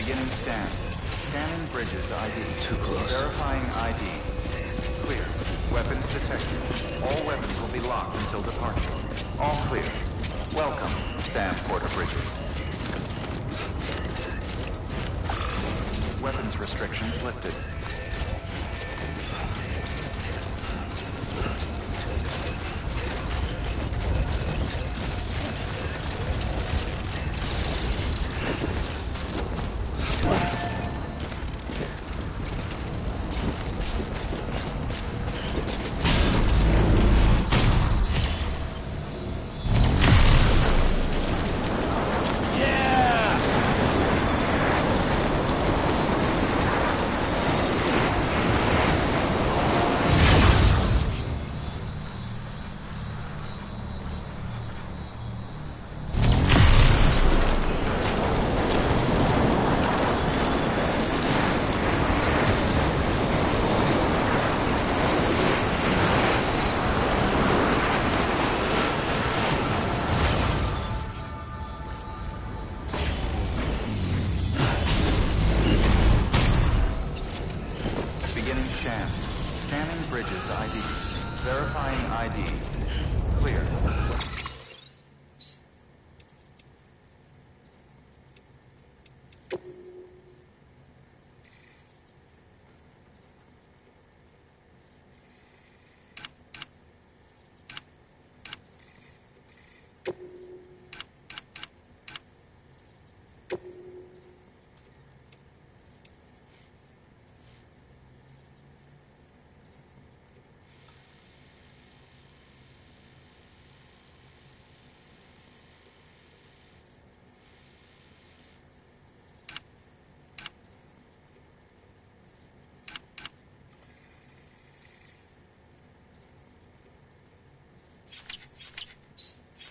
Beginning scan. Scanning bridges ID. Too close. Verifying ID. Clear. Weapons detected. All weapons will be locked until departure. All clear. Welcome, Sam Porter Bridges. Weapons restrictions lifted. Beginning scan. Scanning bridges ID. Verifying ID. Clear.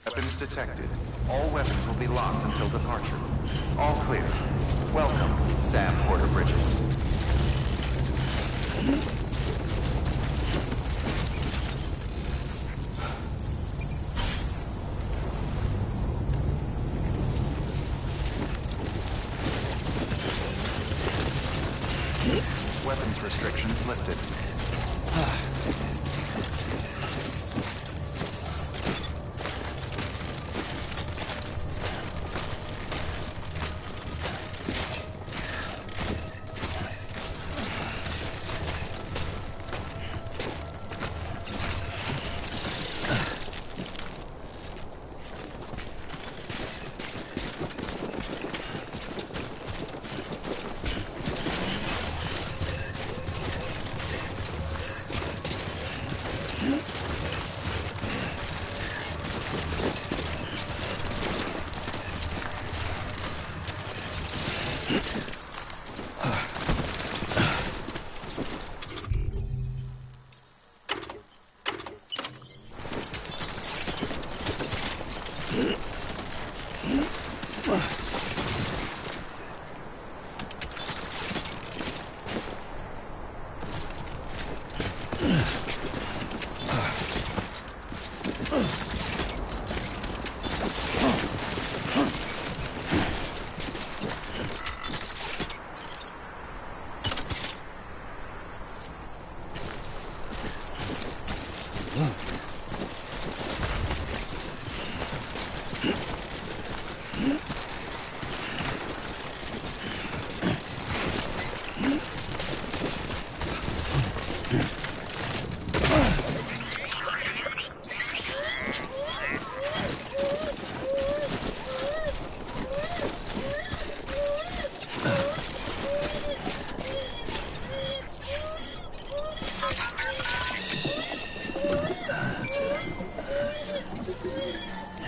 Weapons detected. All weapons will be locked until departure. All clear. Welcome, Sam Porter Bridges. Weapons restrictions lifted.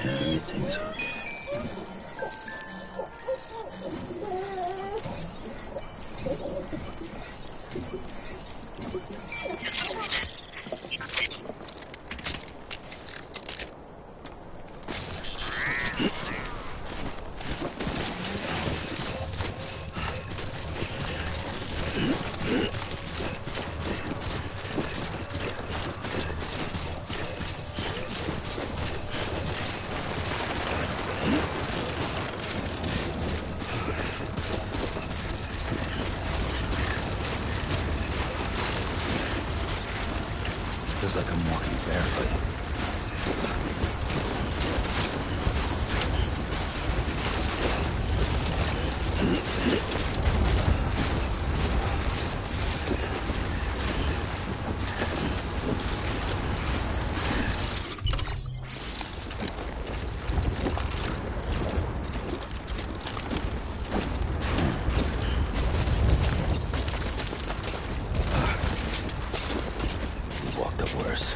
Everything's okay. Feels like I'm walking barefoot. Walked up worse.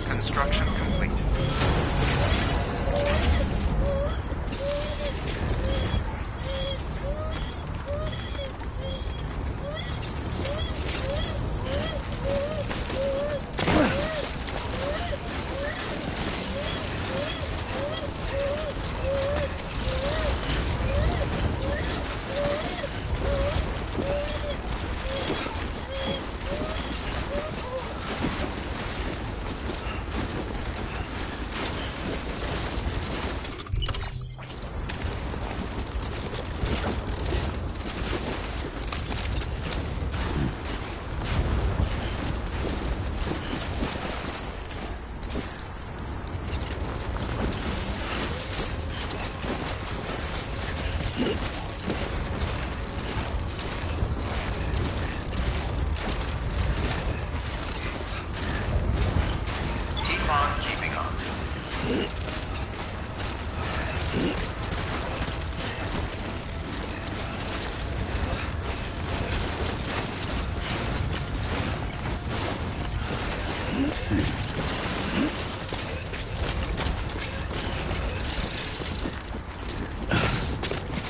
Construction complete. Keep on keeping on.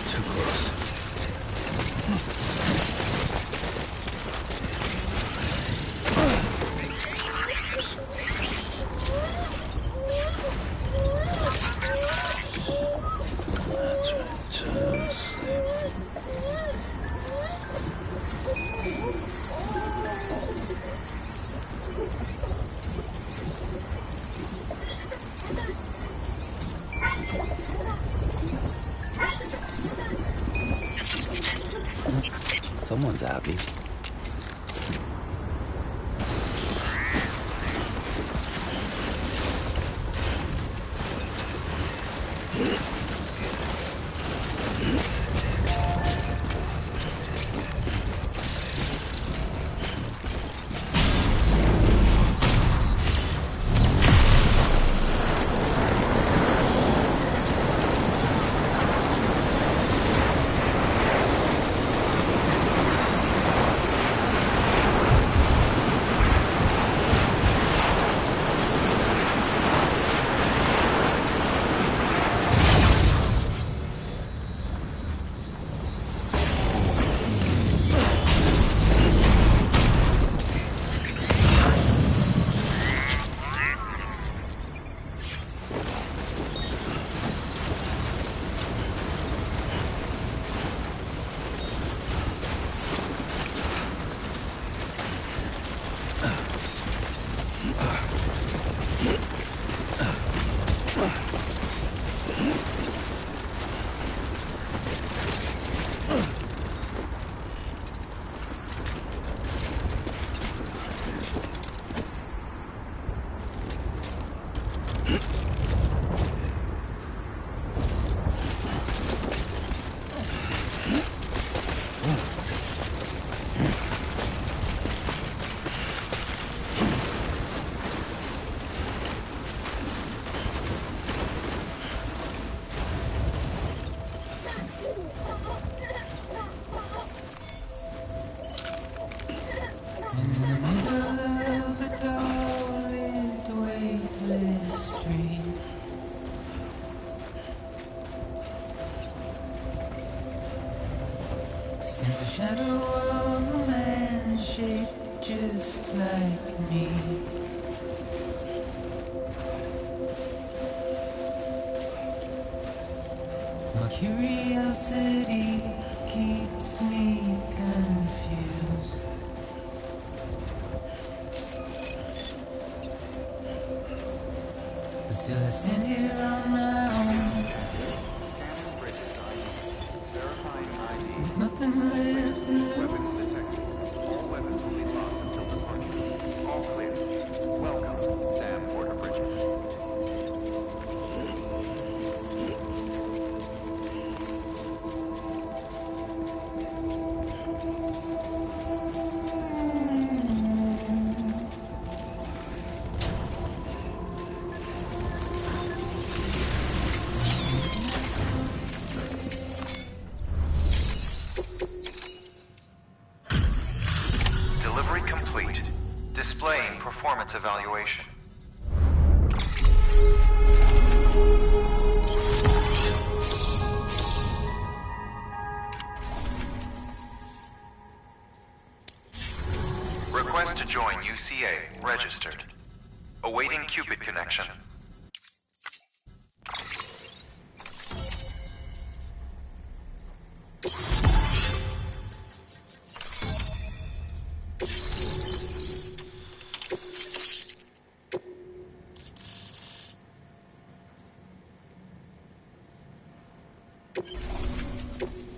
Too close. That's right. Just sleep. Someone's happy. Stands a shadow of a man shaped just like me. My curiosity keeps me confused. But still I stand here on my own, Scanning bridges ID. Verifying ID. with nothing left to lose. Weapons detected. All weapons will be locked until departure. All clear. Welcome, Sam Porter Bridges. Displaying performance evaluation. Request to join UCA. Registered. Awaiting Cupid connection.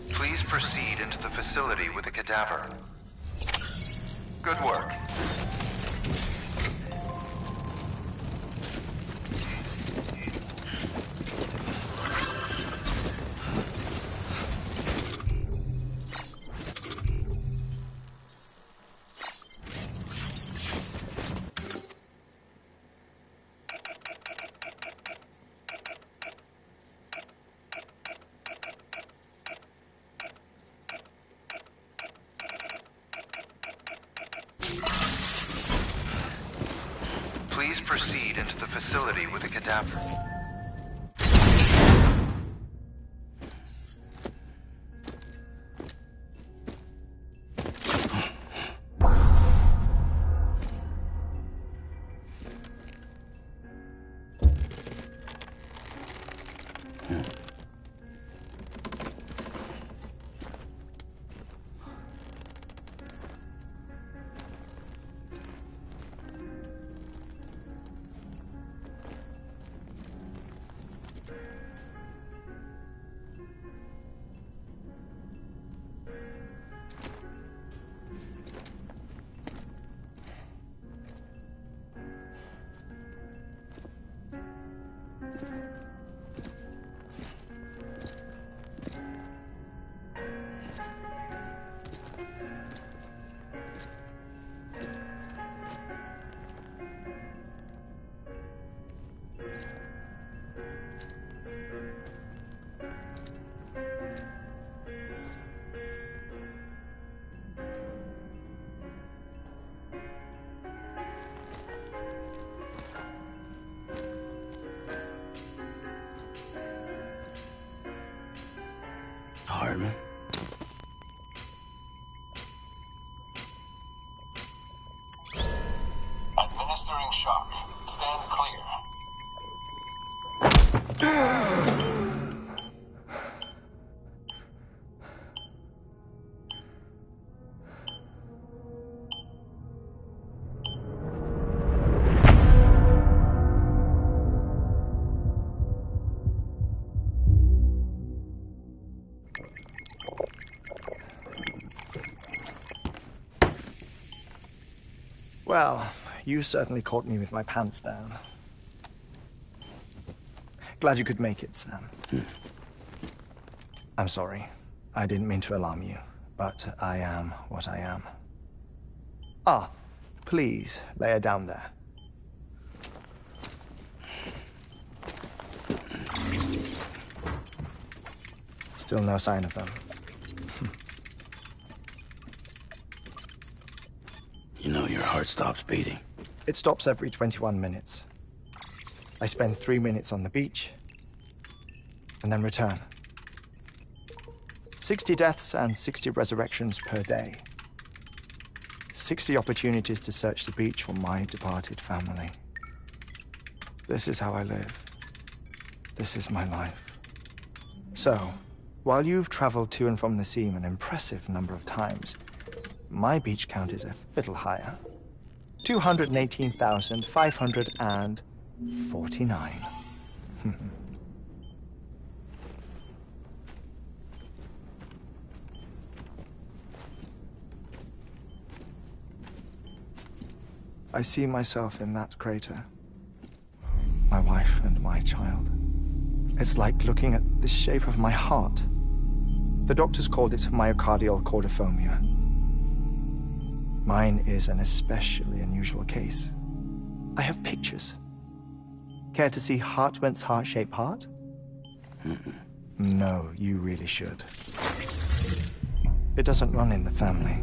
Please proceed into the facility with a cadaver. Good work. Please proceed into the facility with a cadaver. Hardman. Administering shock. Stand clear. Well, you certainly caught me with my pants down. Glad you could make it, Sam. I'm sorry. I didn't mean to alarm you, but I am what I am. Ah, please, lay her down there. Still no sign of them. You know your heart stops beating. It stops every 21 minutes. I spend 3 minutes on the beach, and then return. 60 deaths and 60 resurrections per day. 60 opportunities to search the beach for my departed family. This is how I live. This is my life. So, while you've traveled to and from the sea an impressive number of times, my beach count is a little higher. 218,549. I see myself in that crater. My wife and my child. It's like looking at the shape of my heart. The doctors called it myocardial cordiformia. Mine is an especially unusual case. I have pictures. Care to see Hartman's heart-shaped heart? No, you really should. It doesn't run in the family.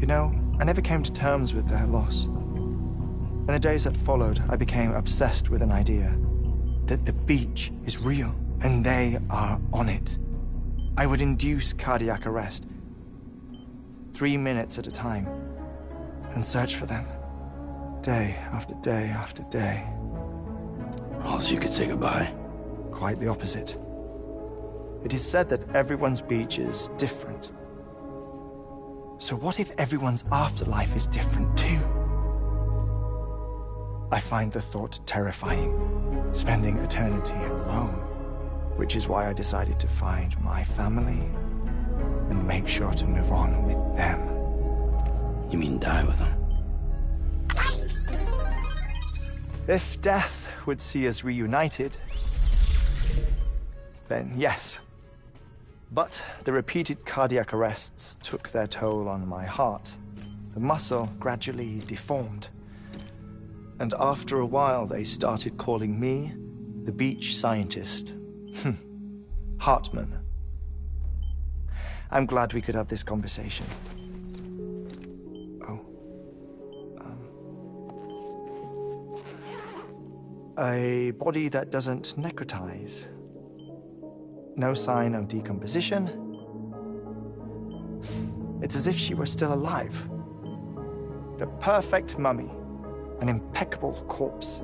You know, I never came to terms with their loss. In the days that followed, I became obsessed with an idea that the beach is real and they are on it. I would induce cardiac arrest, 3 minutes at a time, and search for them, day after day after day. Also, you could say goodbye. Quite the opposite. It is said that everyone's beach is different. So what if everyone's afterlife is different too? I find the thought terrifying, spending eternity alone, which is why I decided to find my family and make sure to move on with them. You mean die with them? If death would see us reunited, then yes. But the repeated cardiac arrests took their toll on my heart. The muscle gradually deformed. And after a while, they started calling me the beach scientist. Hartman. I'm glad we could have this conversation. Oh. A body that doesn't necrotize. No sign of decomposition. It's as if she were still alive. The perfect mummy. An impeccable corpse.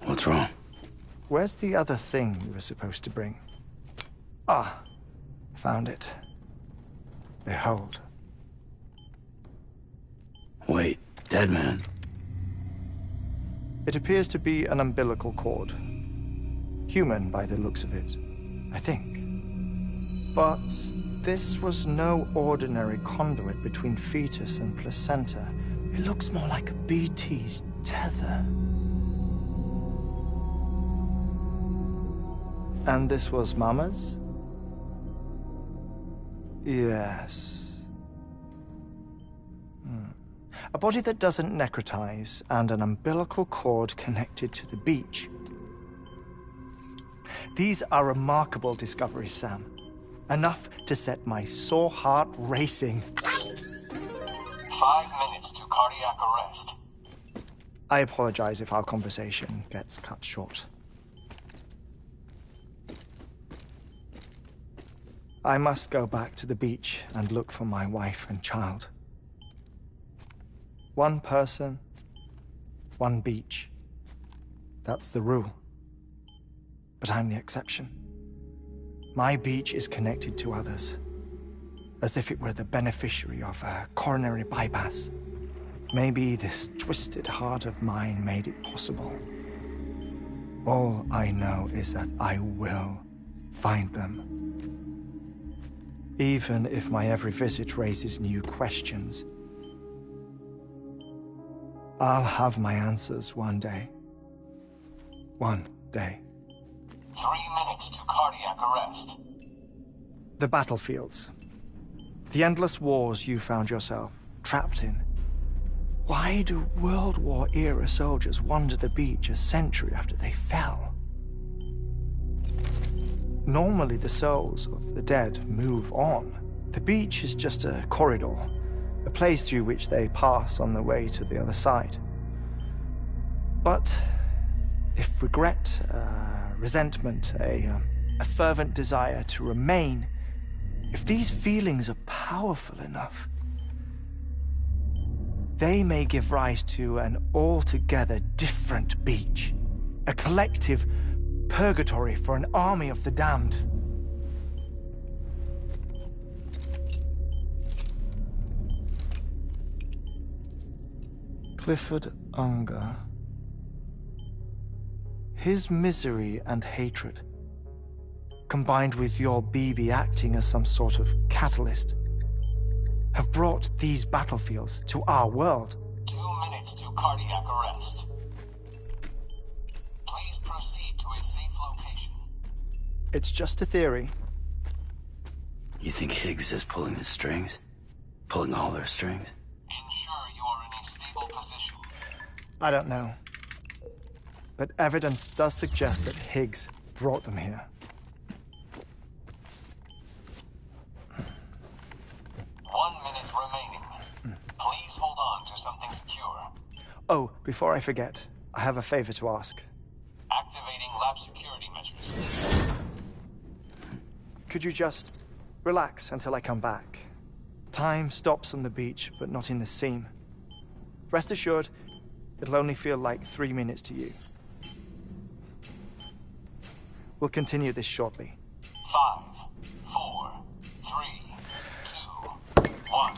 What's wrong? Where's the other thing you were supposed to bring? Ah, found it. Behold. Wait, dead man. It appears to be an umbilical cord. Human by the looks of it, I think. But this was no ordinary conduit between fetus and placenta. It looks more like a BT's tether. And this was Mama's? Yes. A body that doesn't necrotize and an umbilical cord connected to the beach. These are remarkable discoveries, Sam. Enough to set my sore heart racing. 5 minutes to cardiac arrest. I apologize if our conversation gets cut short. I must go back to the beach and look for my wife and child. One person, one beach. That's the rule. But I'm the exception. My beach is connected to others, as if it were the beneficiary of a coronary bypass. Maybe this twisted heart of mine made it possible. All I know is that I will find them. Even if my every visit raises new questions, I'll have my answers one day. One day. 3 minutes to cardiac arrest. The battlefields. The endless wars you found yourself trapped in. Why do World War-era soldiers wander the beach a century after they fell? Normally the souls of the dead move on. The beach is just a corridor, a place through which they pass on the way to the other side. But if regret, resentment, a fervent desire to remain, if these feelings are powerful enough, they may give rise to an altogether different beach, a collective purgatory for an army of the damned. Clifford Unger. His misery and hatred, combined with your BB acting as some sort of catalyst, have brought these battlefields to our world. 2 minutes to cardiac arrest. Please proceed to a safe location. It's just a theory. You think Higgs is pulling the strings? Pulling all their strings? Ensure you are in a stable position. I don't know. But evidence does suggest that Higgs brought them here. Oh, before I forget, I have a favor to ask. Activating lab security measures. Could you just relax until I come back? Time stops on the beach, but not in the scene. Rest assured, it'll only feel like 3 minutes to you. We'll continue this shortly. 5, 4, 3, 2, 1.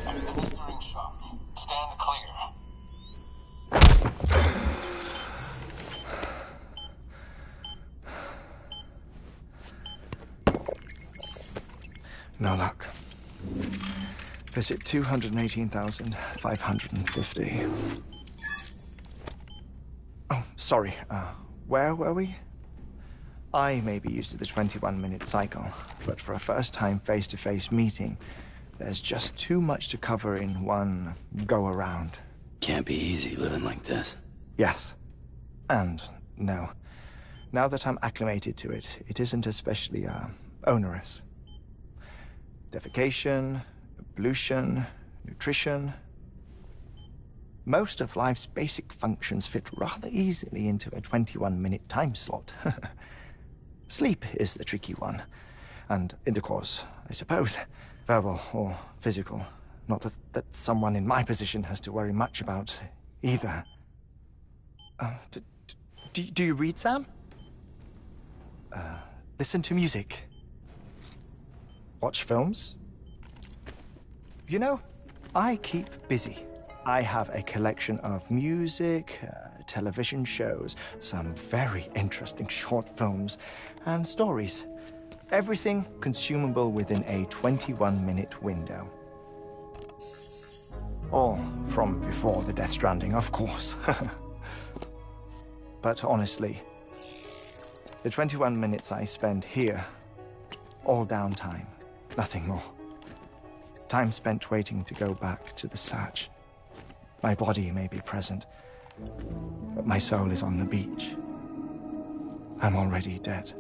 Administering shock. Stand clear. No luck. Visit 218,550. Oh, sorry. Where were we? I may be used to the 21-minute cycle, but for a first-time face-to-face meeting, there's just too much to cover in one go-around. Can't be easy living like this. Yes. And no. Now that I'm acclimated to it, it isn't especially, onerous. Defecation, ablution, nutrition. Most of life's basic functions fit rather easily into a 21-minute time slot. Sleep is the tricky one. And intercourse, I suppose. Verbal or physical. Not that someone in my position has to worry much about either. Do you read, Sam? Listen to music. Watch films? You know, I keep busy. I have a collection of music, television shows, some very interesting short films, and stories. Everything consumable within a 21-minute window. All from before the Death Stranding, of course. But honestly, the 21 minutes I spend here, all downtime, nothing more. Time spent waiting to go back to the search. My body may be present, but my soul is on the beach. I'm already dead.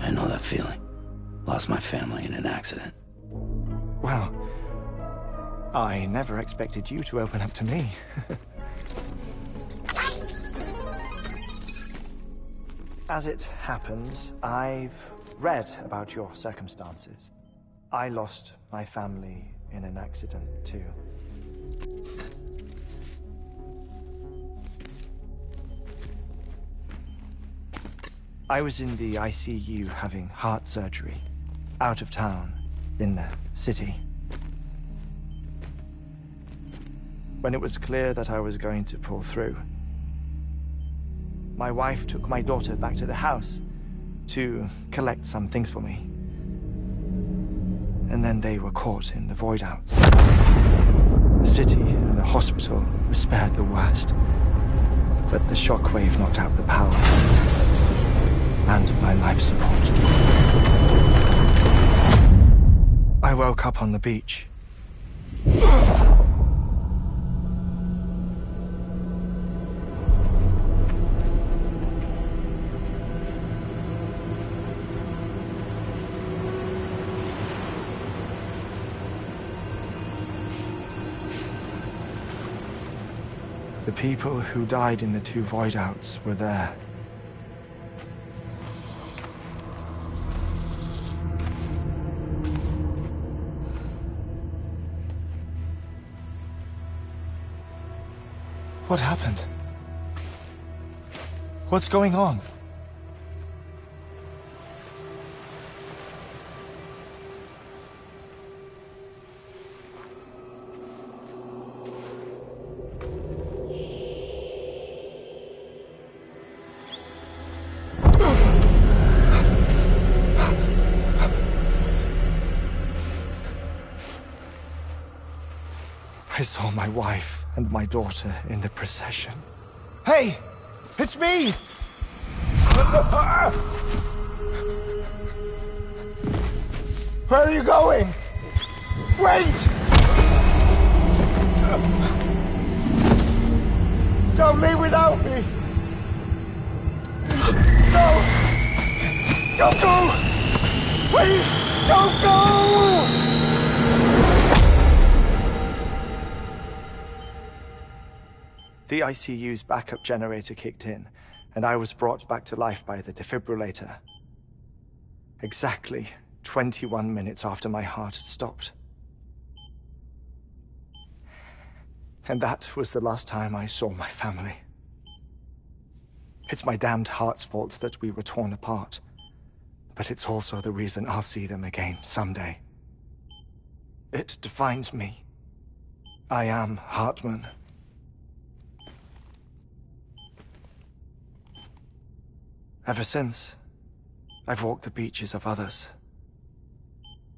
I know that feeling. Lost my family in an accident. Well, I never expected you to open up to me. As it happens, I've read about your circumstances. I lost my family in an accident, too. I was in the ICU having heart surgery, out of town, in the city. When it was clear that I was going to pull through, my wife took my daughter back to the house to collect some things for me. And then they were caught in the void-outs. The city and the hospital were spared the worst, but the shockwave knocked out the power and my life support. I woke up on the beach. The people who died in the two void-outs were there. What happened? What's going on? I saw my wife and my daughter in the procession. Hey! It's me! Where are you going? Wait! Don't leave without me! No! Don't go! Please, don't go! The ICU's backup generator kicked in, and I was brought back to life by the defibrillator. Exactly 21 minutes after my heart had stopped. And that was the last time I saw my family. It's my damned heart's fault that we were torn apart, but it's also the reason I'll see them again someday. It defines me. I am Hartman. Ever since, I've walked the beaches of others.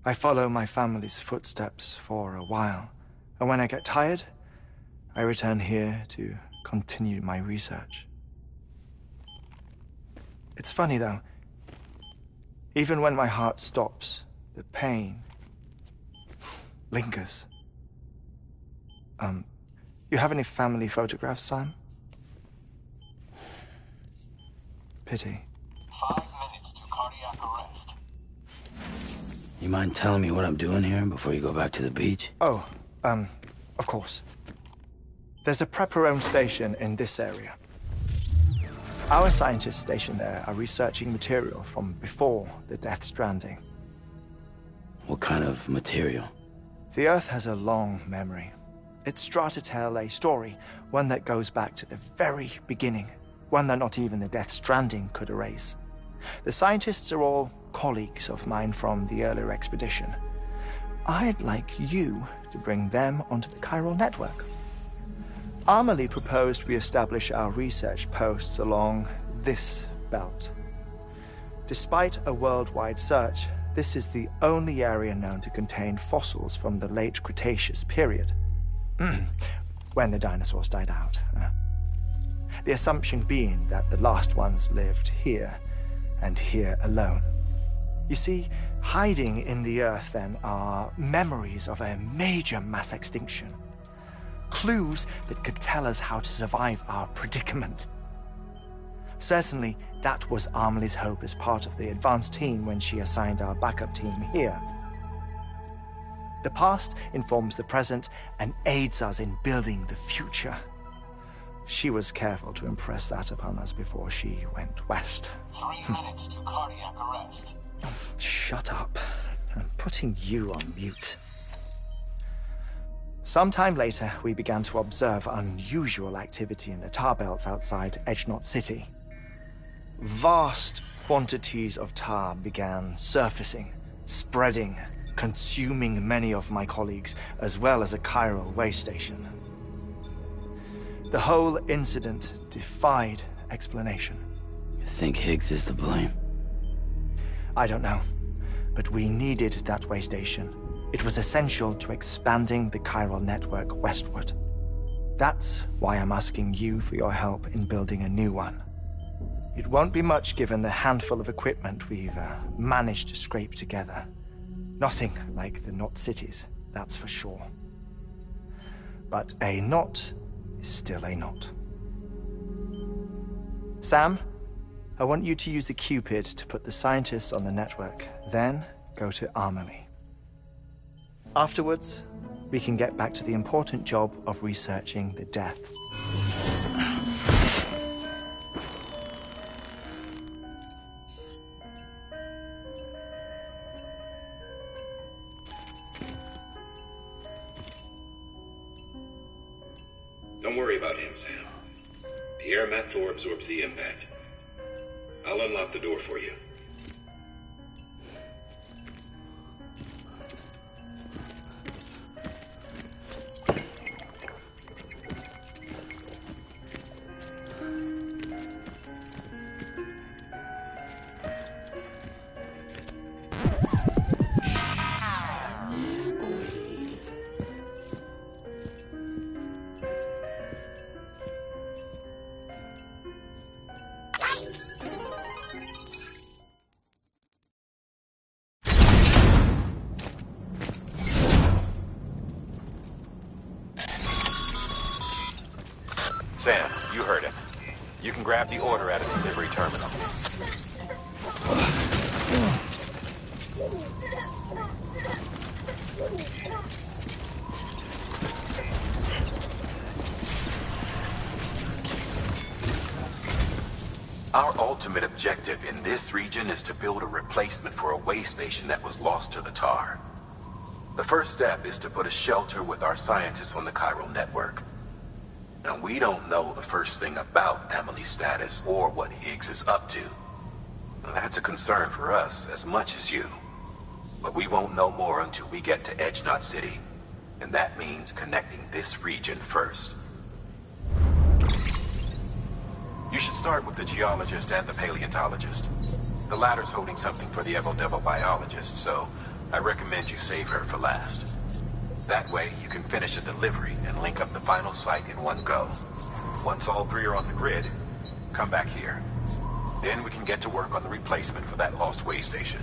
I follow my family's footsteps for a while, and when I get tired, I return here to continue my research. It's funny though, even when my heart stops, the pain lingers. You have any family photographs, Sam? Pity. 5 minutes to cardiac arrest. You mind telling me what I'm doing here before you go back to the beach? Oh, of course. There's a prepper-owned station in this area. Our scientists stationed there are researching material from before the Death Stranding. What kind of material? The Earth has a long memory. It's trying to tell a story, one that goes back to the very beginning. One that not even the Death Stranding could erase. The scientists are all colleagues of mine from the earlier expedition. I'd like you to bring them onto the chiral network. Amelie proposed we establish our research posts along this belt. Despite a worldwide search, this is the only area known to contain fossils from the late Cretaceous period, when the dinosaurs died out. The assumption being that the last ones lived here, and here alone. You see, hiding in the earth then are memories of a major mass extinction. Clues that could tell us how to survive our predicament. Certainly, that was Amelie's hope as part of the advanced team when she assigned our backup team here. The past informs the present and aids us in building the future. She was careful to impress that upon us before she went west. 3 minutes to cardiac arrest. Shut up. I'm putting you on mute. Sometime later, we began to observe unusual activity in the tar belts outside Edgenot City. Vast quantities of tar began surfacing, spreading, consuming many of my colleagues, as well as a chiral way station. The whole incident defied explanation. You think Higgs is to blame? I don't know, but we needed that way station. It was essential to expanding the chiral network westward. That's why I'm asking you for your help in building a new one. It won't be much given the handful of equipment we've managed to scrape together. Nothing like the knot cities, that's for sure. But a knot is still a knot. Sam, I want you to use the Cupid to put the scientists on the network, then go to Amelie. Afterwards, we can get back to the important job of researching the deaths. Don't worry about him, Sam. The air mat floor absorbs the impact. I'll unlock the door for you. Sam, you heard him. You can grab the order at a delivery terminal. Our ultimate objective in this region is to build a replacement for a way station that was lost to the tar. The first step is to put a shelter with our scientists on the chiral network. Now, we don't know the first thing about Amelie's status or what Higgs is up to. Now, that's a concern for us as much as you. But we won't know more until we get to Edgenot City. And that means connecting this region first. You should start with the geologist and the paleontologist. The latter's holding something for the Evo biologist, so I recommend you save her for last. That way, you can finish a delivery and link up the final site in one go. Once all three are on the grid, come back here. Then we can get to work on the replacement for that lost way station.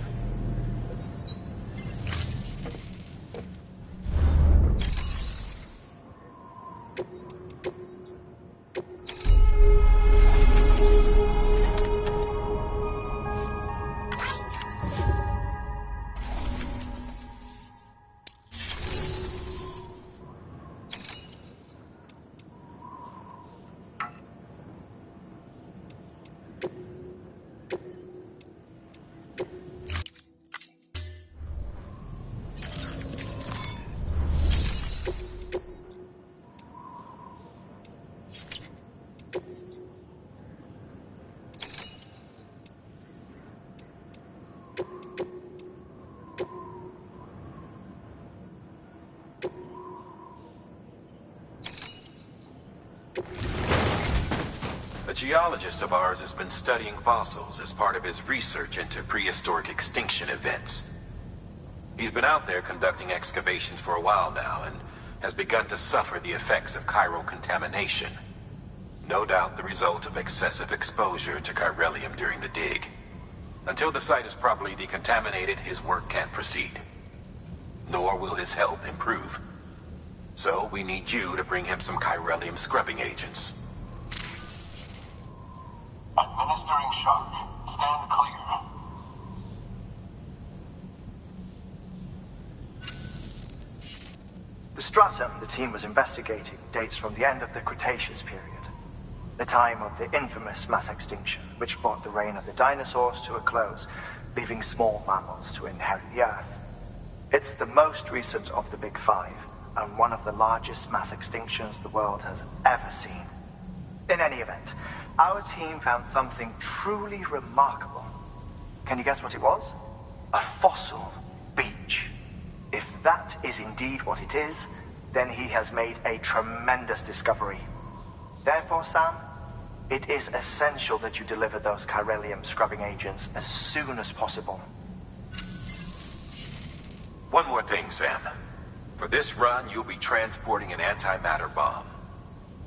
geologist of ours has been studying fossils as part of his research into prehistoric extinction events. He's been out there conducting excavations for a while now and has begun to suffer the effects of chiral contamination. No doubt the result of excessive exposure to chiralium during the dig. Until the site is properly decontaminated, his work can't proceed. Nor will his health improve. So we need you to bring him some chiralium scrubbing agents. Administering shock. Stand clear. The stratum the team was investigating dates from the end of the Cretaceous period, the time of the infamous mass extinction, which brought the reign of the dinosaurs to a close, leaving small mammals to inherit the Earth. It's the most recent of the Big Five, and one of the largest mass extinctions the world has ever seen. In any event, our team found something truly remarkable. Can you guess what it was? A fossil beach. If that is indeed what it is, then he has made a tremendous discovery. Therefore, Sam, it is essential that you deliver those chiralium scrubbing agents as soon as possible. One more thing, Sam. For this run, you'll be transporting an antimatter bomb.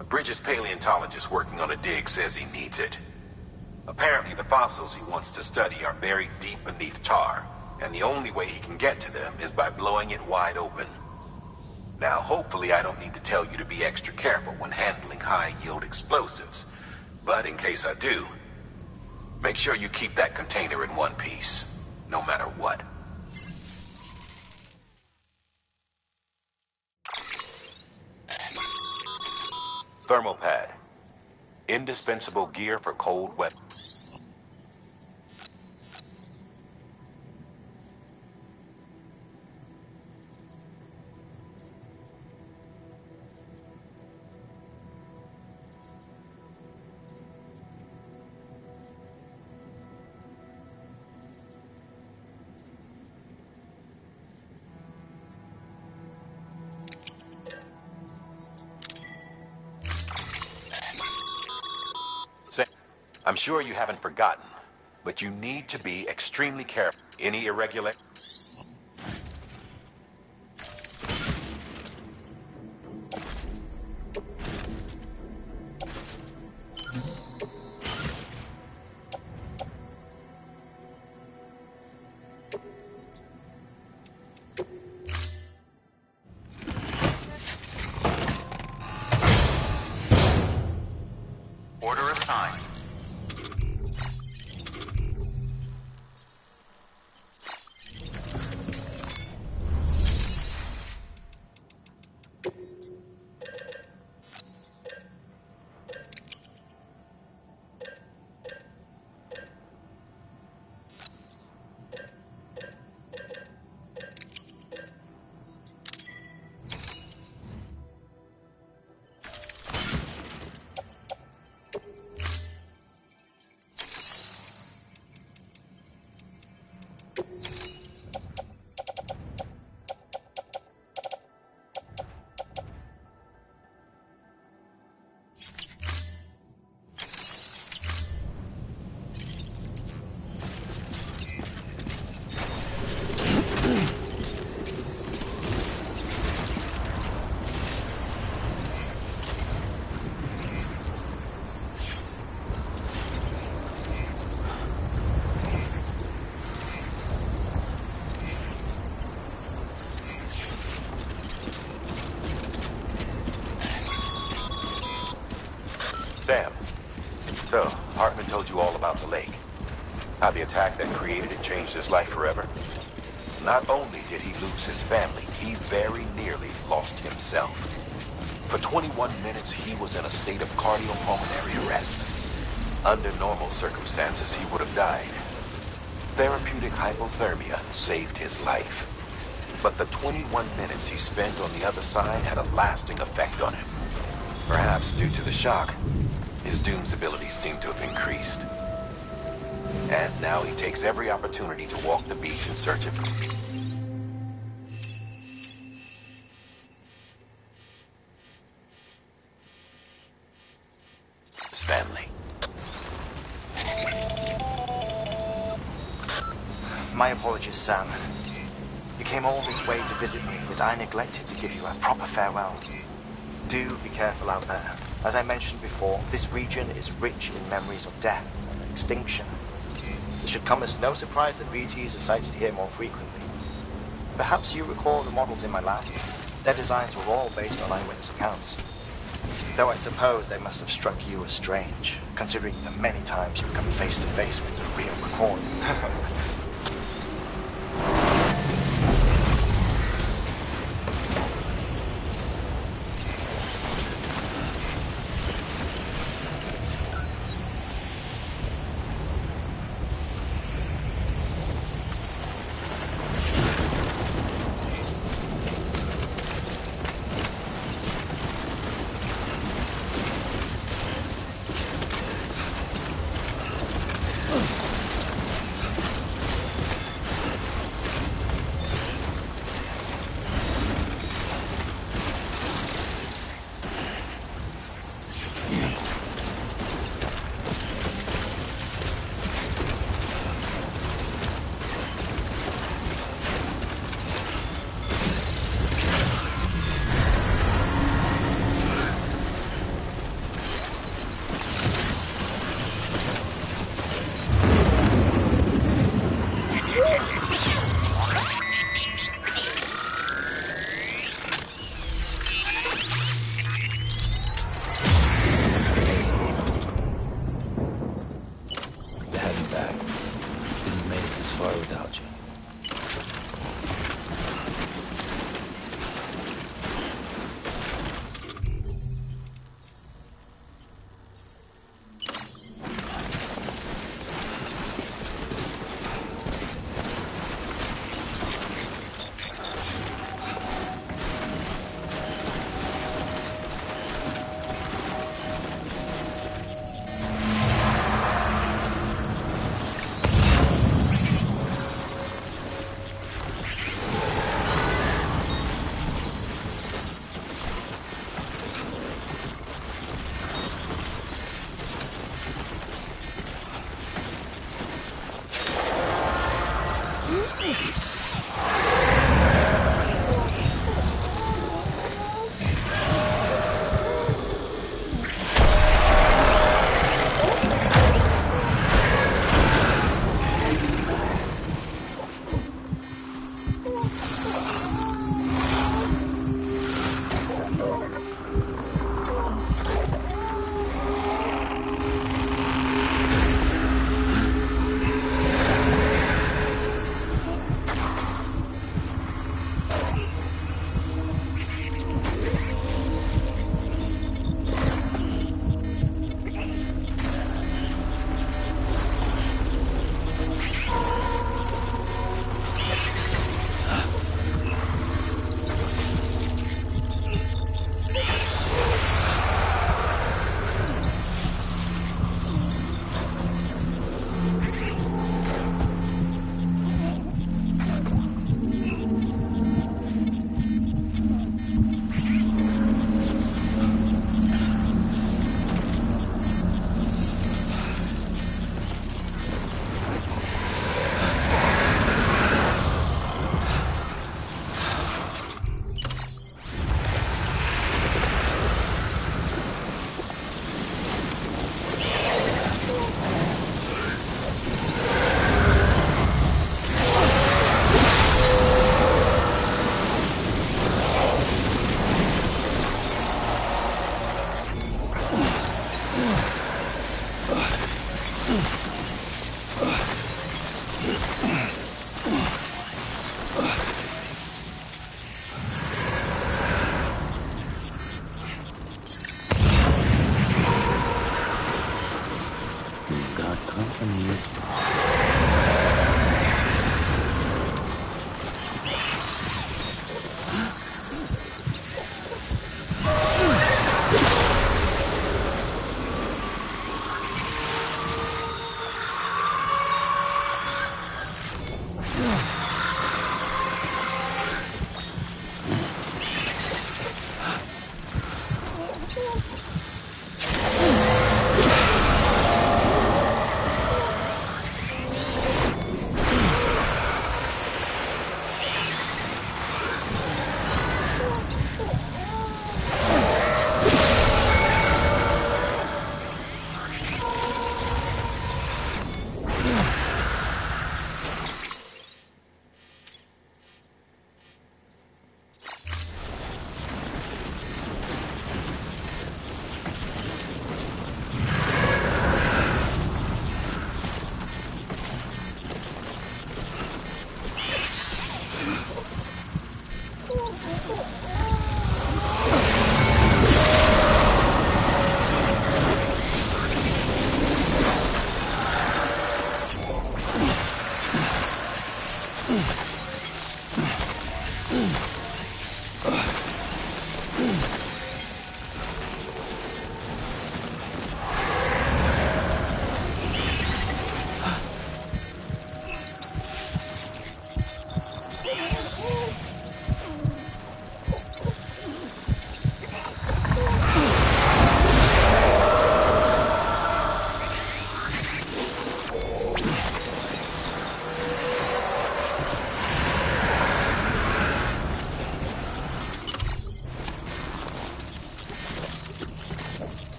A Bridges paleontologist working on a dig says he needs it. Apparently, the fossils he wants to study are buried deep beneath tar, and the only way he can get to them is by blowing it wide open. Now, hopefully I don't need to tell you to be extra careful when handling high-yield explosives, but in case I do, make sure you keep that container in one piece, no matter what. Thermal pad. Indispensable gear for cold weather. I'm sure you haven't forgotten, but you need to be extremely careful. Any irregular... Order assigned. Sam, so Hartman told you all about the lake. How the attack that created it changed his life forever. Not only did he lose his family, he very nearly lost himself. For 21 minutes, he was in a state of cardiopulmonary arrest. Under normal circumstances, he would have died. Therapeutic hypothermia saved his life. But the 21 minutes he spent on the other side had a lasting effect on him. Perhaps due to the shock, his Doom's abilities seem to have increased. And now he takes every opportunity to walk the beach in search of his family. My apologies, Sam. You came all this way to visit me, but I neglected to give you a proper farewell. Do be careful out there. As I mentioned before, this region is rich in memories of death and extinction. It should come as no surprise that BTs are sighted here more frequently. Perhaps you recall the models in my lab. Their designs were all based on eyewitness accounts. Though I suppose they must have struck you as strange, considering the many times you've come face to face with the real recording.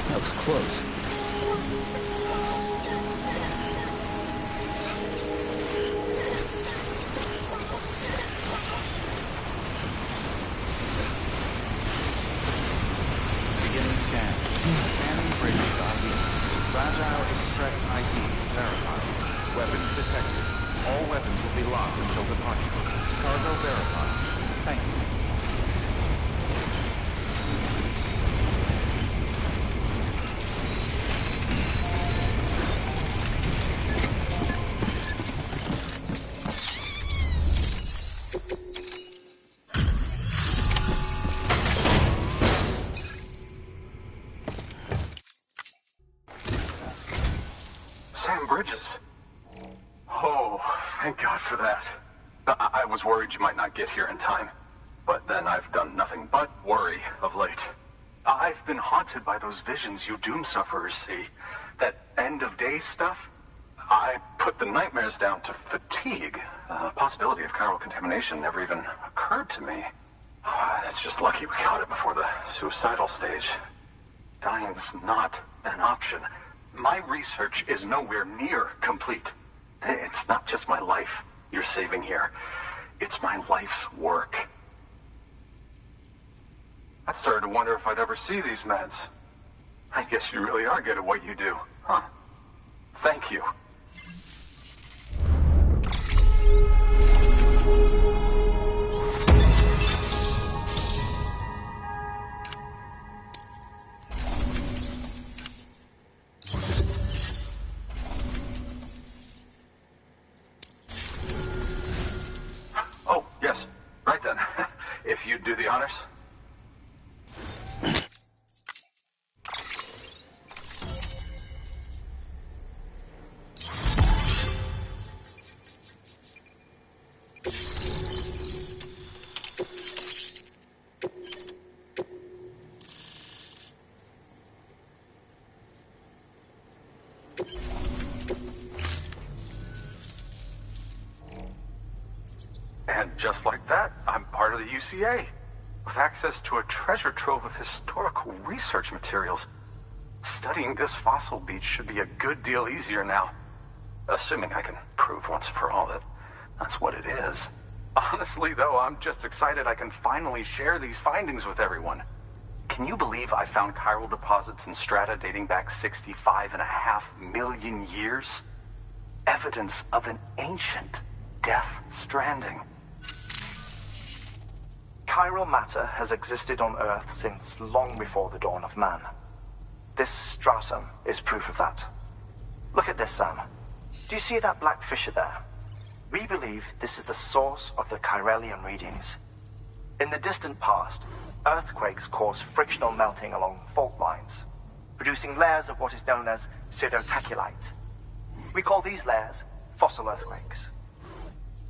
That was close. Beginning scan. Scanning bridges ID. Fragile Express ID verified. Weapons detected. All weapons will be locked until departure. Cargo verified. Thank you. Sam Bridges. Oh, thank God for that. I was worried you might not get here in time. But then I've done nothing but worry of late. I've been haunted by those visions you doom sufferers see. That end-of-days stuff. I put the nightmares down to fatigue. The possibility of chiral contamination never even occurred to me. It's just lucky we caught it before the suicidal stage. Dying's not an option. My research is nowhere near complete. It's not just my life you're saving here. It's my life's work. I started to wonder if I'd ever see these meds. I guess you really are good at what you do, huh? Thank you. Oh, yes. Right then. If you'd do the honors. And just like that, I'm part of the UCA, with access to a treasure trove of historical research materials. Studying this fossil beach should be a good deal easier now, assuming I can prove once and for all that that's what it is. Honestly, though, I'm just excited I can finally share these findings with everyone. Can you believe I found chiral deposits in strata dating back 65.5 million years? Evidence of an ancient Death Stranding. Chiral matter has existed on Earth since long before the dawn of man. This stratum is proof of that. Look at this, Sam. Do you see that black fissure there? We believe this is the source of the Chiralian readings. In the distant past, earthquakes caused frictional melting along fault lines, producing layers of what is known as pseudotachylite. We call these layers fossil earthquakes.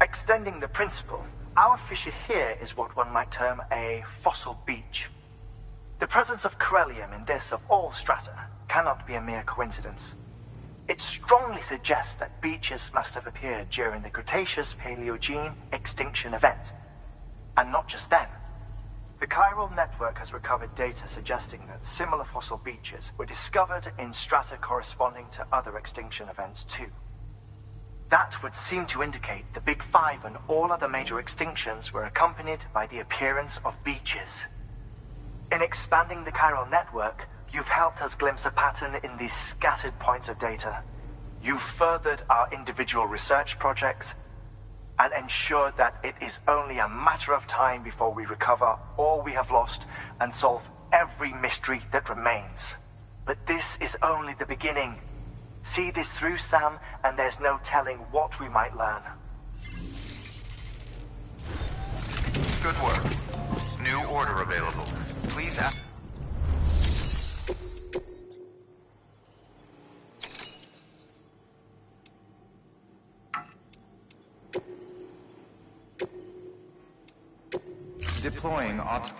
Extending the principle, our fissure here is what one might term a fossil beach. The presence of Chiralium in this of all strata cannot be a mere coincidence. It strongly suggests that beaches must have appeared during the Cretaceous-Paleogene extinction event. And not just then. The chiral network has recovered data suggesting that similar fossil beaches were discovered in strata corresponding to other extinction events too. That would seem to indicate the Big Five and all other major extinctions were accompanied by the appearance of beaches. In expanding the chiral network, you've helped us glimpse a pattern in these scattered points of data. You've furthered our individual research projects and ensured that it is only a matter of time before we recover all we have lost and solve every mystery that remains. But this is only the beginning. See this through, Sam, and there's no telling what we might learn. Good work. New order available. Please ask. Deploying auto.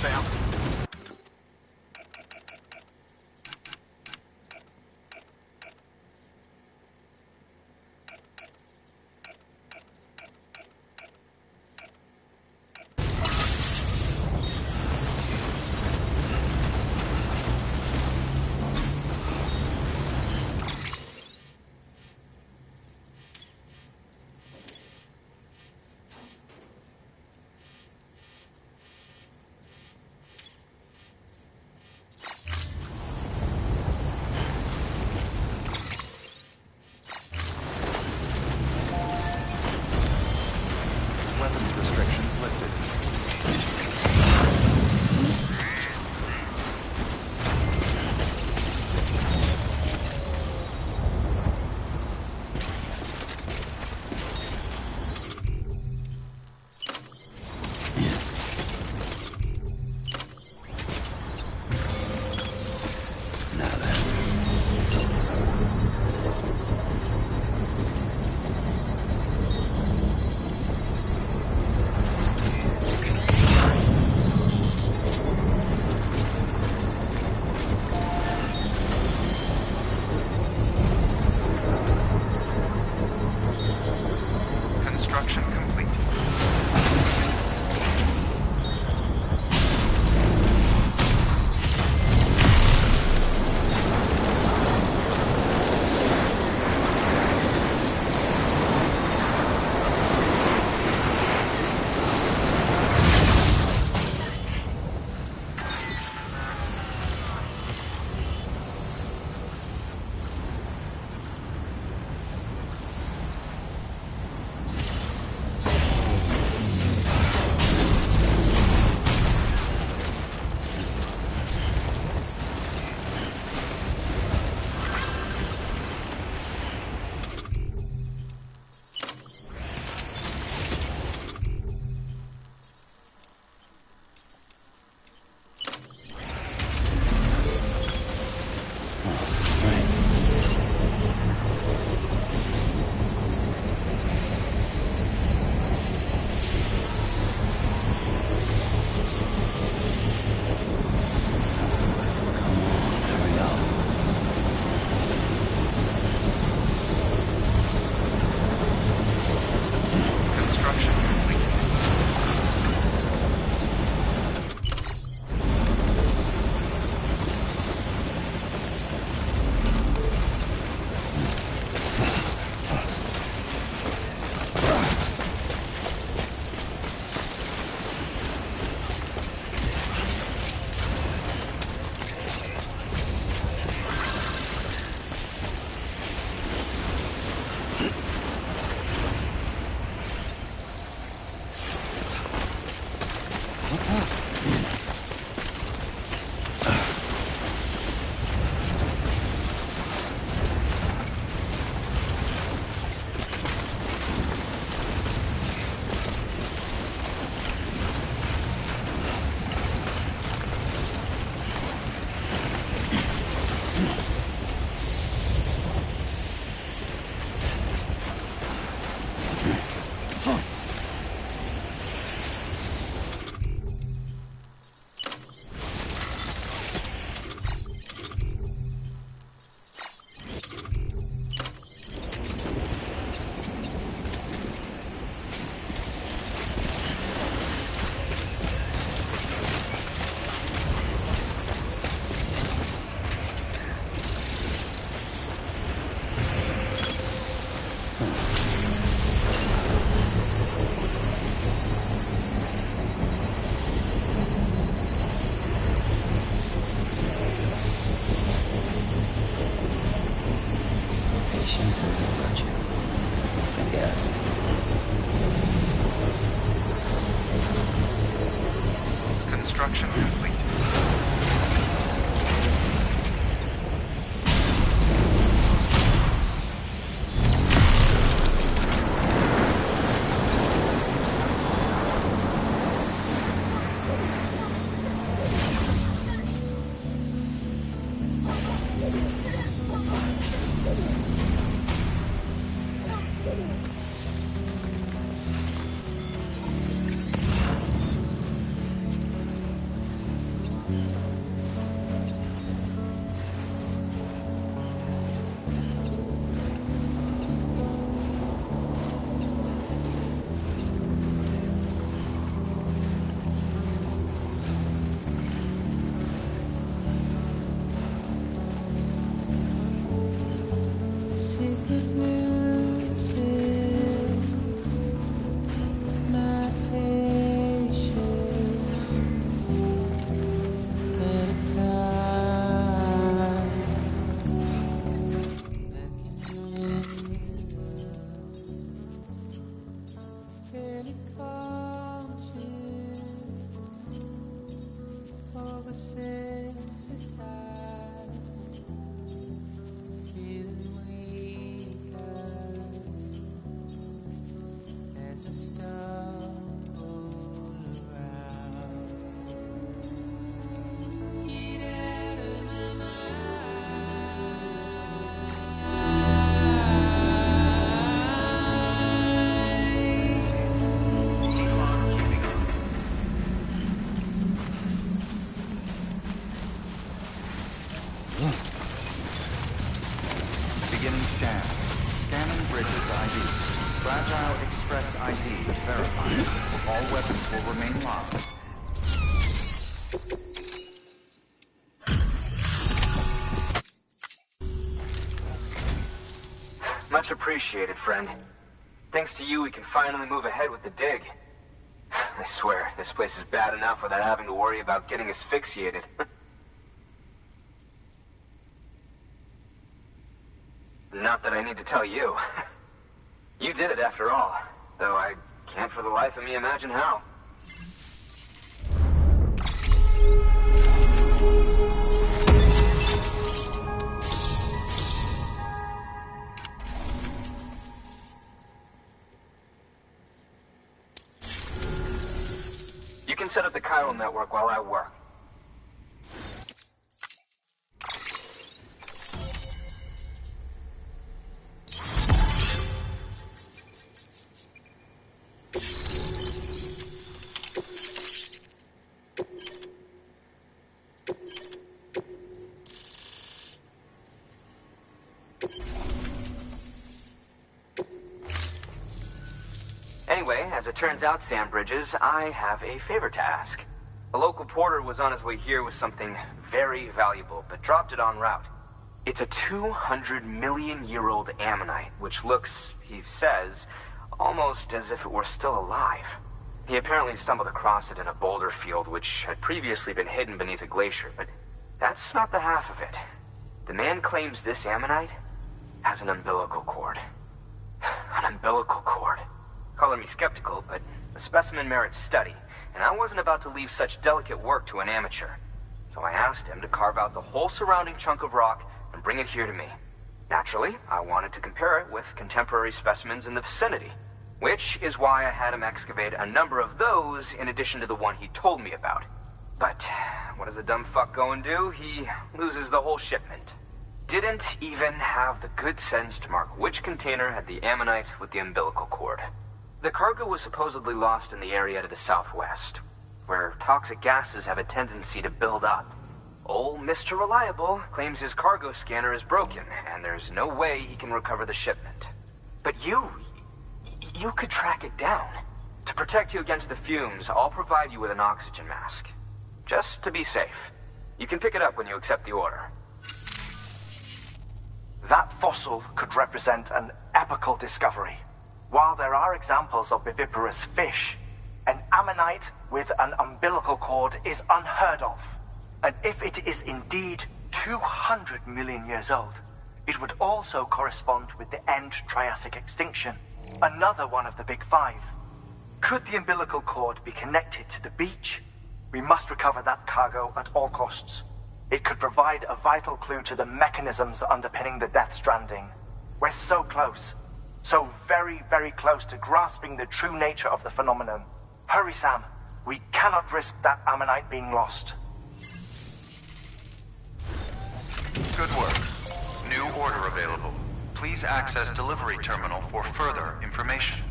Sam. Fairly conscious, oversensitized, feeling weaker as I stumble around. Get out of my Beginning scan. Scanning Bridges ID. Fragile Express ID verified. All weapons will remain locked. Much appreciated, friend. Thanks to you, we can finally move ahead with the dig. I swear, this place is bad enough without having to worry about getting asphyxiated. Not that I need to tell you. You did it after all, though I can't for the life of me imagine how. You can set up the chiral network while I work. Anyway, as it turns out, Sam Bridges, I have a favor to ask. A local porter was on his way here with something very valuable, but dropped it en route. It's a 200-million-year-old ammonite, which looks, he says, almost as if it were still alive. He apparently stumbled across it in a boulder field, which had previously been hidden beneath a glacier, but that's not the half of it. The man claims this ammonite has an umbilical cord. An umbilical cord. Color me skeptical, but the specimen merits study, and I wasn't about to leave such delicate work to an amateur. So I asked him to carve out the whole surrounding chunk of rock and bring it here to me. Naturally, I wanted to compare it with contemporary specimens in the vicinity, which is why I had him excavate a number of those in addition to the one he told me about. But what does a dumb fuck go and do? He loses the whole shipment. Didn't even have the good sense to mark which container had the ammonite with the umbilical cord. The cargo was supposedly lost in the area to the southwest, where toxic gases have a tendency to build up. Old Mr. Reliable claims his cargo scanner is broken, and there's no way he can recover the shipment. But you could track it down. To protect you against the fumes, I'll provide you with an oxygen mask. Just to be safe. You can pick it up when you accept the order. That fossil could represent an epochal discovery. While there are examples of viviparous fish, an ammonite with an umbilical cord is unheard of. And if it is indeed 200 million years old, it would also correspond with the end Triassic extinction, another one of the big five. Could the umbilical cord be connected to the beach? We must recover that cargo at all costs. It could provide a vital clue to the mechanisms underpinning the Death Stranding. We're so close. So very, very close to grasping the true nature of the phenomenon. Hurry, Sam. We cannot risk that ammonite being lost. Good work. New order available. Please access delivery terminal for further information.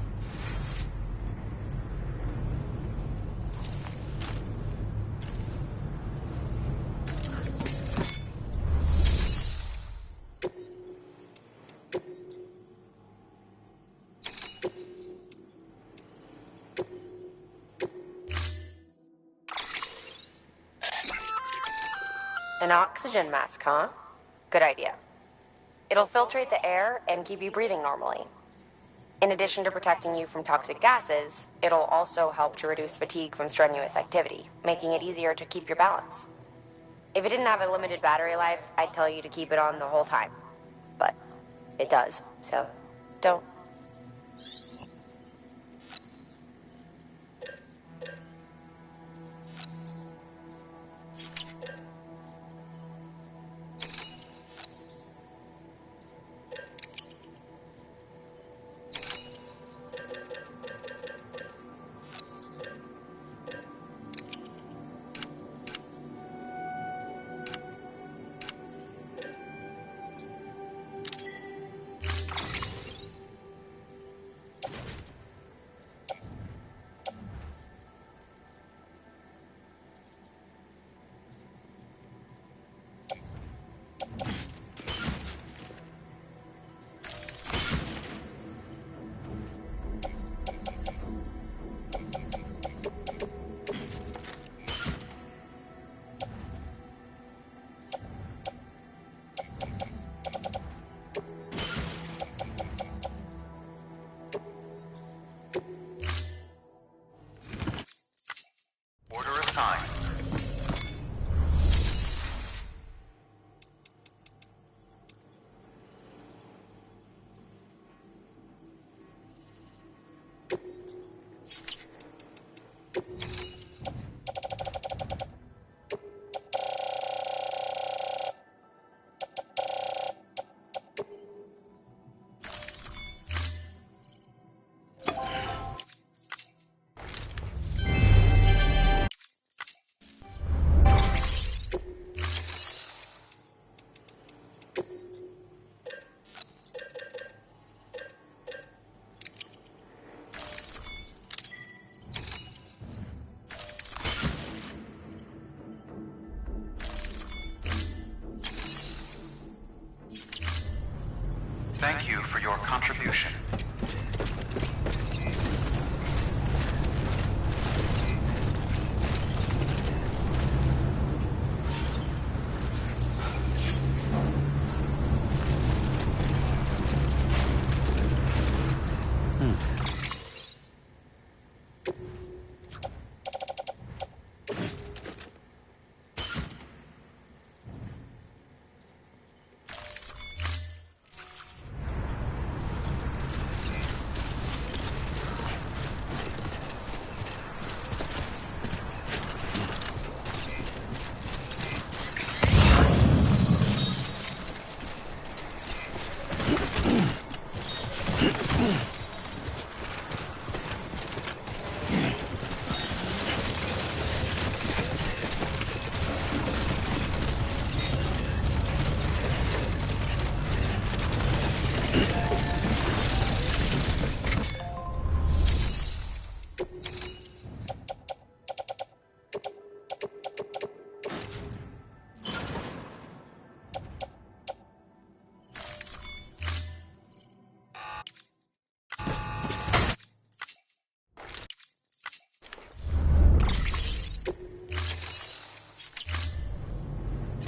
An oxygen mask, huh? Good idea. It'll filtrate the air and keep you breathing normally. In addition to protecting you from toxic gases, it'll also help to reduce fatigue from strenuous activity, making it easier to keep your balance. If it didn't have a limited battery life, I'd tell you to keep it on the whole time. But it does, so don't. time. Thank you for your contribution.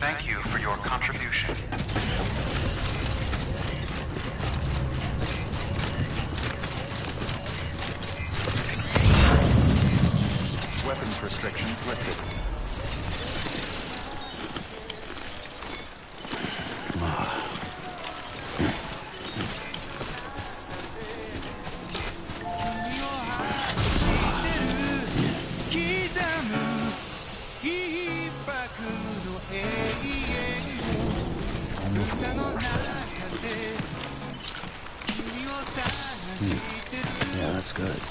Thank you for your contribution. Weapons restrictions lifted. Yeah, that's good.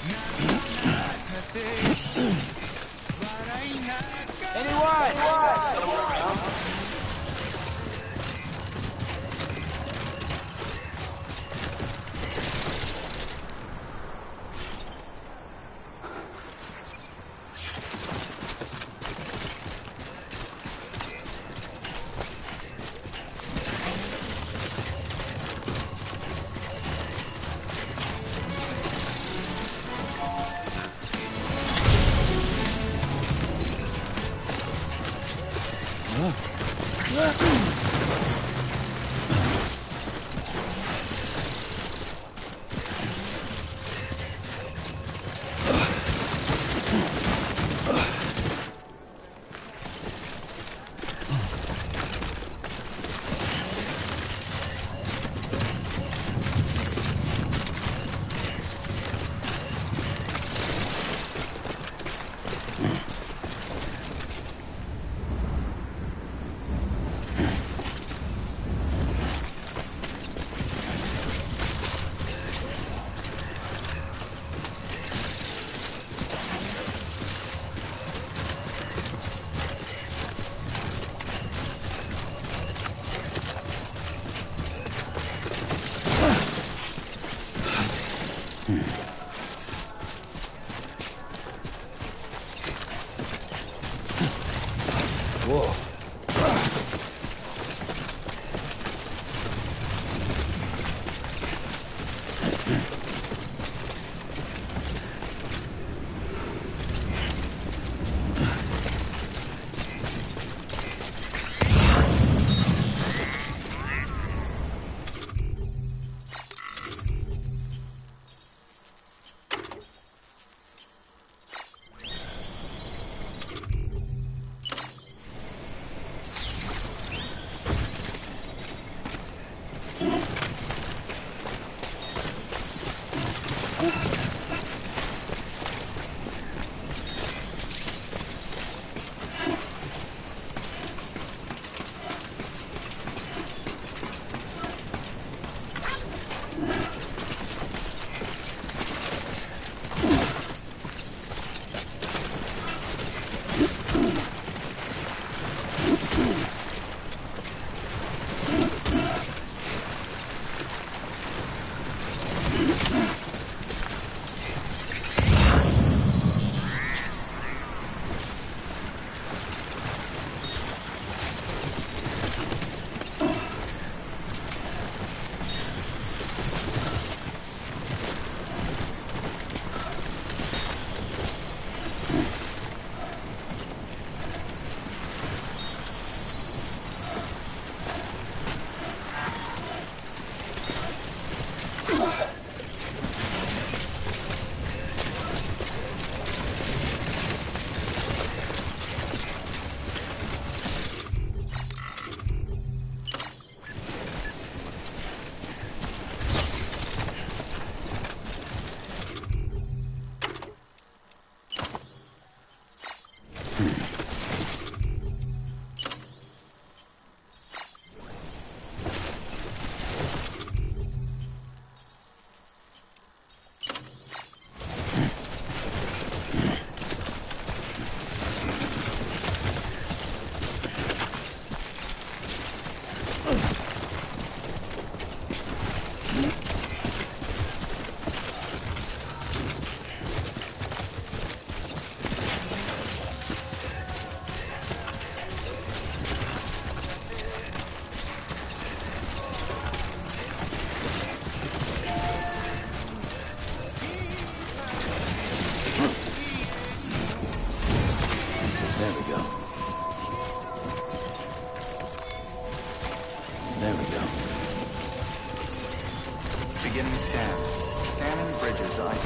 Beginning scan. Scanning bridges ID.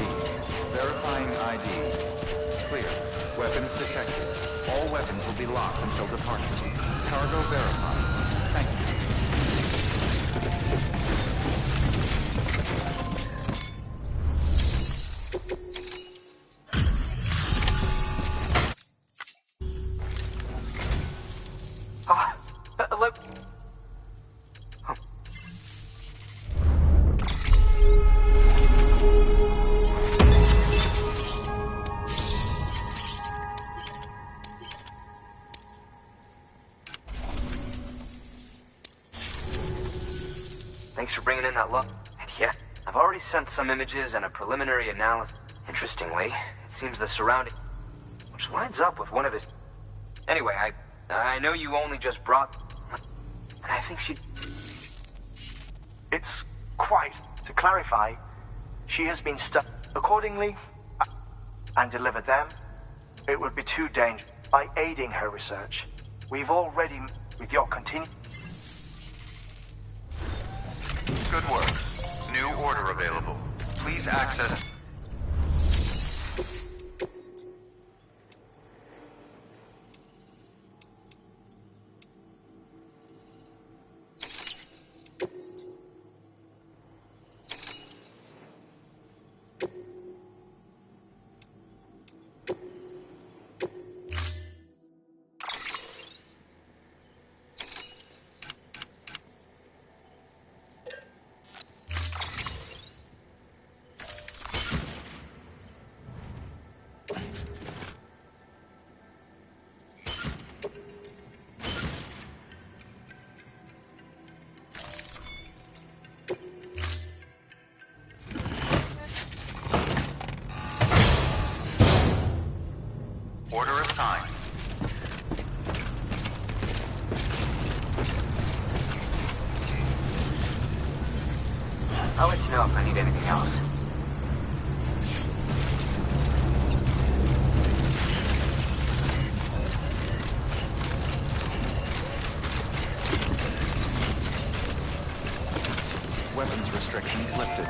Verifying ID. Clear. Weapons detected. All weapons will be locked until departure. Cargo verified. Thank you. Thanks for bringing in that look. And yeah, I've already sent some images and a preliminary analysis. Interestingly, it seems the surrounding, which lines up with one of his... Anyway, I know you only just brought... And I think she... It's quite. To clarify, she has been stuck accordingly and deliver them. It would be too dangerous. By aiding her research, we've already, with your continued... Good work. New order available. Please access... Order assigned. I'll let you know if I need anything else. Weapons restrictions lifted.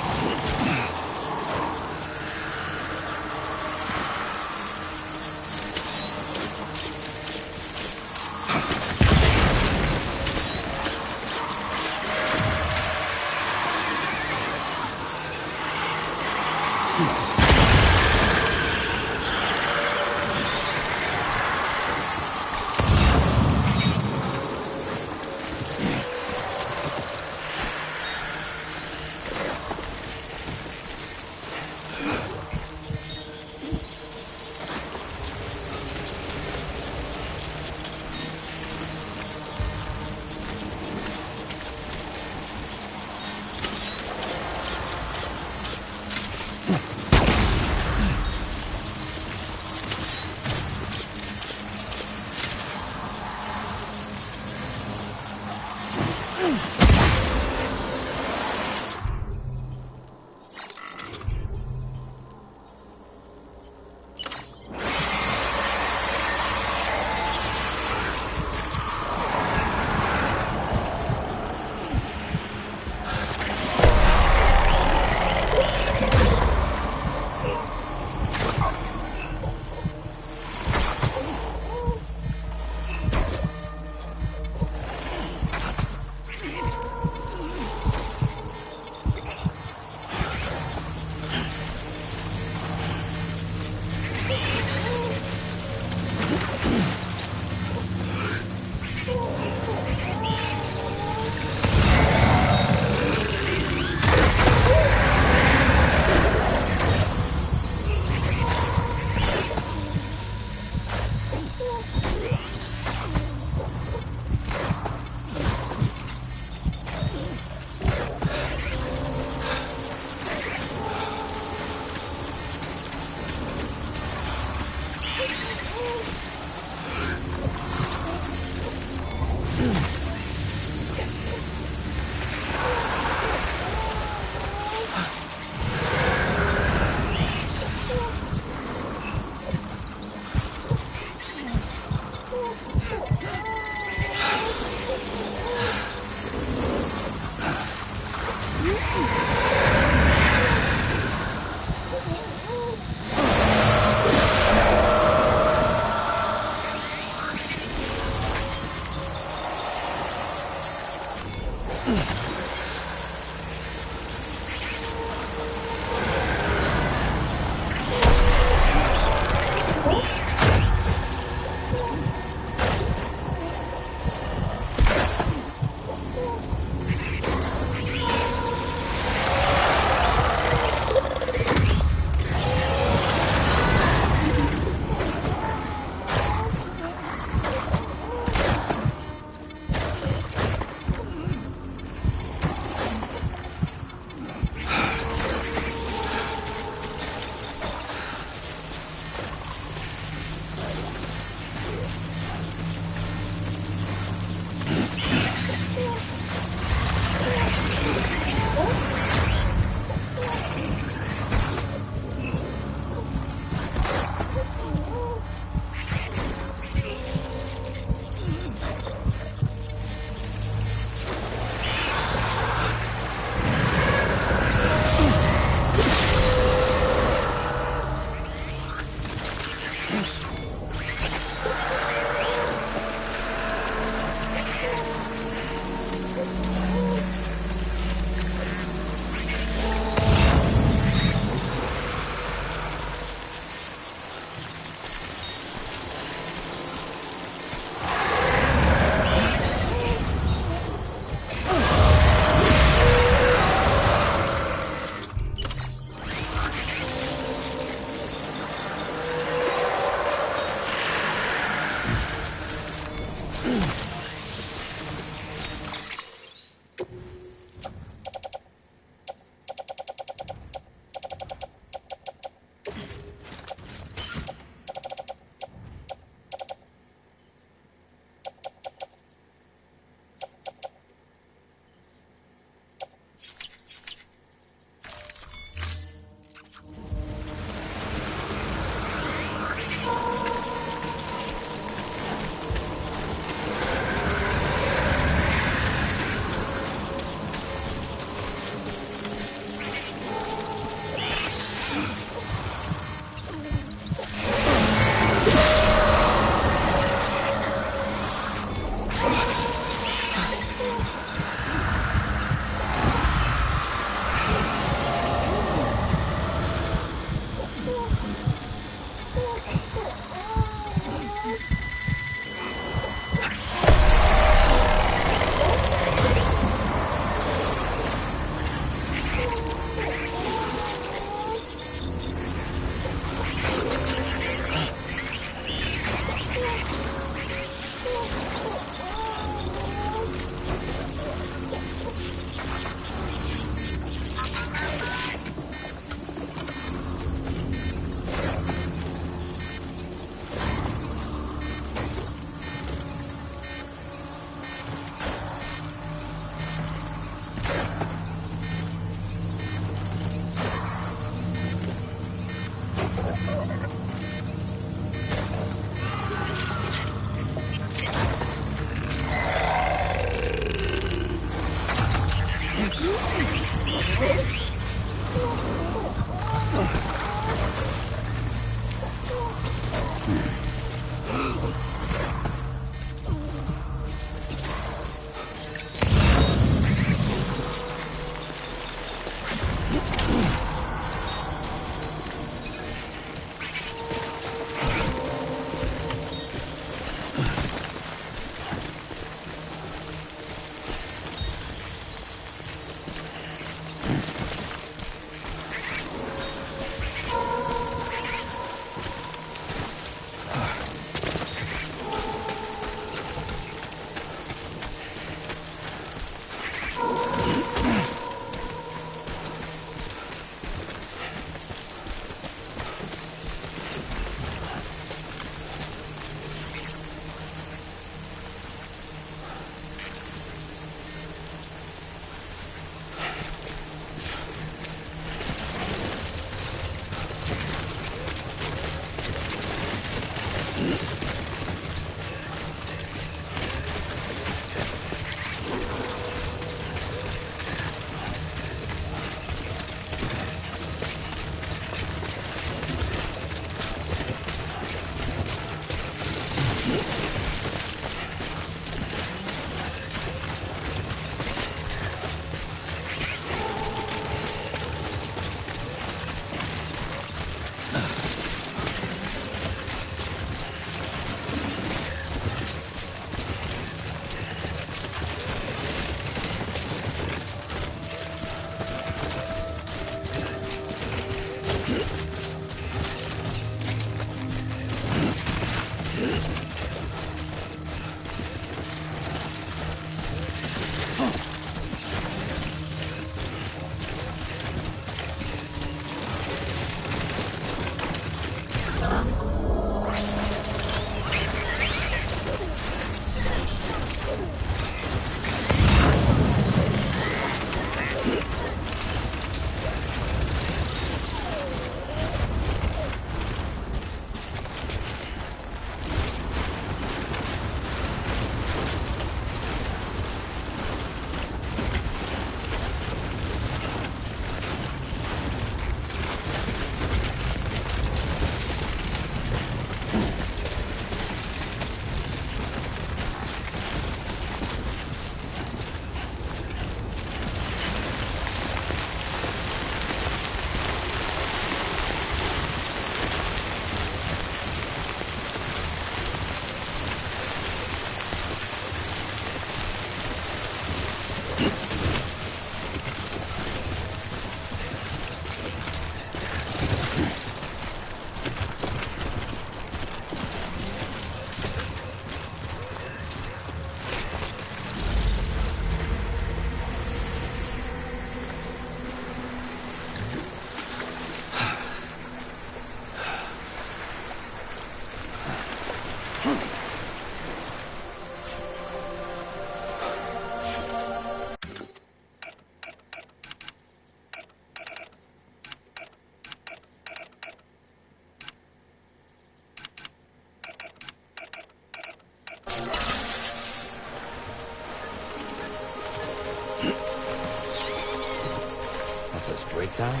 breakdown?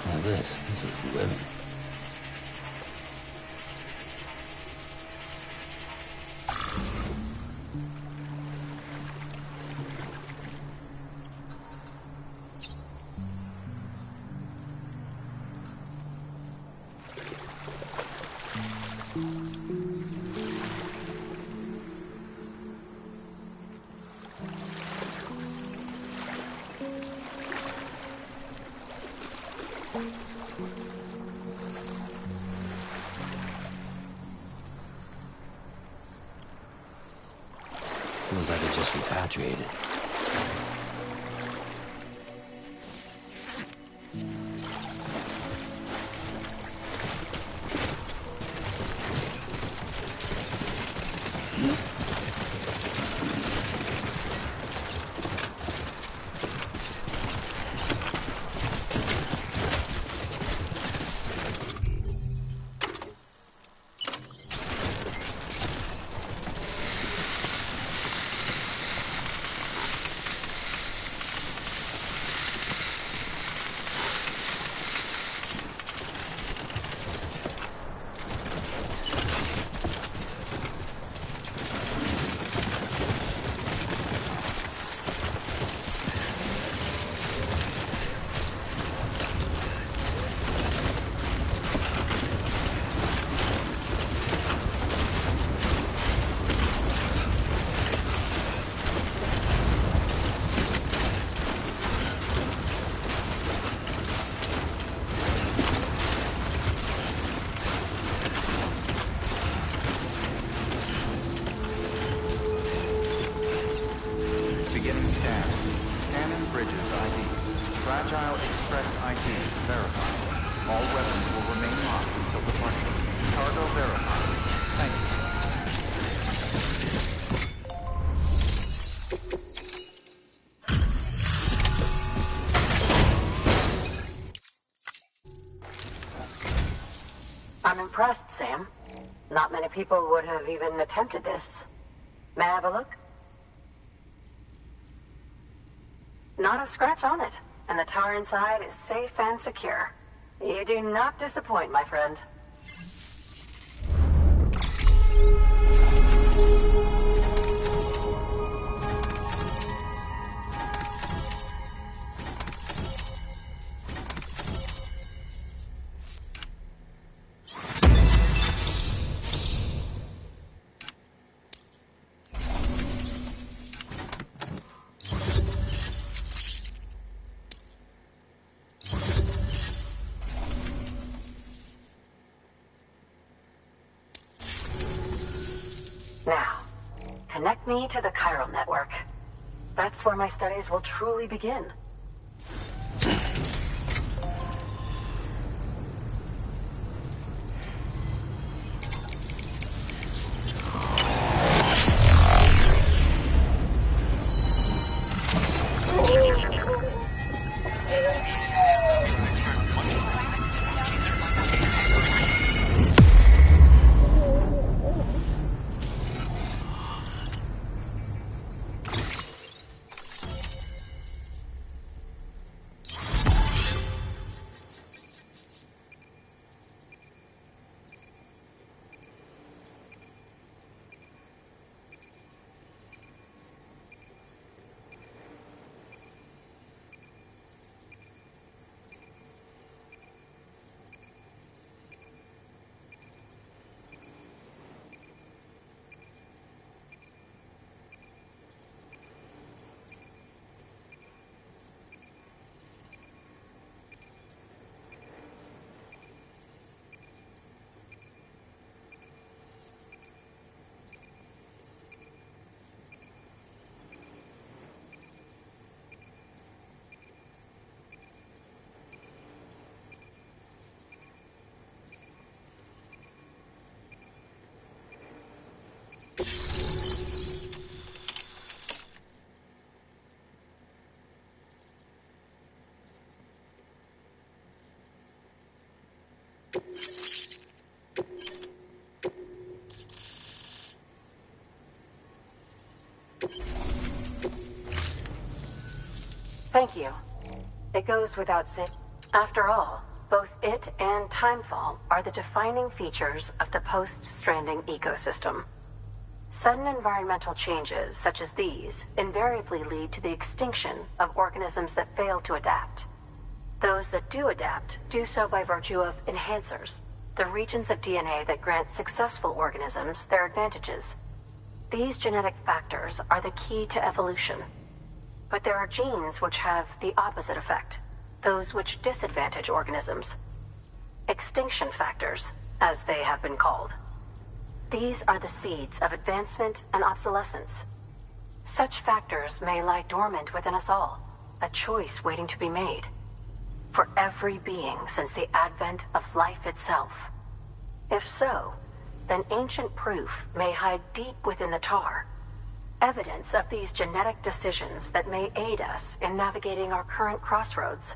Now this is living. Feels like it just repatriated. Beginning scan. Scanning Bridges ID. Fragile Express ID verified. All weapons will remain locked until departure. Cargo verified. Thank you. I'm impressed, Sam. Not many people would have even attempted this. May I have a look? Not a scratch on it, and the tar inside is safe and secure. You do not disappoint, my friend. Now, connect me to the chiral network. That's where my studies will truly begin. Thank you. It goes without saying. After all, both it and timefall are the defining features of the post-stranding ecosystem. Sudden environmental changes such as these invariably lead to the extinction of organisms that fail to adapt. Those that do adapt do so by virtue of enhancers, the regions of DNA that grant successful organisms their advantages. These genetic factors are the key to evolution. But there are genes which have the opposite effect, those which disadvantage organisms. Extinction factors, as they have been called. These are the seeds of advancement and obsolescence. Such factors may lie dormant within us all, a choice waiting to be made. For every being since the advent of life itself. If so, then ancient proof may hide deep within the tar. Evidence of these genetic decisions that may aid us in navigating our current crossroads.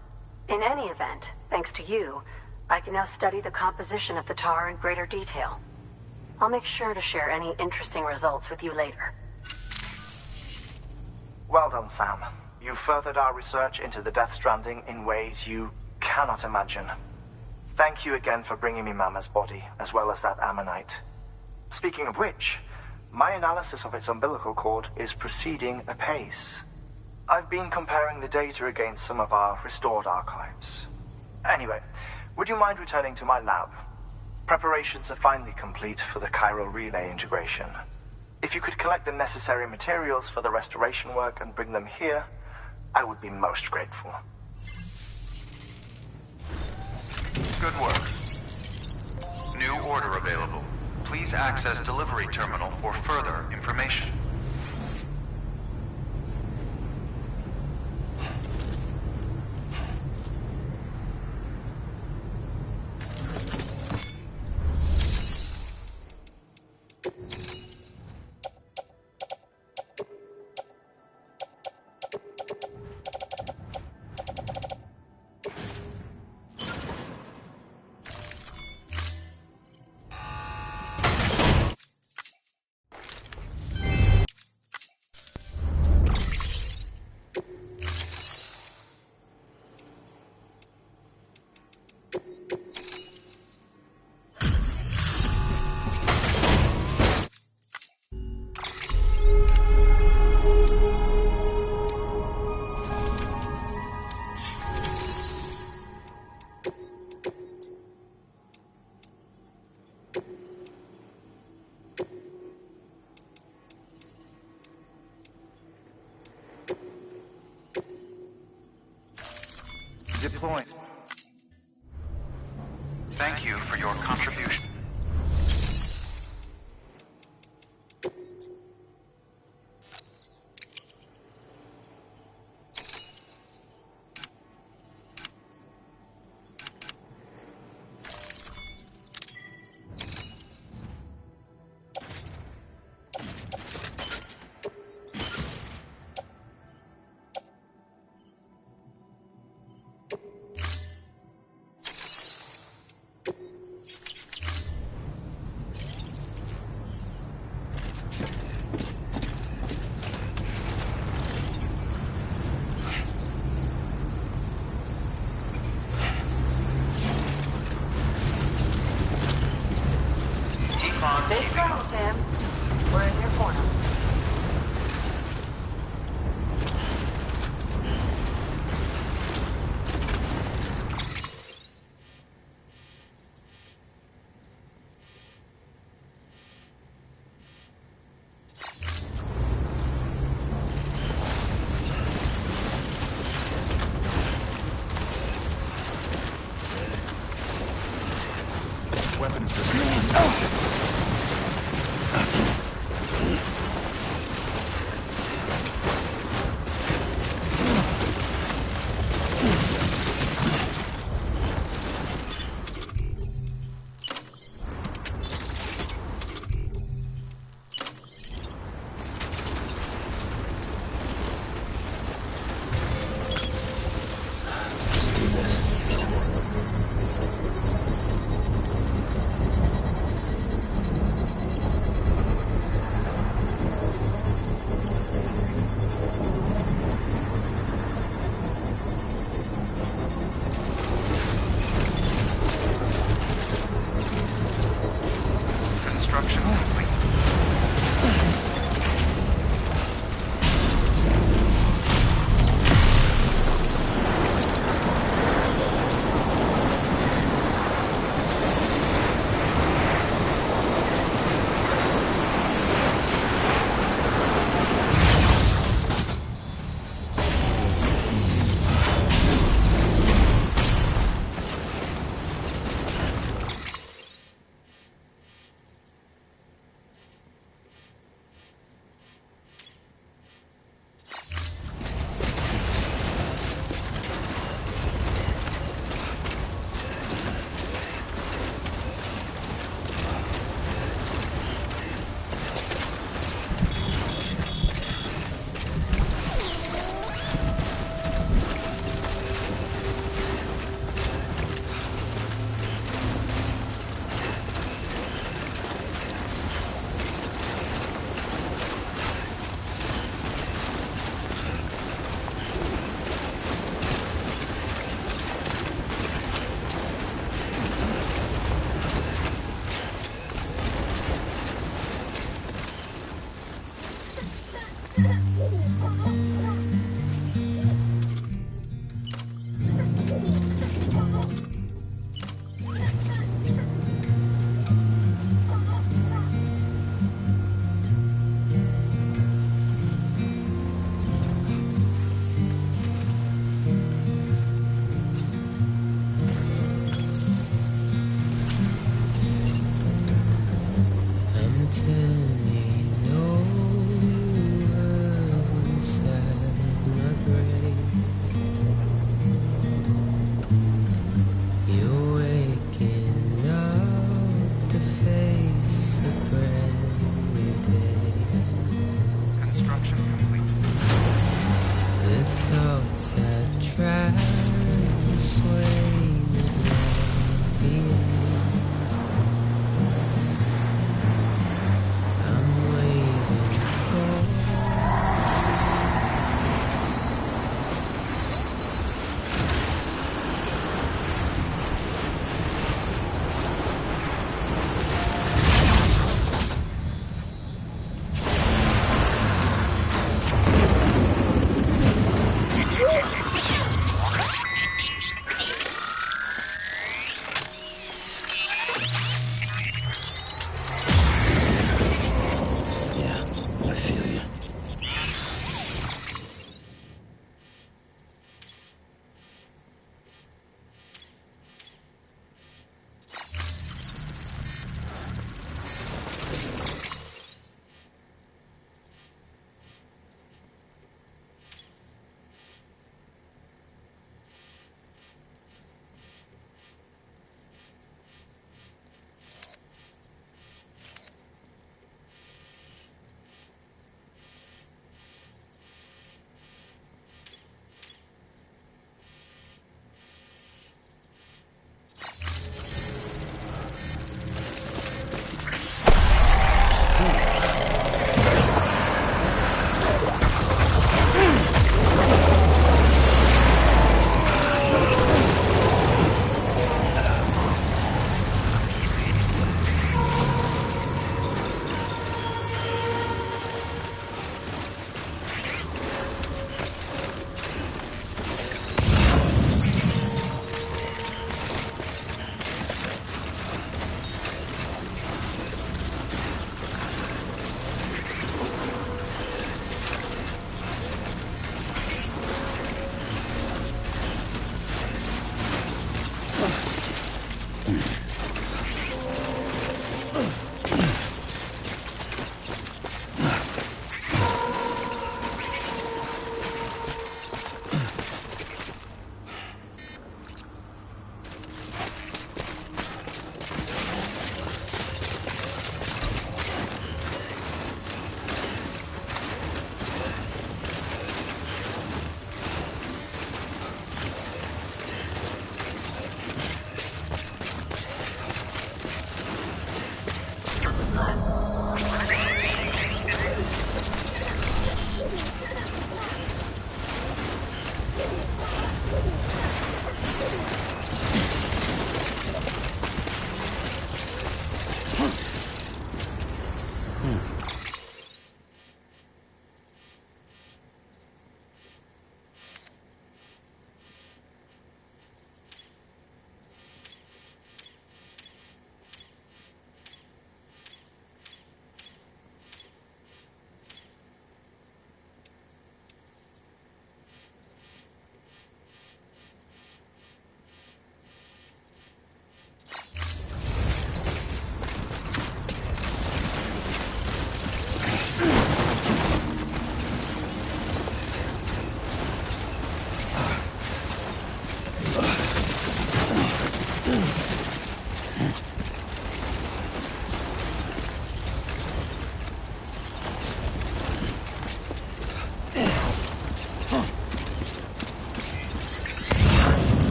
In any event, thanks to you, I can now study the composition of the tar in greater detail. I'll make sure to share any interesting results with you later. Well done, Sam. You furthered our research into the Death Stranding in ways you cannot imagine. Thank you again for bringing me Mama's body, as well as that ammonite. Speaking of which, my analysis of its umbilical cord is proceeding apace. I've been comparing the data against some of our restored archives. Anyway, would you mind returning to my lab? Preparations are finally complete for the chiral relay integration. If you could collect the necessary materials for the restoration work and bring them here, I would be most grateful. Good work. New order available. Please access delivery terminal for further information. Deploying. Thank you for your contribution. Stay strong, Sam. We're in your corner. Weapons ready.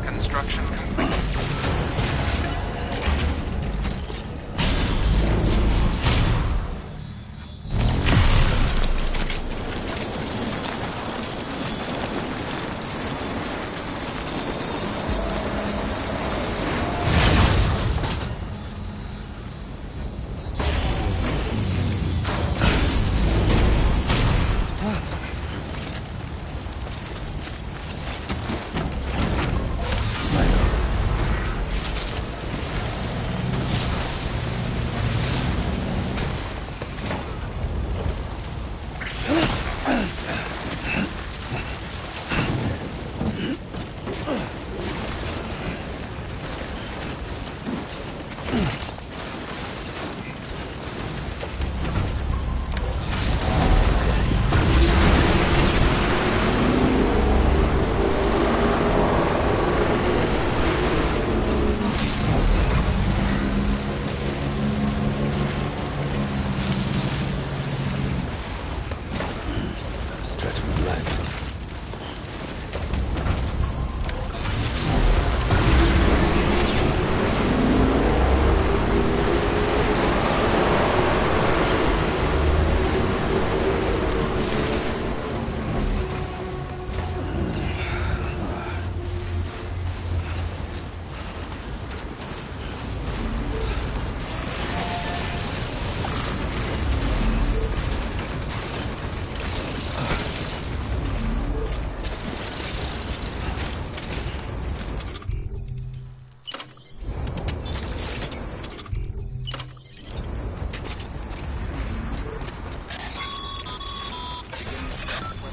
Construction complete. Stretch my legs.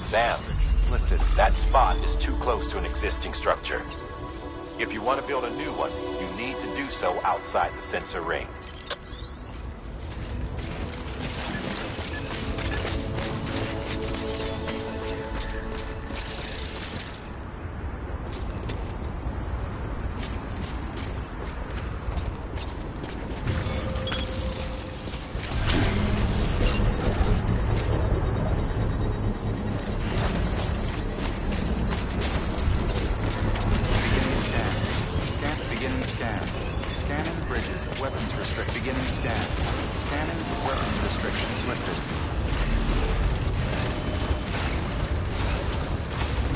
Sam, Lifted. that spot is too close to an existing structure. If you want to build a new one, you need to do so outside the sensor ring. Beginning scan. Scanning bridges. Weapons restrict. Beginning scan. Scanning. Weapons restrictions lifted.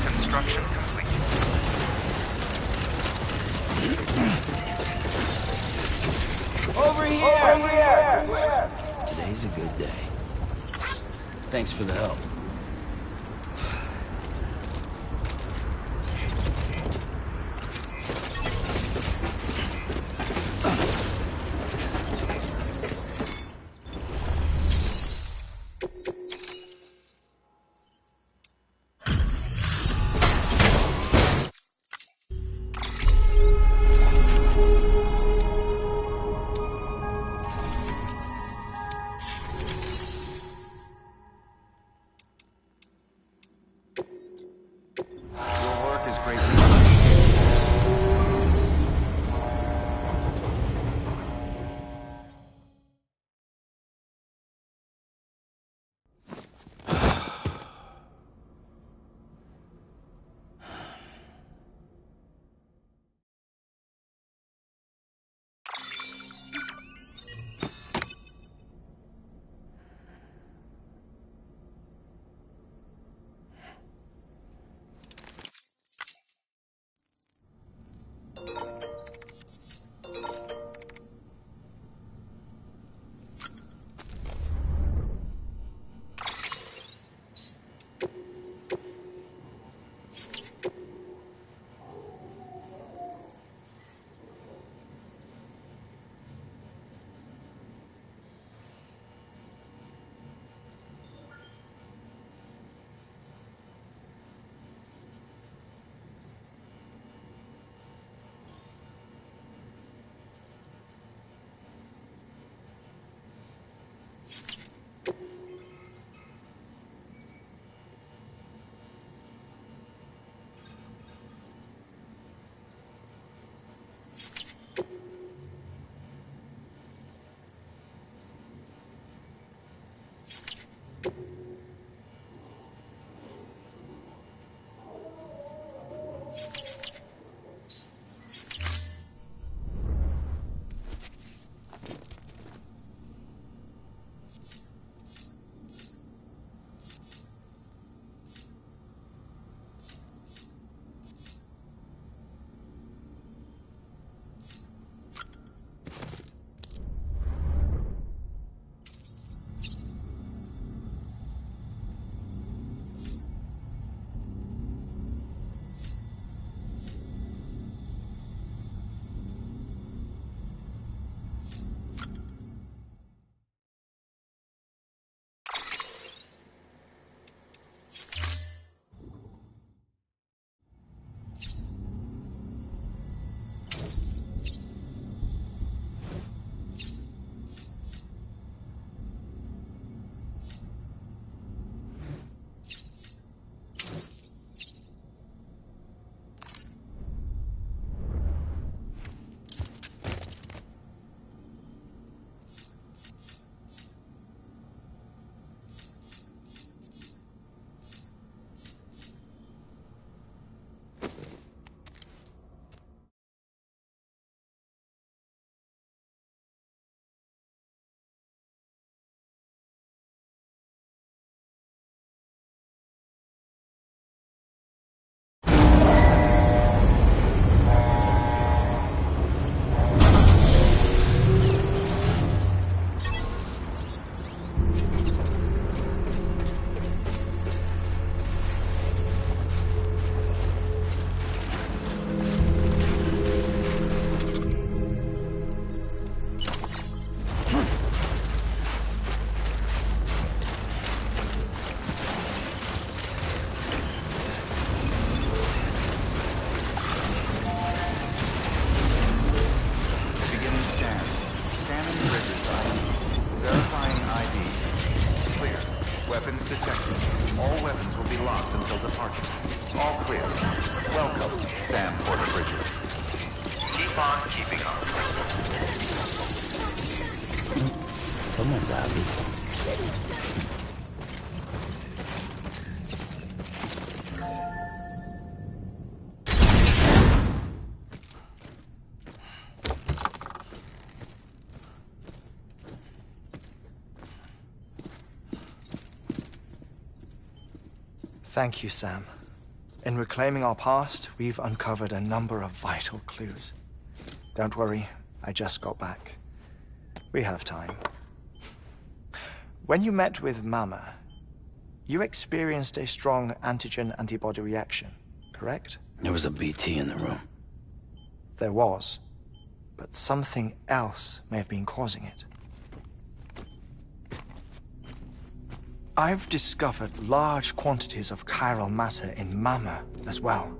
Construction complete. Over here! Today's a good day. Thanks for the help. Your work is greatly appreciated. weapons will be locked until departure. All clear. Welcome, Sam Porter Bridges. Keep on keeping on. Someone's happy. Thank you, Sam. In reclaiming our past, we've uncovered a number of vital clues. Don't worry, I just got back. We have time. When you met with Mama, you experienced a strong antigen-antibody reaction, correct? There was a BT in the room. There was, but something else may have been causing it. I've discovered large quantities of chiral matter in Mama as well.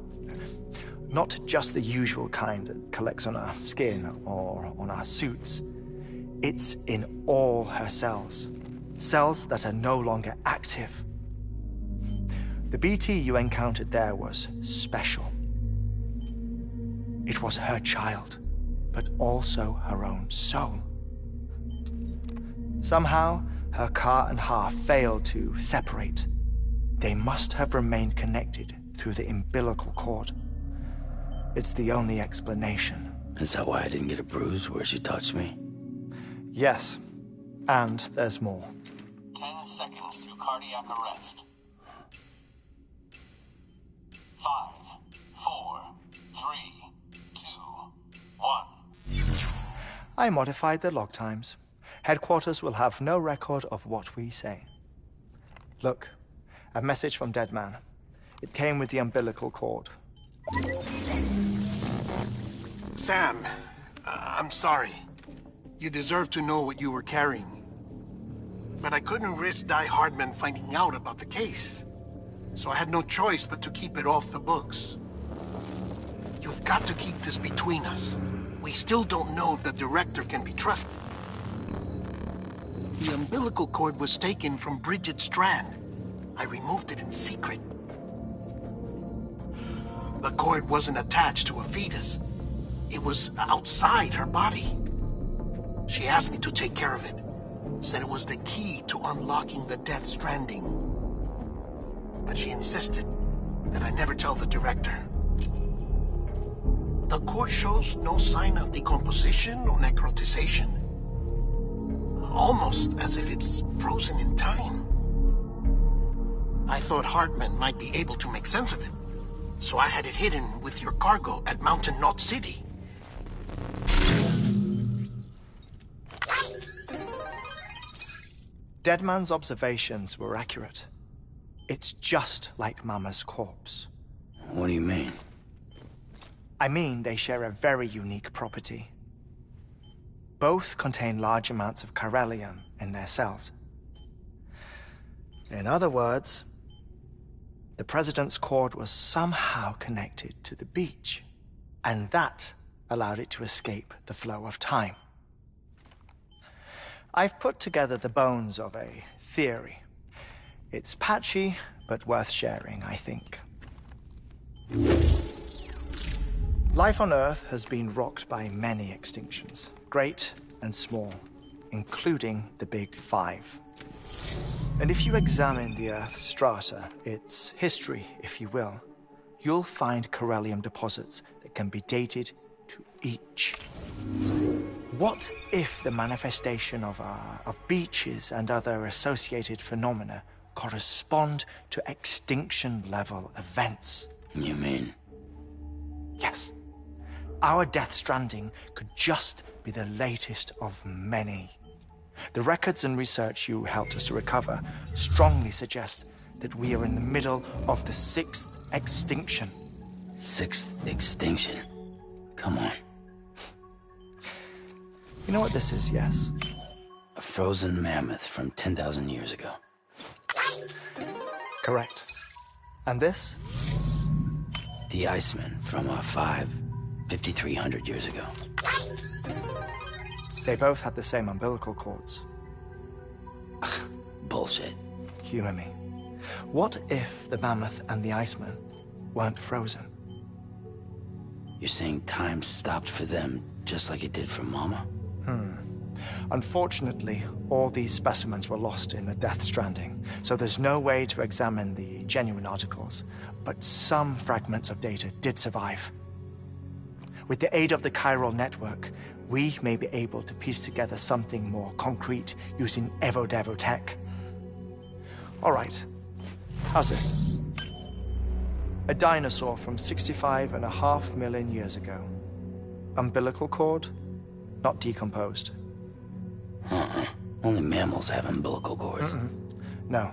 Not just the usual kind that collects on our skin or on our suits. It's in all her cells. Cells that are no longer active. The BT you encountered there was special. It was her child, but also her own soul. Somehow, her car and half failed to separate. They must have remained connected through the umbilical cord. It's the only explanation. Is that why I didn't get a bruise where she touched me? Yes, and there's more. 10 seconds to cardiac arrest. 5, 4, 3, 2, 1. I modified the log times. Headquarters will have no record of what we say. Look, a message from Dead Man. It came with the umbilical cord. Sam, I'm sorry. You deserve to know what you were carrying. But I couldn't risk Die Hardman finding out about the case. So I had no choice but to keep it off the books. You've got to keep this between us. We still don't know if the director can be trusted. The umbilical cord was taken from Bridget Strand. I removed it in secret. The cord wasn't attached to a fetus. It was outside her body. She asked me to take care of it. Said it was the key to unlocking the Death Stranding. But she insisted that I never tell the director. The cord shows no sign of decomposition or necrotization. Almost as if it's frozen in time. I thought Hartman might be able to make sense of it, so I had it hidden with your cargo at Mountain Knot City. Deadman's observations were accurate. It's just like Mama's corpse. What do you mean? I mean they share a very unique property. Both contain large amounts of chiralium in their cells. In other words, the President's cord was somehow connected to the beach, and that allowed it to escape the flow of time. I've put together the bones of a theory. It's patchy, but worth sharing, I think. Life on Earth has been rocked by many extinctions, great and small, including the Big Five. And if you examine the Earth's strata, its history, if you will, you'll find chiralium deposits that can be dated to each. What if the manifestation of beaches and other associated phenomena correspond to extinction-level events? You mean? Yes. Our Death Stranding could just be the latest of many. The records and research you helped us to recover strongly suggest that we are in the middle of the 6th extinction. 6th extinction? Come on. You know what this is, yes? A frozen mammoth from 10,000 years ago. Correct. And this? The Iceman from 5,300 years ago. They both had the same umbilical cords. Bullshit. Humor me. What if the mammoth and the Iceman weren't frozen? You're saying time stopped for them just like it did for Mama? Unfortunately, all these specimens were lost in the Death Stranding, so there's no way to examine the genuine articles. But some fragments of data did survive. With the aid of the chiral network, we may be able to piece together something more concrete using Evo-Devo tech. All right, how's this? A dinosaur from 65.5 million years ago. Umbilical cord, not decomposed. Only mammals have umbilical cords. No.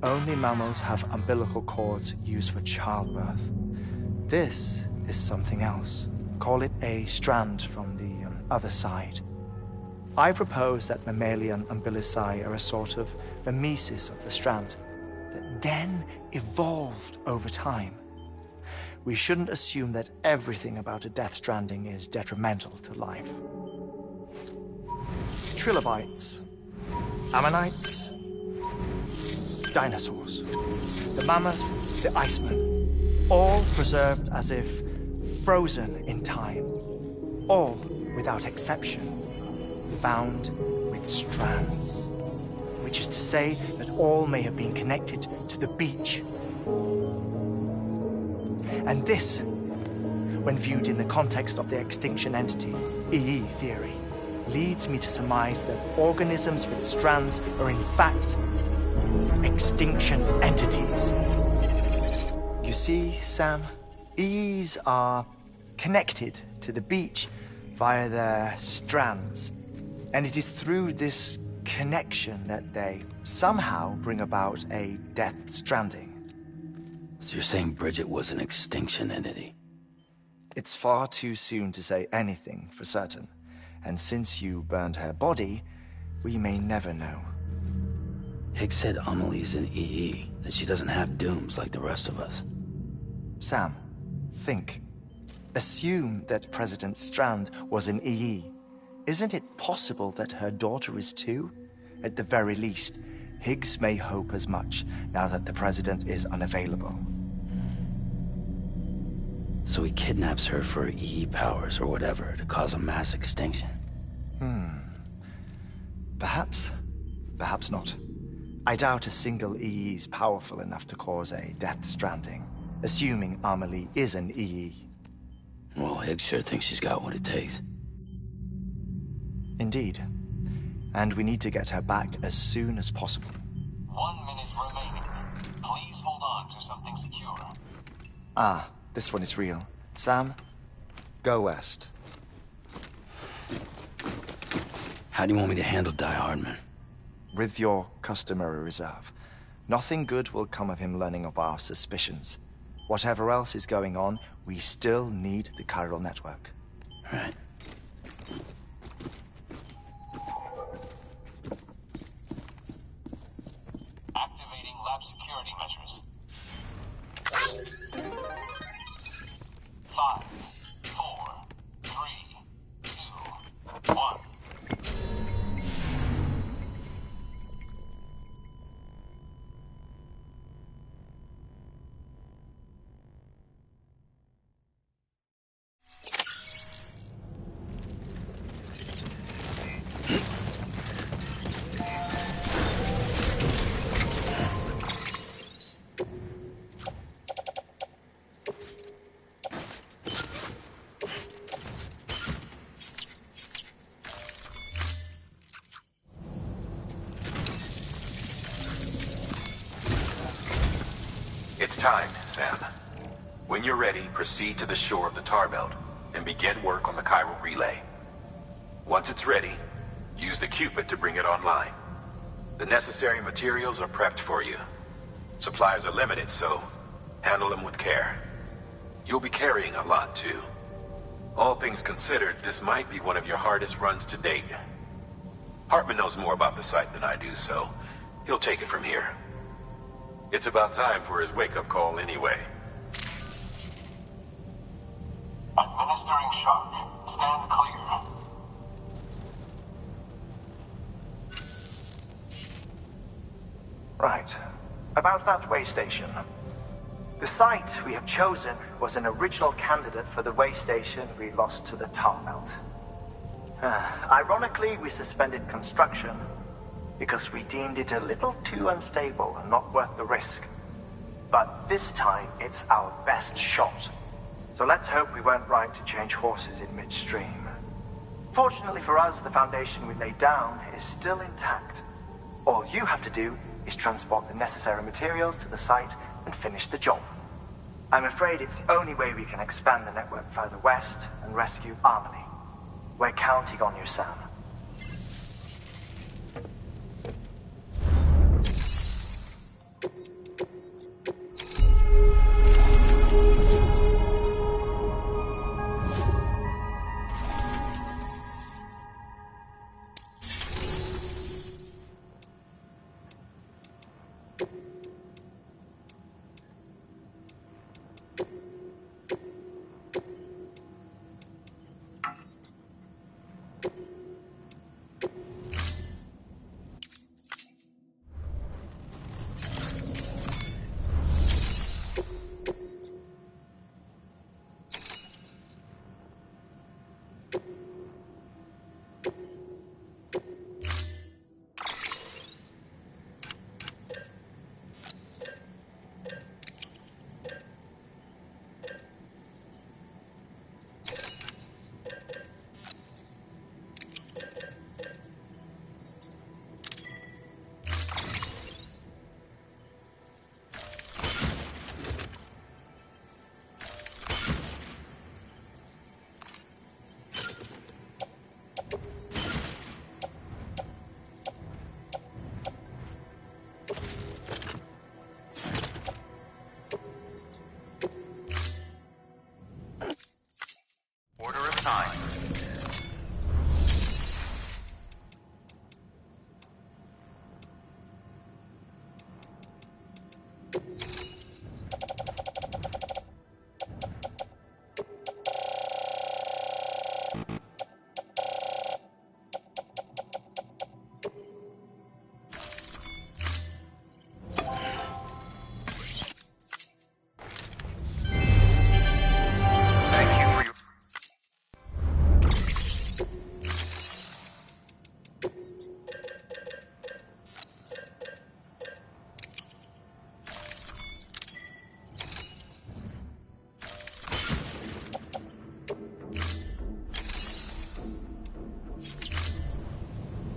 Only mammals have umbilical cords used for childbirth. This is something else. Call it a strand from the other side. I propose that mammalian umbilici are a sort of mimesis of the strand that then evolved over time. We shouldn't assume that everything about a Death Stranding is detrimental to life. Trilobites, ammonites, dinosaurs, the mammoth, the Iceman, all preserved as if frozen in time, all without exception, found with strands, which is to say that all may have been connected to the beach. And this, when viewed in the context of the extinction entity, EE theory, leads me to surmise that organisms with strands are in fact extinction entities. You see, Sam, EEs are connected to the beach via their strands. And it is through this connection that they somehow bring about a Death Stranding. So you're saying Bridget was an extinction entity? It's far too soon to say anything for certain. And since you burned her body, we may never know. Higgs said Amelie's an EE, that she doesn't have dooms like the rest of us. Sam, think. Assume that President Strand was an EE. Isn't it possible that her daughter is too? At the very least, Higgs may hope as much now that the President is unavailable. So he kidnaps her for EE powers or whatever to cause a mass extinction. Perhaps. Perhaps not. I doubt a single EE is powerful enough to cause a Death Stranding, assuming Amelie is an EE. Well, Higgs sure thinks she's got what it takes. Indeed. And we need to get her back as soon as possible. 1 minute remaining. Please hold on to something secure. Ah, this one is real. Sam, go west. How do you want me to handle Die Hardman? With your customary reserve. Nothing good will come of him learning of our suspicions. Whatever else is going on, we still need the chiral network. Right. Activating lab security measures. 5, 4, 3, 2, 1. It's time, Sam. When you're ready, proceed to the shore of the tar belt and begin work on the chiral relay. Once it's ready, use the Cupid to bring it online. The necessary materials are prepped for you. Supplies are limited, so handle them with care. You'll be carrying a lot, too. All things considered, this might be one of your hardest runs to date. Hartman knows more about the site than I do, so he'll take it from here. It's about time for his wake-up call anyway. Administering shock. Stand clear. Right. A About that way station. The site we have chosen was an original candidate for the way station we lost to the tar belt. Ironically, we suspended construction because we deemed it a little too unstable and not worth the risk. But this time, it's our best shot. So let's hope we weren't right to change horses in midstream. Fortunately for us, the foundation we laid down is still intact. All you have to do is transport the necessary materials to the site and finish the job. I'm afraid it's the only way we can expand the network further west and rescue Harmony. We're counting on you, Sam.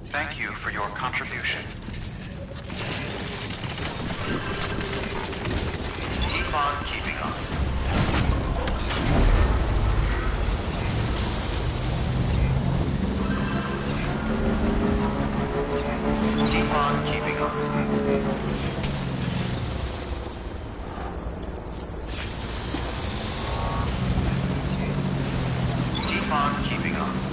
Thank you for your contribution. Keep on keeping on. Keep on keeping on. Keep on keeping on.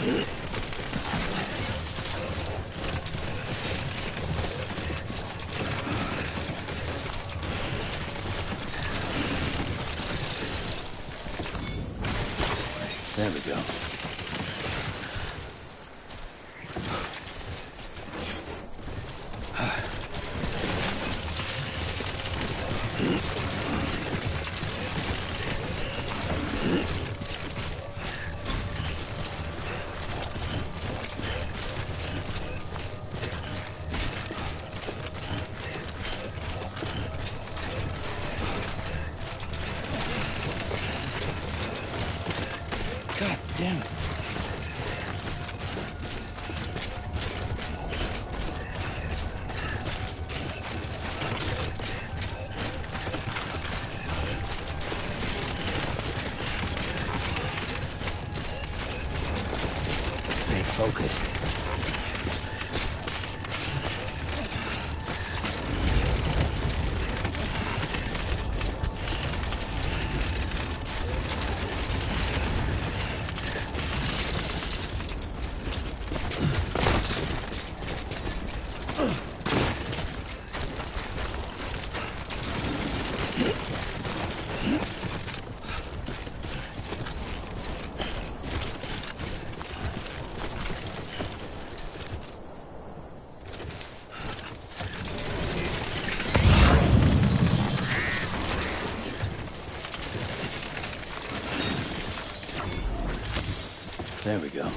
There we go. God damn it. Stay focused. There we go.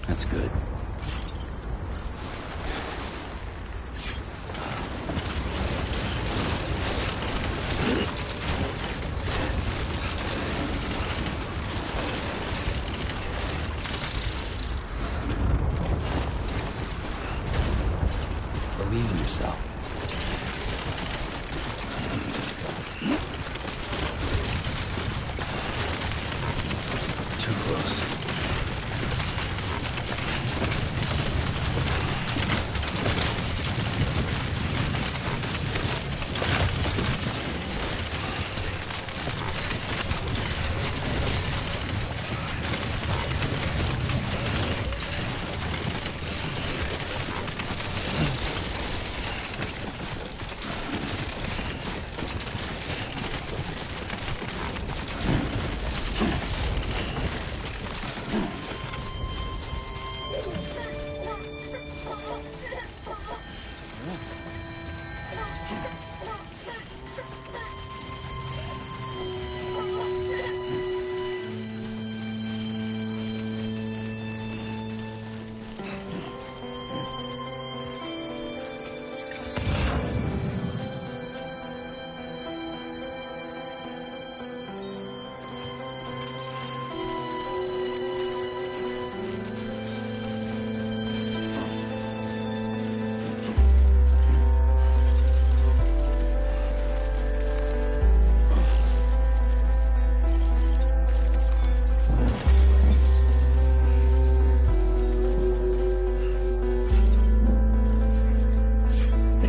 That's good. Believe in yourself. Too close.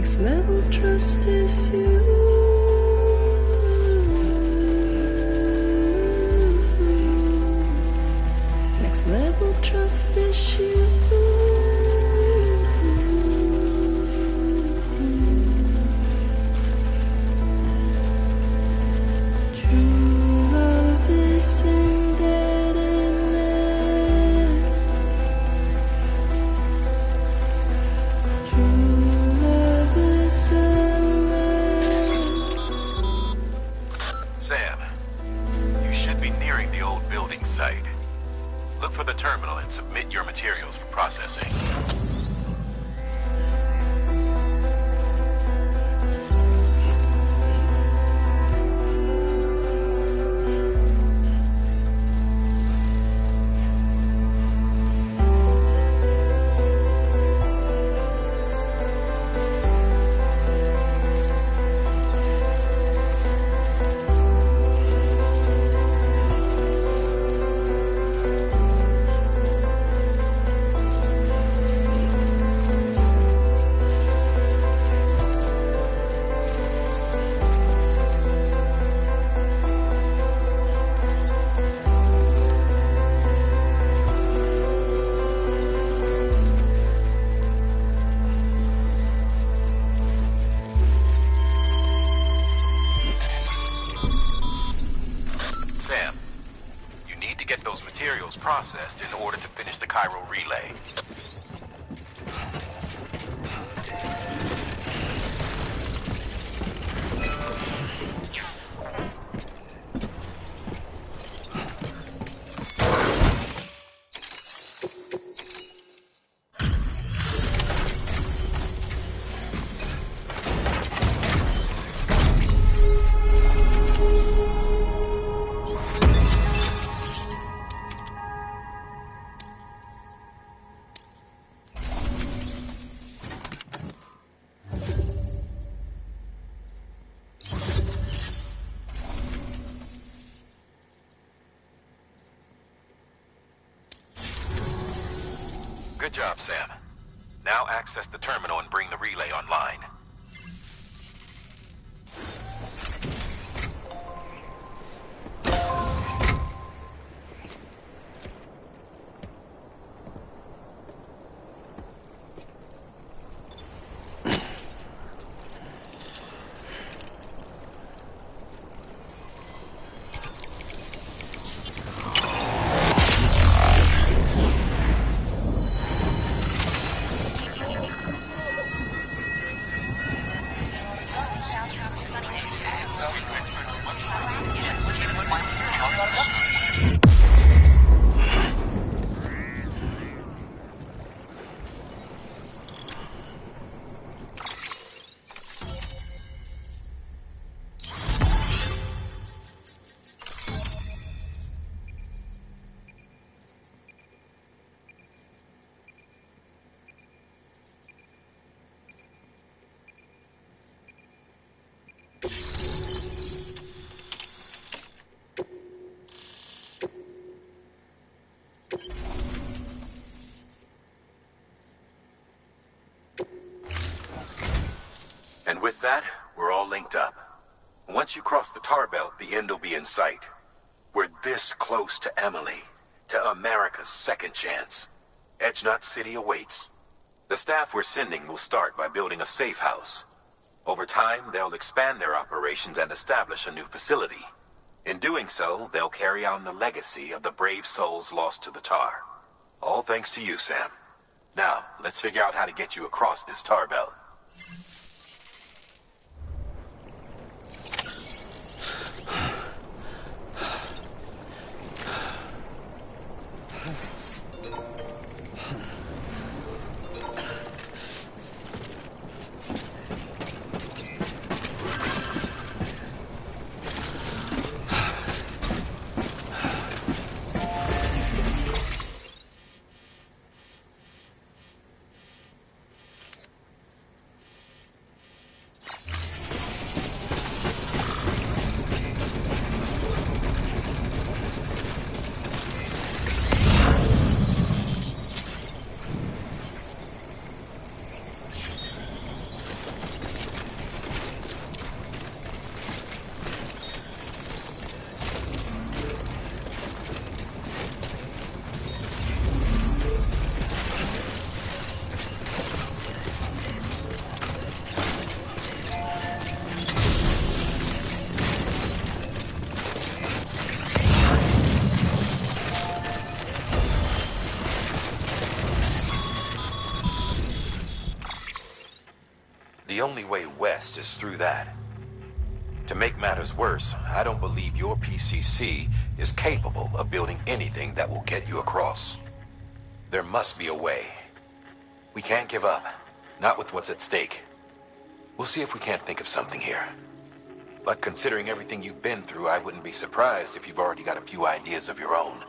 Next level trust is you. Next level trust is you. Sam, you should be nearing the old building site. Look for the terminal and submit your materials for processing. Processed in order to finish the chiral relay. Good job, Sam. Now access the terminal and bring the relay online. And with that, we're all linked up. Once you cross the tar belt, the end will be in sight. We're this close to Emily, to America's second chance. Edgenut City awaits. The staff we're sending will start by building a safe house. Over time, they'll expand their operations and establish a new facility. In doing so, they'll carry on the legacy of the brave souls lost to the tar. All thanks to you, Sam. Now, let's figure out how to get you across this tar belt. The only way west is through that. To make matters worse, I don't believe your PCC is capable of building anything that will get you across. There must be a way. We can't give up. Not with what's at stake. We'll see if we can't think of something here. But considering everything you've been through, I wouldn't be surprised if you've already got a few ideas of your own.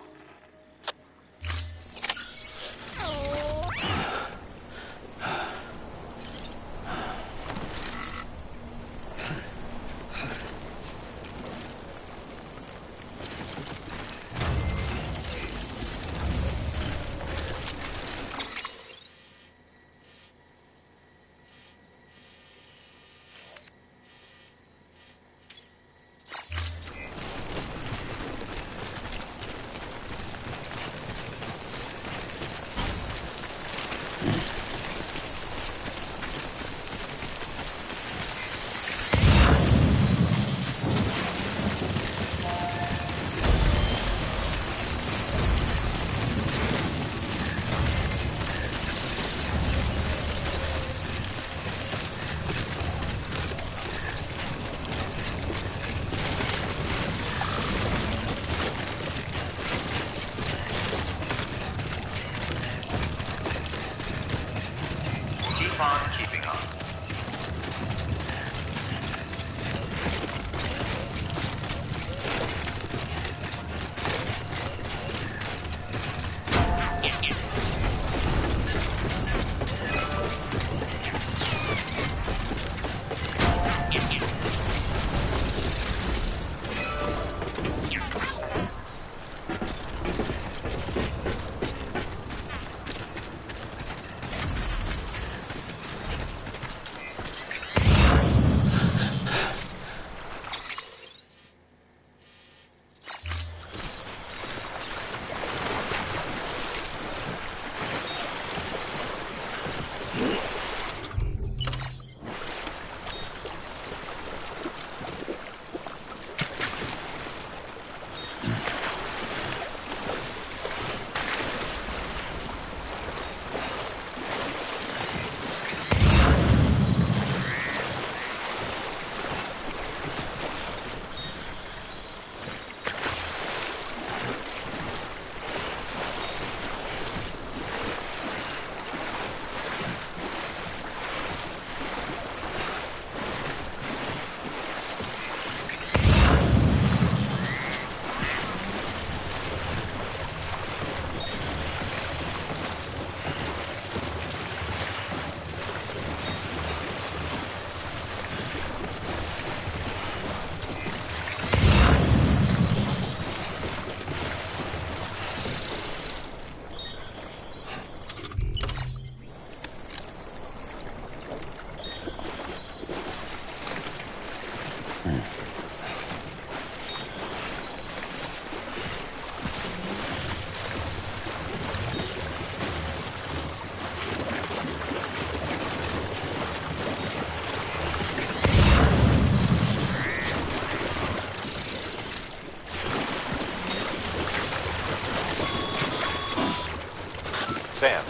Sam,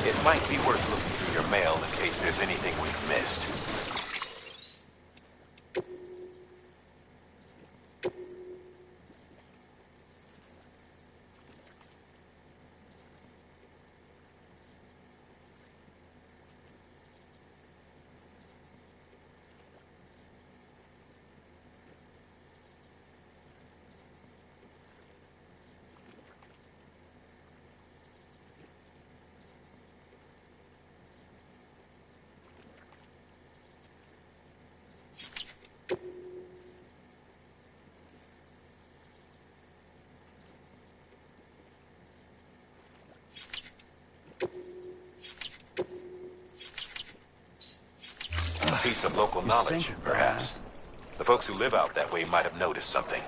it might be worth looking through your mail in case there's anything we've missed. A piece of local knowledge, perhaps. The folks who live out that way might have noticed something.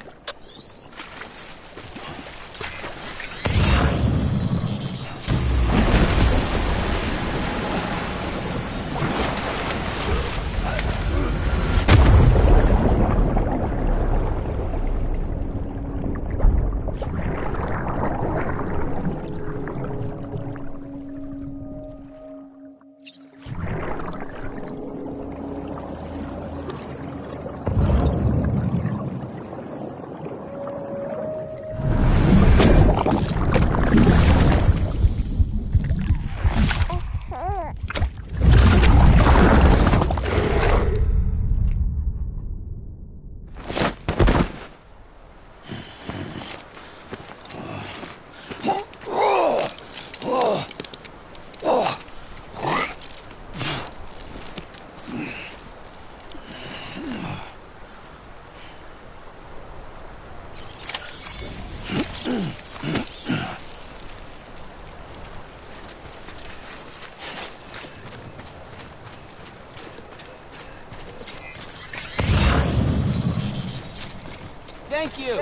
Thank you.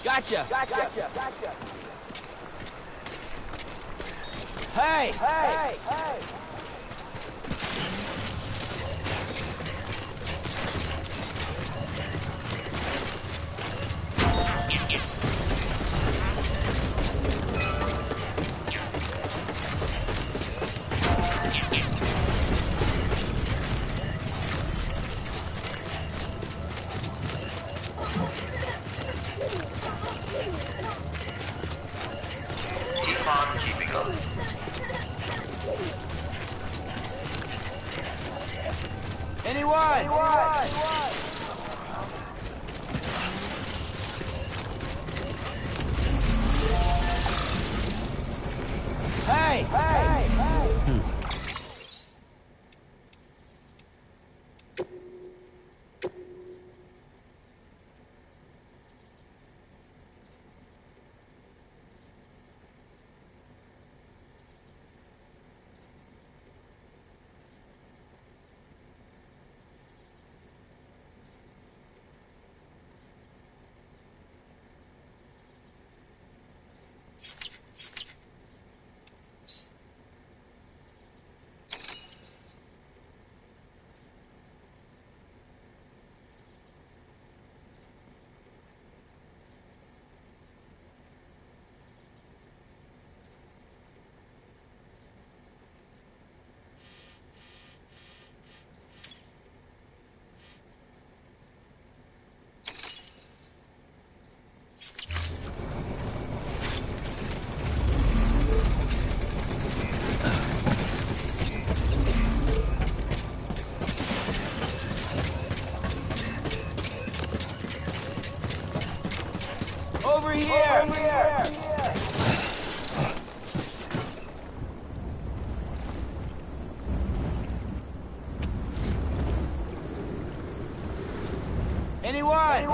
Gotcha. Hey. Keep on keeping on. Anyone? Hey. Over here. Anyone?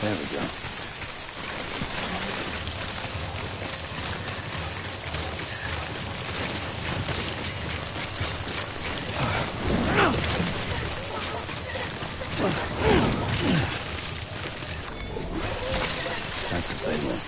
There we go. That's a big one.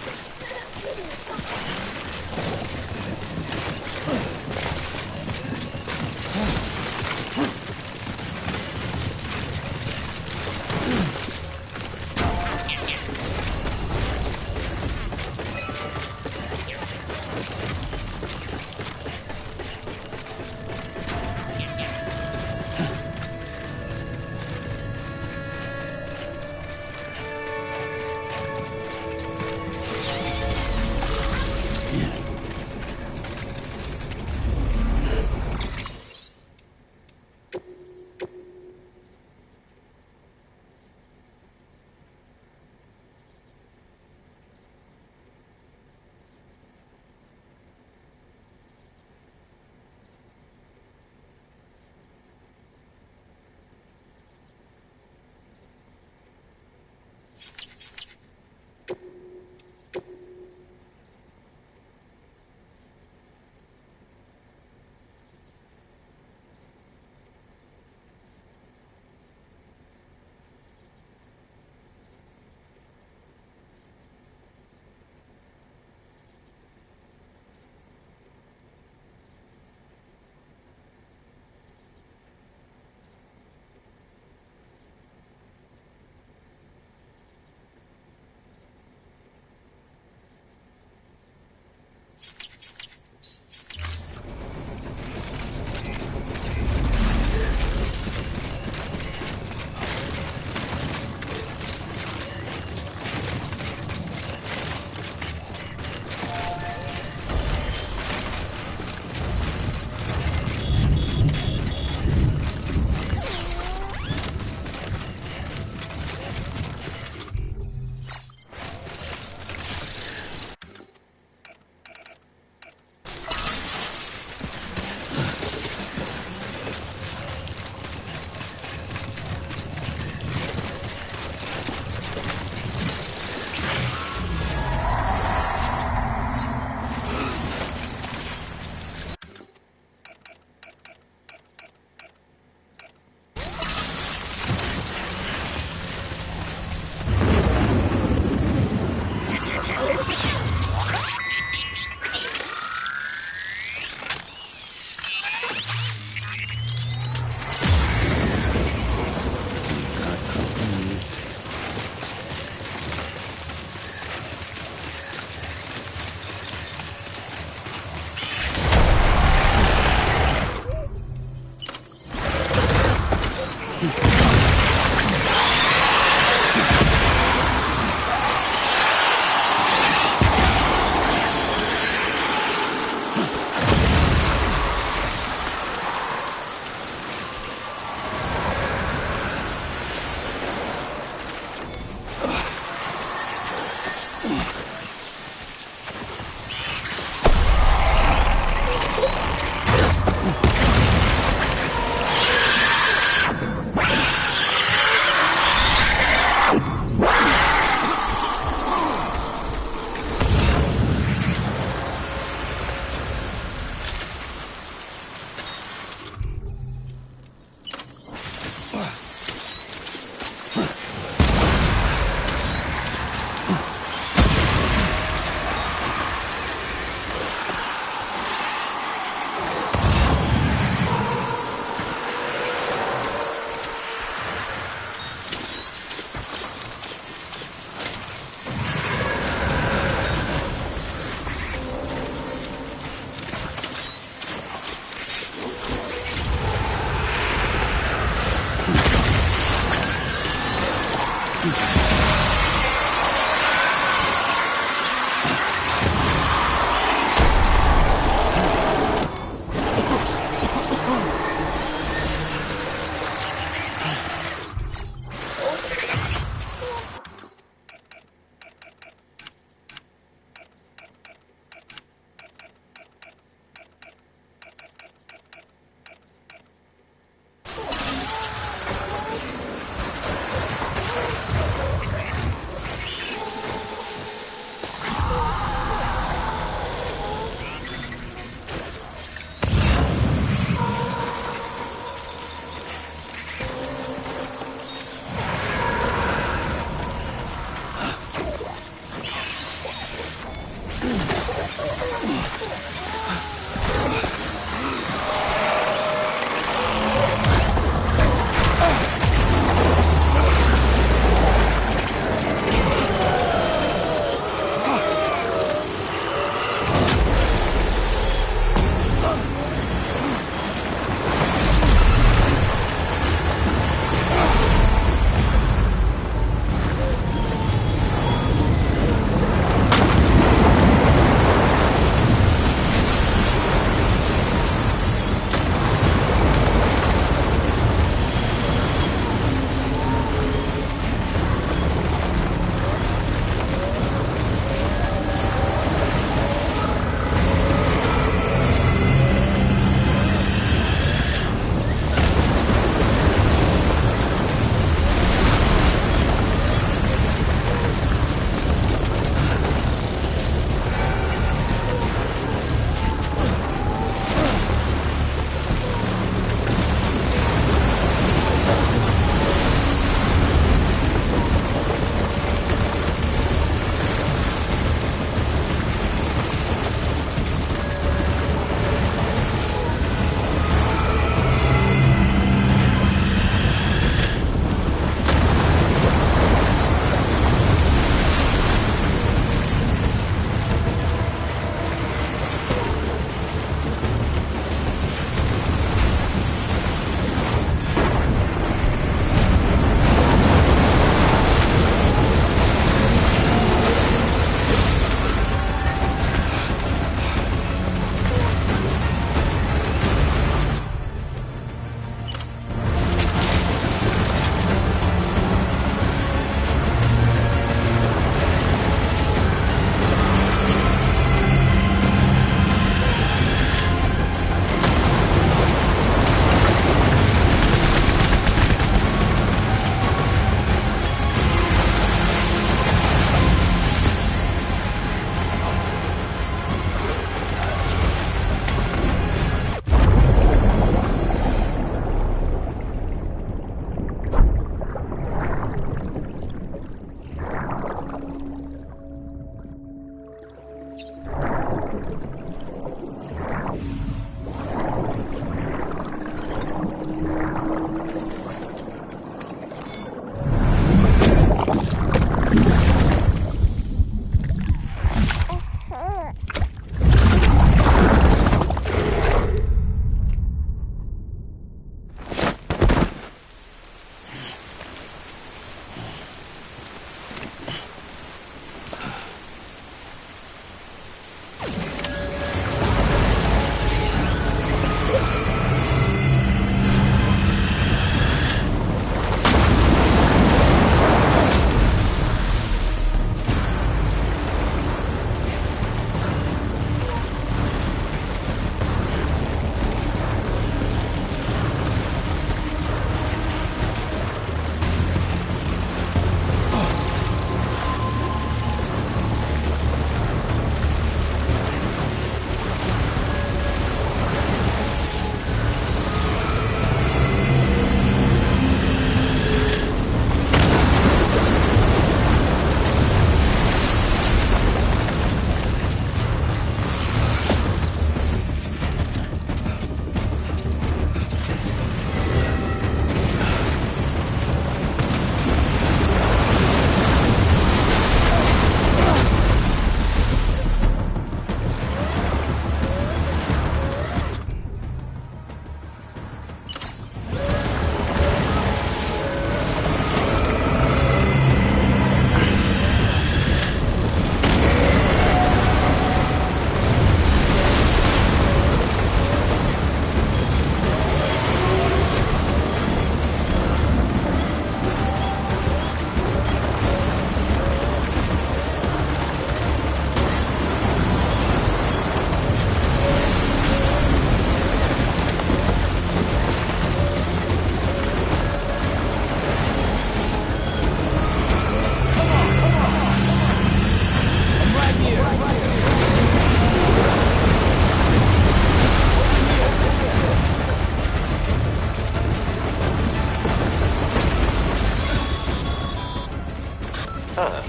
Huh.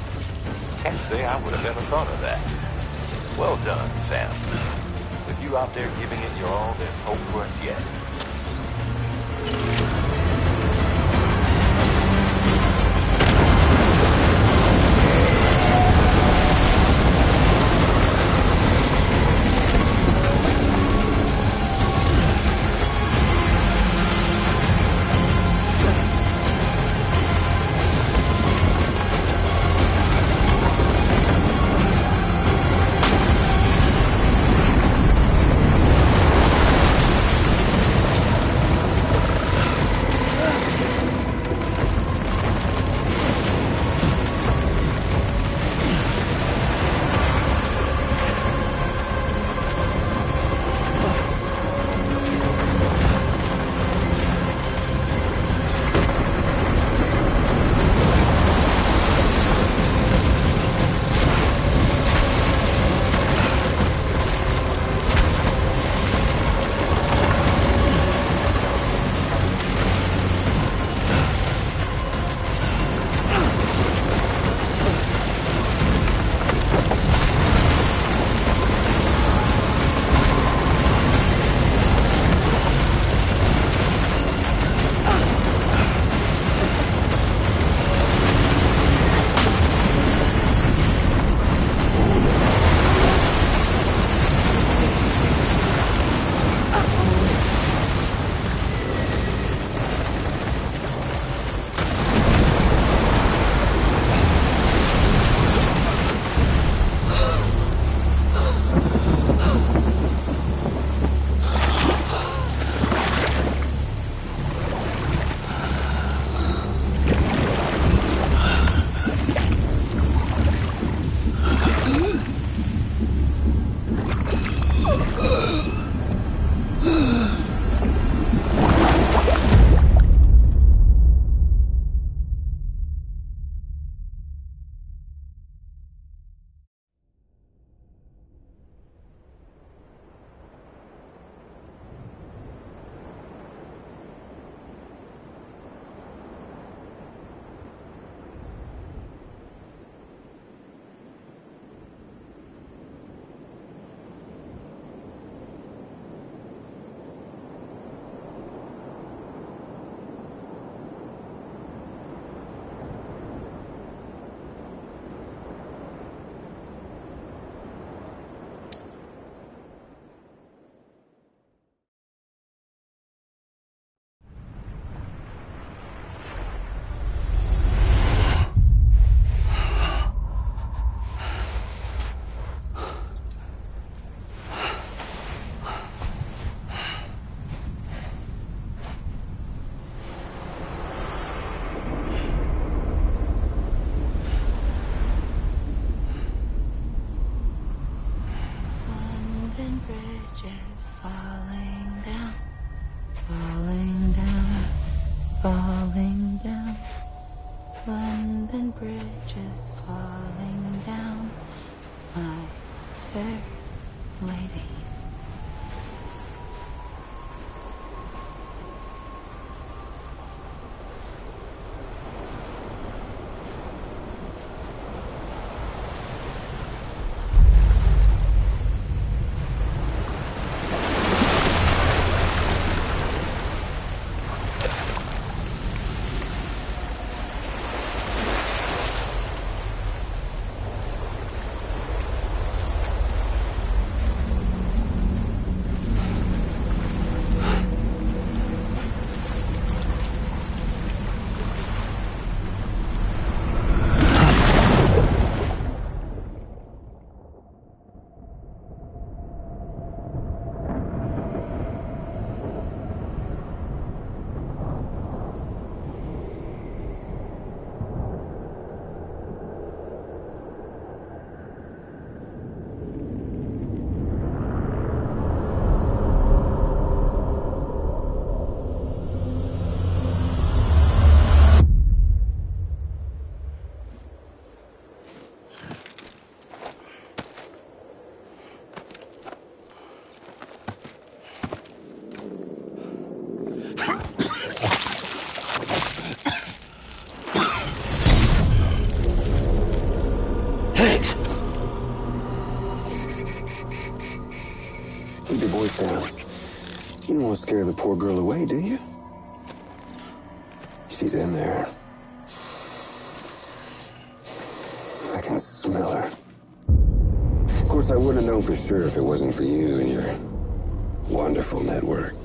Can't say I would have ever thought of that. Well done, Sam. With you out there giving it your all, there's hope for us yet. Keep your voice down. You don't want to scare the poor girl away, do you? She's in there. I can smell her. Of course, I wouldn't have known for sure if it wasn't for you and your wonderful network.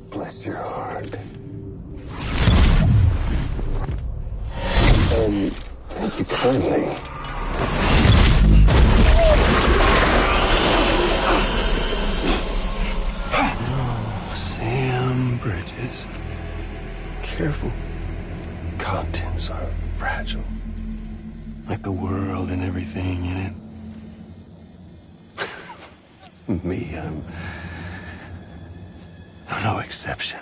Bless your heart. And thank you kindly. Oh, Sam Bridges. Careful. Contents are fragile. Like the world and everything in it. Me, I'm no exception.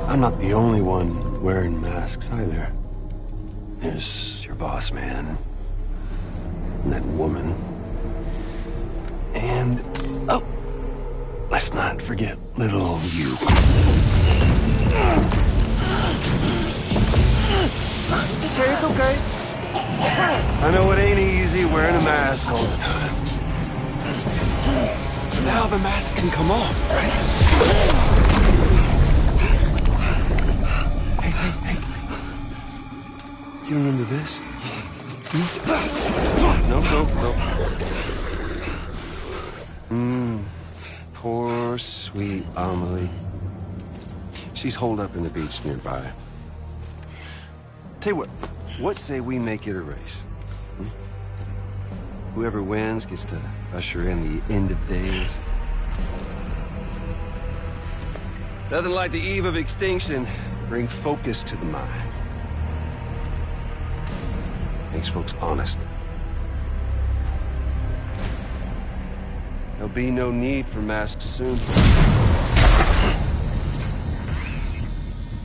I'm not the only one wearing masks either. There's your boss man, and that woman, and oh, let's not forget little old you. Okay, it's okay. I know it ain't easy wearing a mask all the time. But now the mask can come off, right? Hey. You remember this? No. Poor, sweet Amelie. She's holed up in the beach nearby. Tell you what say we make it a race? Whoever wins gets to usher in the end of days. Doesn't like the eve of extinction bring focus to the mind. Makes folks honest. There'll be no need for masks soon.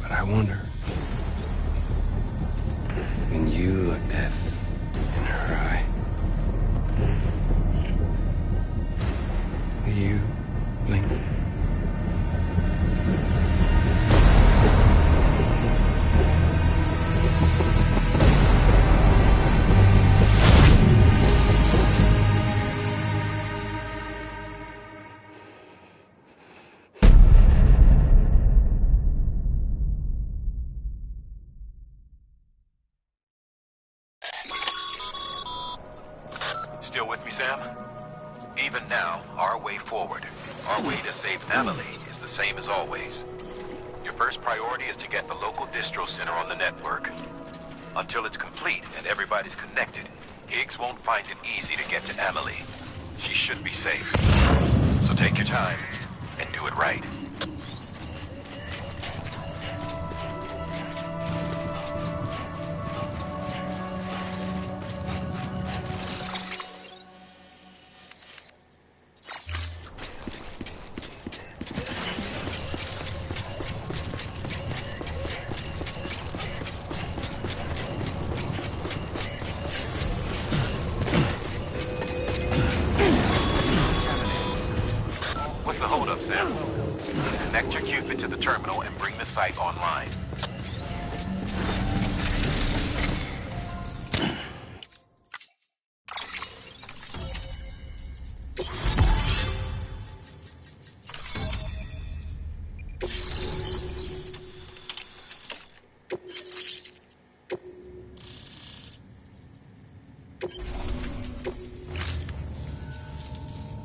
But I wonder, when you look death in her eye, will you blink? Still with me, Sam? Even now, our way forward, our way to save Amelie is the same as always. Your first priority is to get the local distro center on the network. Until it's complete and everybody's connected, Higgs won't find it easy to get to Amelie. She should be safe. So take your time and do it right. Sam. Connect your Cupid to the terminal and bring the site online.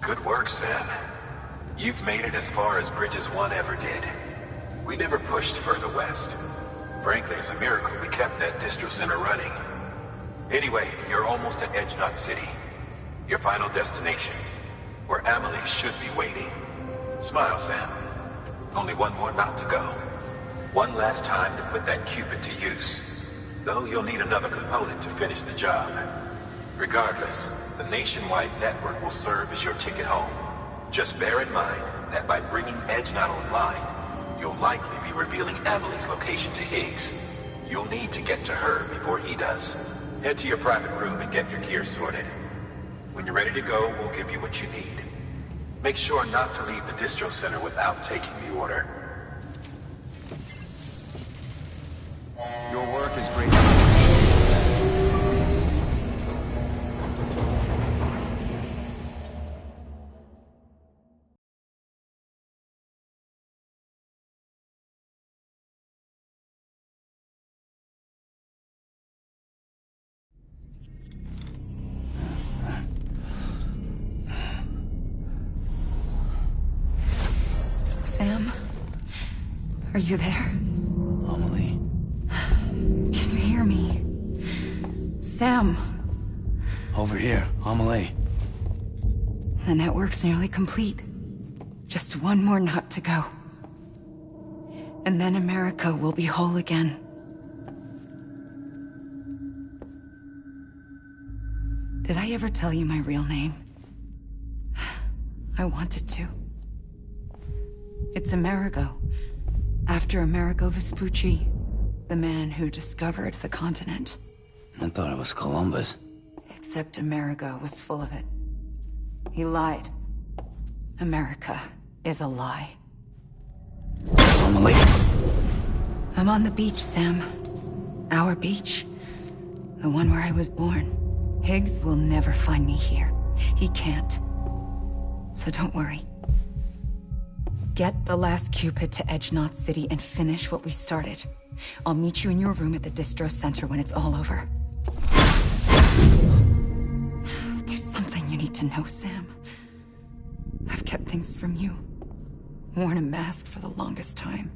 Good work, Sam. You've made it as far as Bridges 1 ever did. We never pushed further west. Frankly, it's a miracle we kept that distro center running. Anyway, you're almost at Edge Knot City. Your final destination, where Amelie should be waiting. Smile, Sam. Only one more knot to go. One last time to put that Cupid to use. Though you'll need another component to finish the job. Regardless, the nationwide network will serve as your ticket home. Just bear in mind that by bringing Edge Knot online, you'll likely be revealing Amelie's location to Higgs. You'll need to get to her before he does. Head to your private room and get your gear sorted. When you're ready to go, we'll give you what you need. Make sure not to leave the distro center without taking the order. Sam? Are you there? Amelie? Can you hear me? Sam! Over here, Amelie. The network's nearly complete. Just one more nut to go. And then America will be whole again. Did I ever tell you my real name? I wanted to. It's Amerigo. After Amerigo Vespucci, the man who discovered the continent. I thought it was Columbus. Except Amerigo was full of it. He lied. America is a lie. Amelie? I'm on the beach, Sam. Our beach. The one where I was born. Higgs will never find me here. He can't. So don't worry. Get the last Cupid to Edge Knot City and finish what we started. I'll meet you in your room at the distro center when it's all over. There's something you need to know, Sam. I've kept things from you. Worn a mask for the longest time.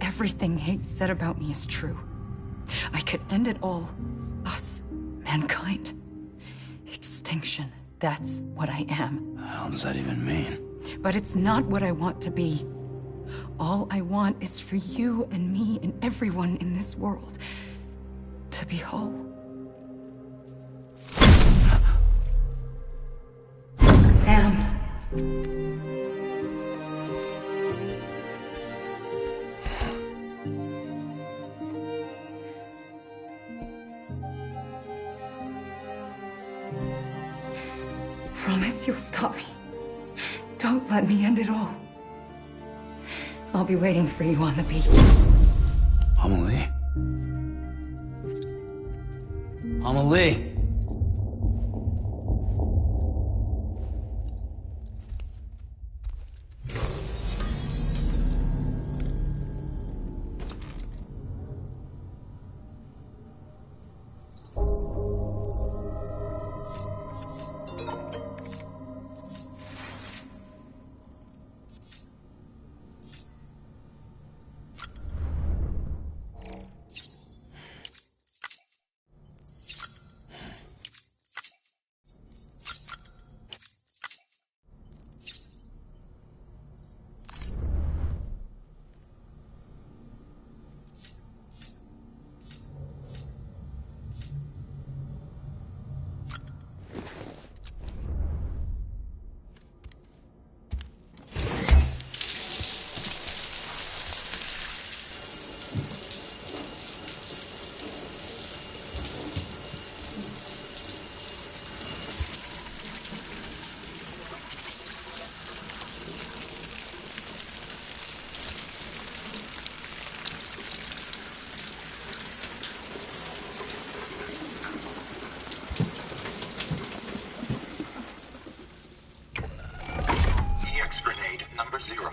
Everything Higgs said about me is true. I could end it all. Us. Mankind. Extinction. That's what I am. How does that even mean? But it's not what I want to be. All I want is for you and me and everyone in this world to be whole. Sam. Promise you'll stop me. Don't let me end it all. I'll be waiting for you on the beach. Amelie? Amelie! Grenade number 0.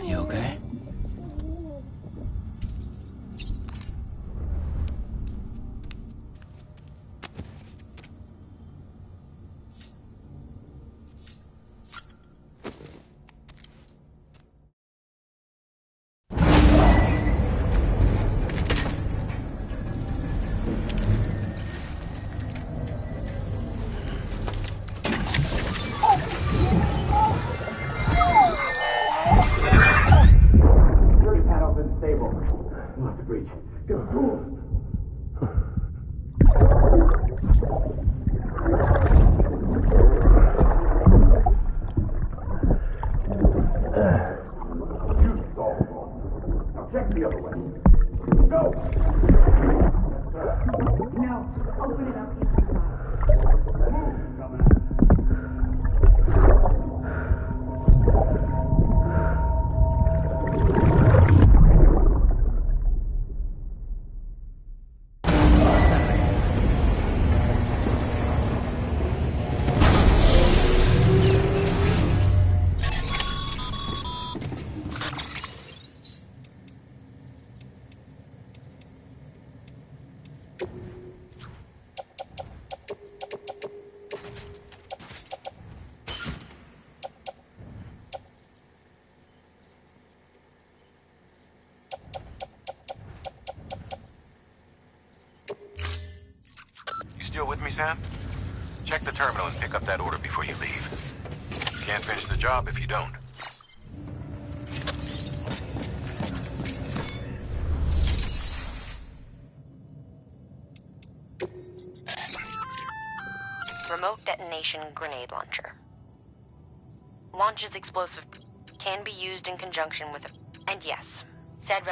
You okay? Still with me, Sam? Check the terminal and pick up that order before you leave. You can't finish the job if you don't. Remote detonation grenade launcher. Launches explosive, can be used in conjunction with and yes, said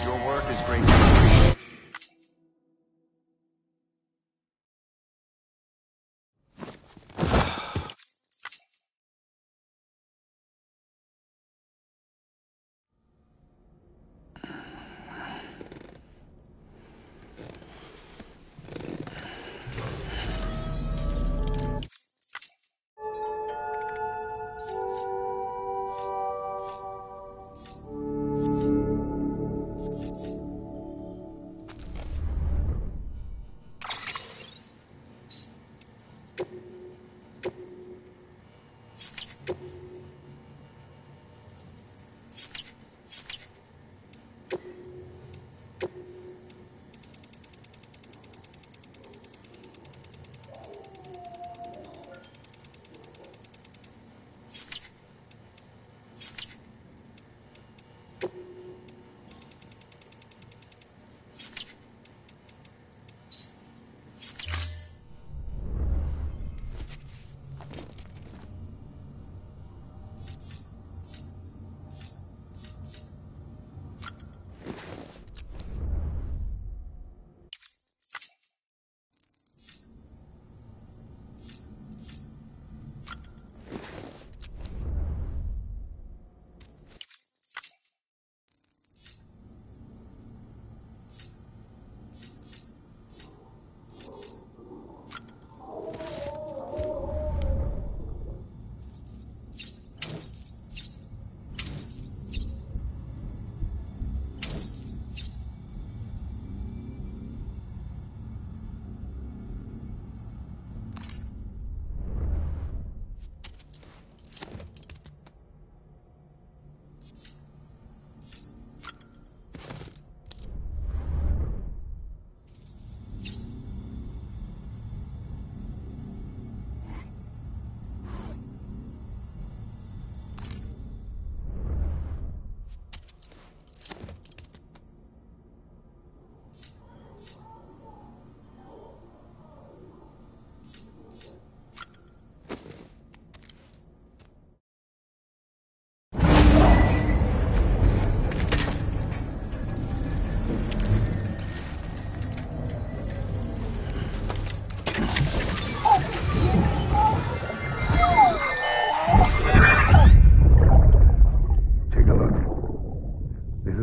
Your work is great.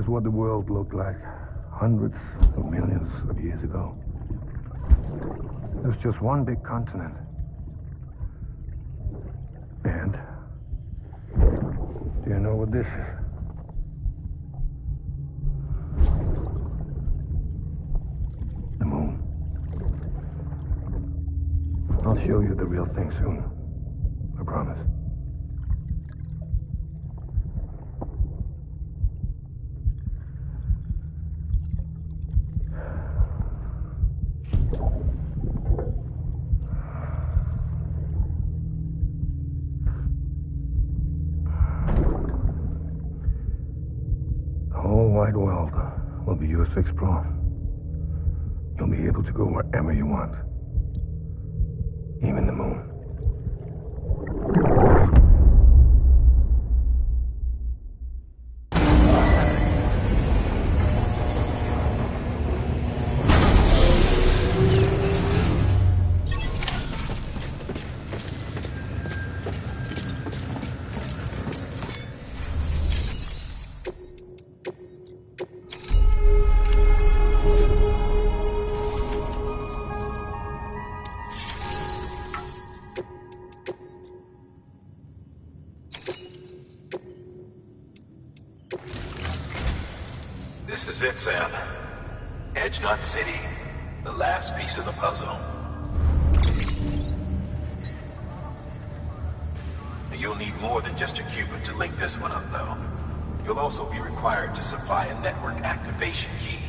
what the world looked like hundreds of millions of years ago. There's just one big continent. And Do you know what this is? The moon. I'll show you the real thing soon. I promise. The whole wide world will be yours to explore. You'll be able to go wherever you want. Even the moon. This is it, Sam. Edge Knot City, the last piece of the puzzle. You'll need more than just a Cupid to link this one up, though. You'll also be required to supply a network activation key.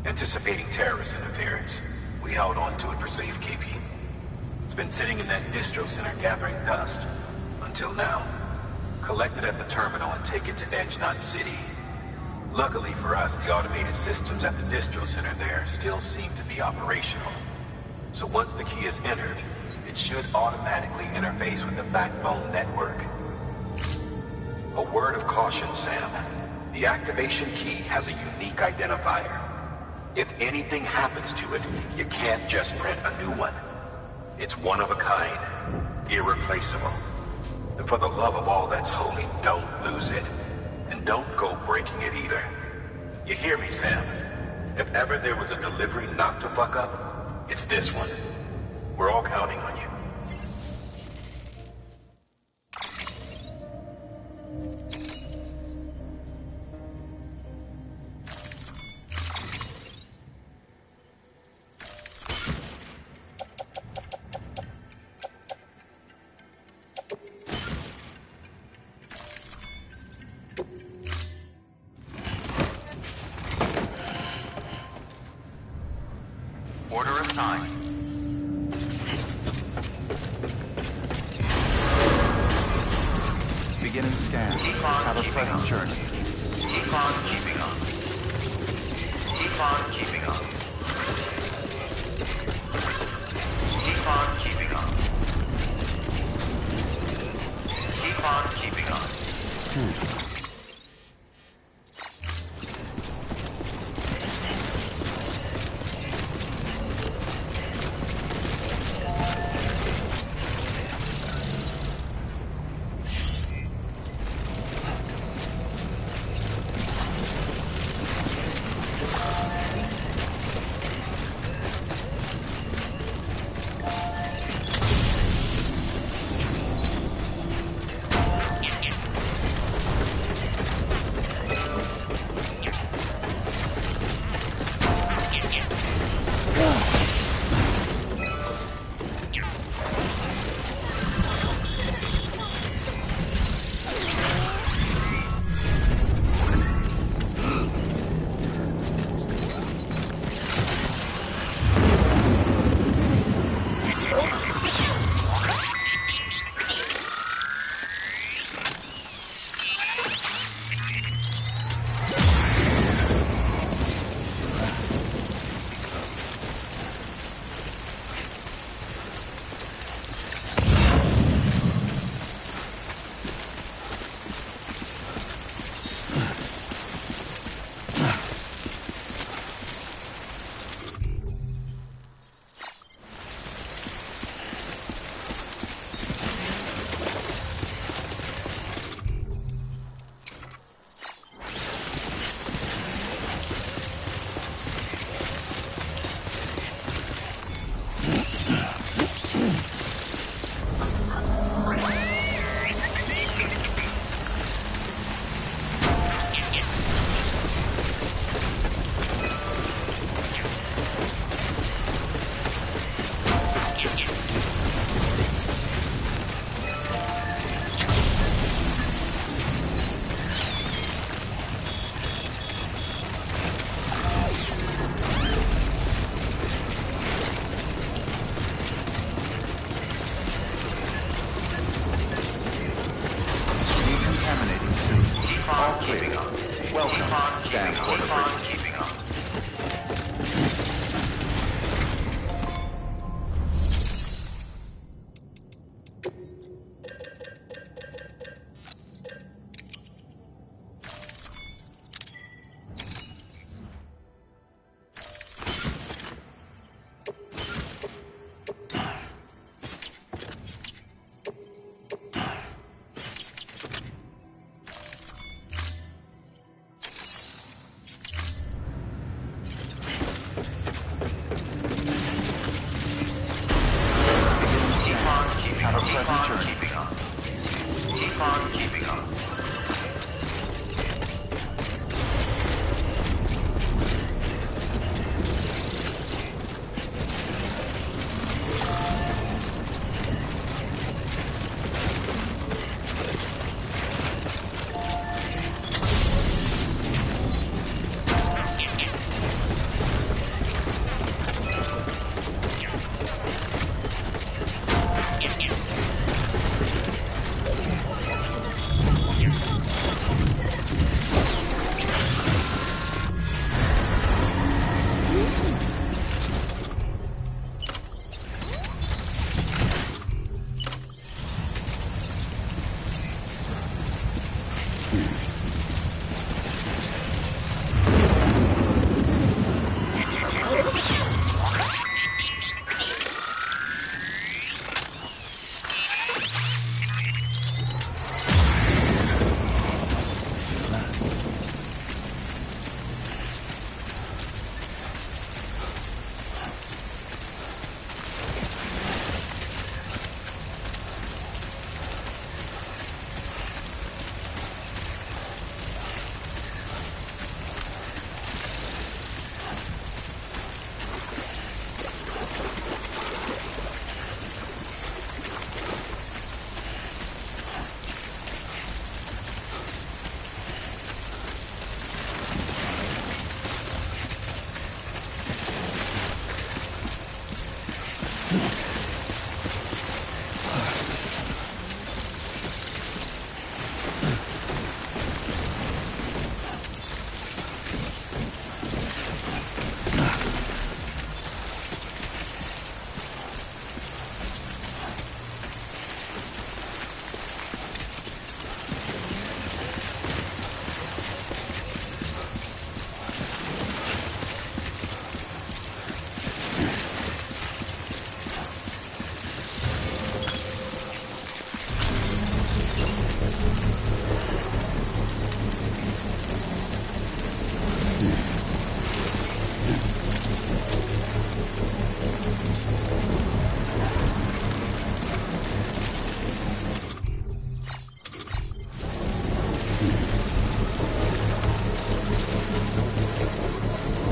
Anticipating terrorist interference, we held on to it for safekeeping. It's been sitting in that distro center gathering dust. Until now. Collect it at the terminal and take it to Edge Knot City. Luckily for us, the automated systems at the distro center there still seem to be operational. So once the key is entered, it should automatically interface with the backbone network. A word of caution, Sam. The activation key has a unique identifier. If anything happens to it, you can't just print a new one. It's one of a kind, irreplaceable. And for the love of all that's holy, don't lose it. And don't go breaking it either. You hear me, Sam? If ever there was a delivery not to fuck up, it's this one. We're all counting on you. Order assigned. Beginning scan. Have a pleasant journey. Econ keeping on. Econ keeping on. Econ keeping on. Econ keeping on. clear. Welcome, Sam Bridges.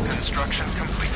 Construction complete.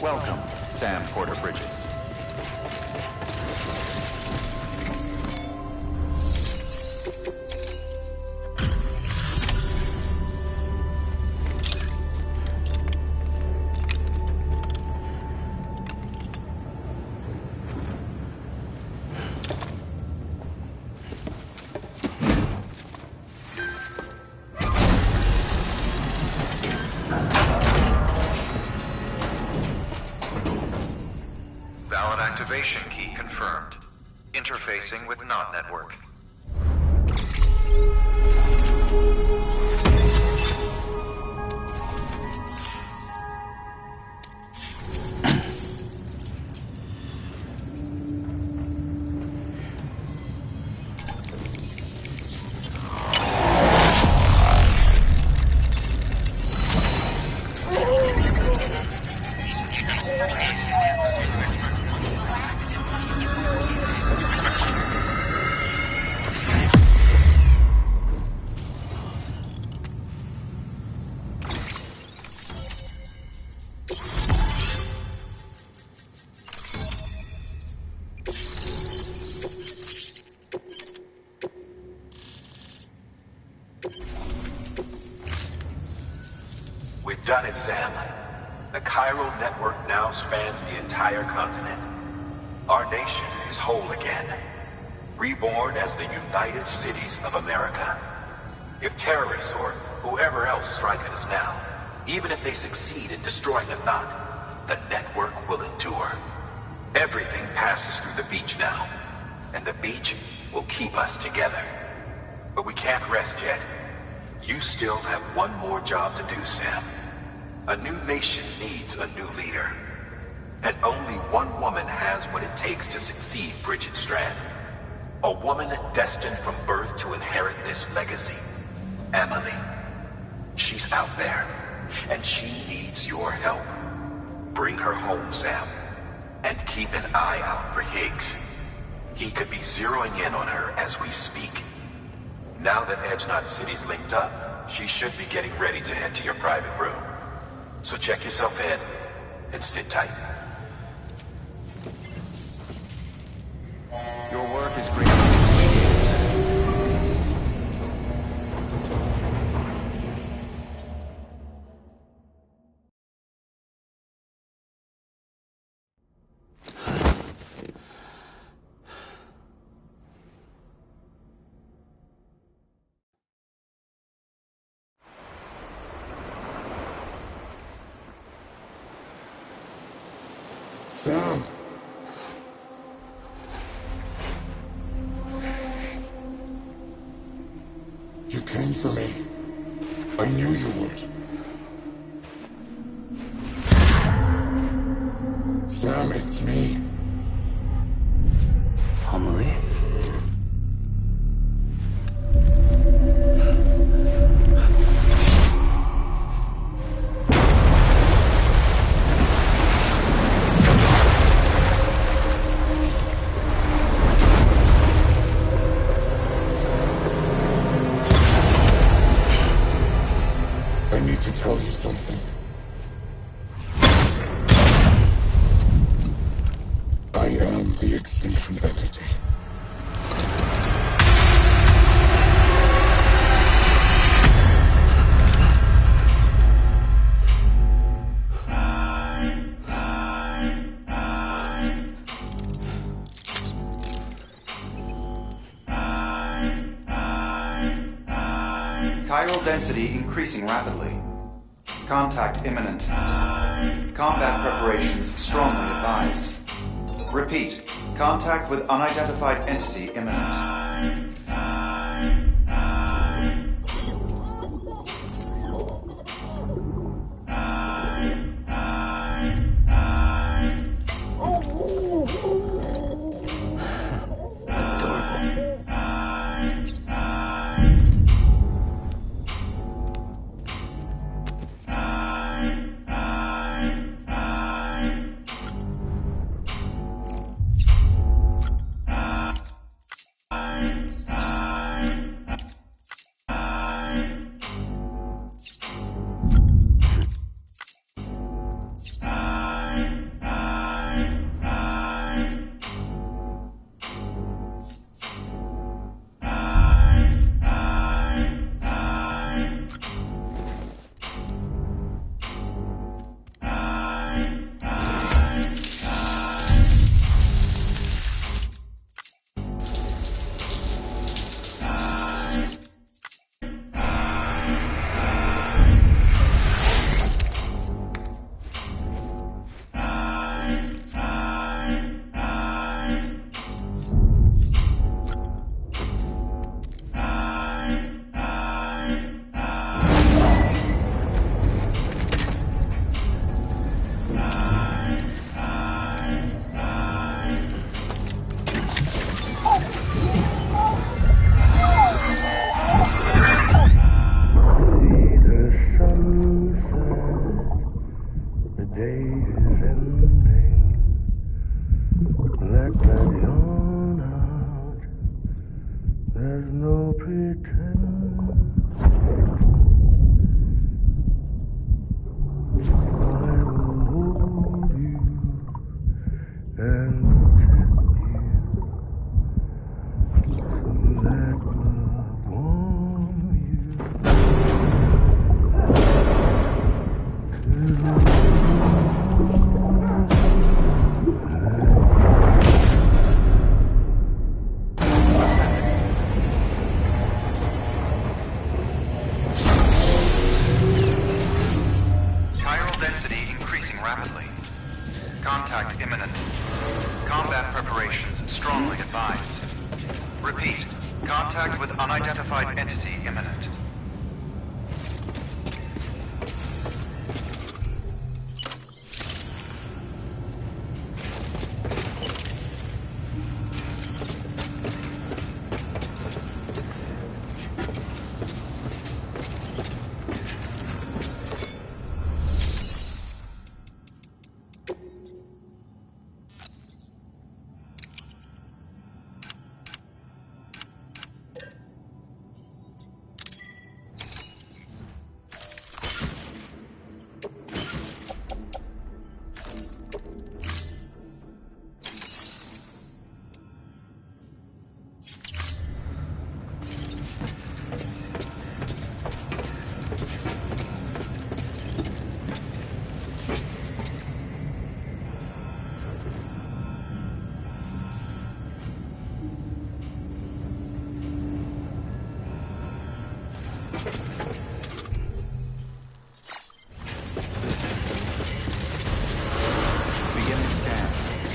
Welcome, Sam Porter Bridges. Valid activation key confirmed. Interfacing with NOT network. We've done it, Sam. The chiral network now spans the entire continent. Our nation is whole again, reborn as the United Cities of America. If terrorists or whoever else strike at us now, even if they succeed in destroying the knot, the network will endure. Everything passes through the beach now, and the beach will keep us together. But we can't rest yet. You still have one more job to do, Sam. A new nation needs a new leader. And only one woman has what it takes to succeed Bridget Strand. A woman destined from birth to inherit this legacy. Emily. She's out there, and she needs your help. Bring her home, Sam. And keep an eye out for Higgs. He could be zeroing in on her as we speak. Now that Edge Knot City's linked up, she should be getting ready to head to your private room. So check yourself in, and sit tight. Your work is great. Sam. You came for me. I knew you would. Sam, it's me. Amelie? To tell you something. I am the Extinction Entity. Chiral density increasing rapidly. Contact imminent. Combat preparations strongly advised. Repeat. Contact with unidentified entity imminent. imminent. Combat preparations strongly advised. Repeat, contact with unidentified entity imminent.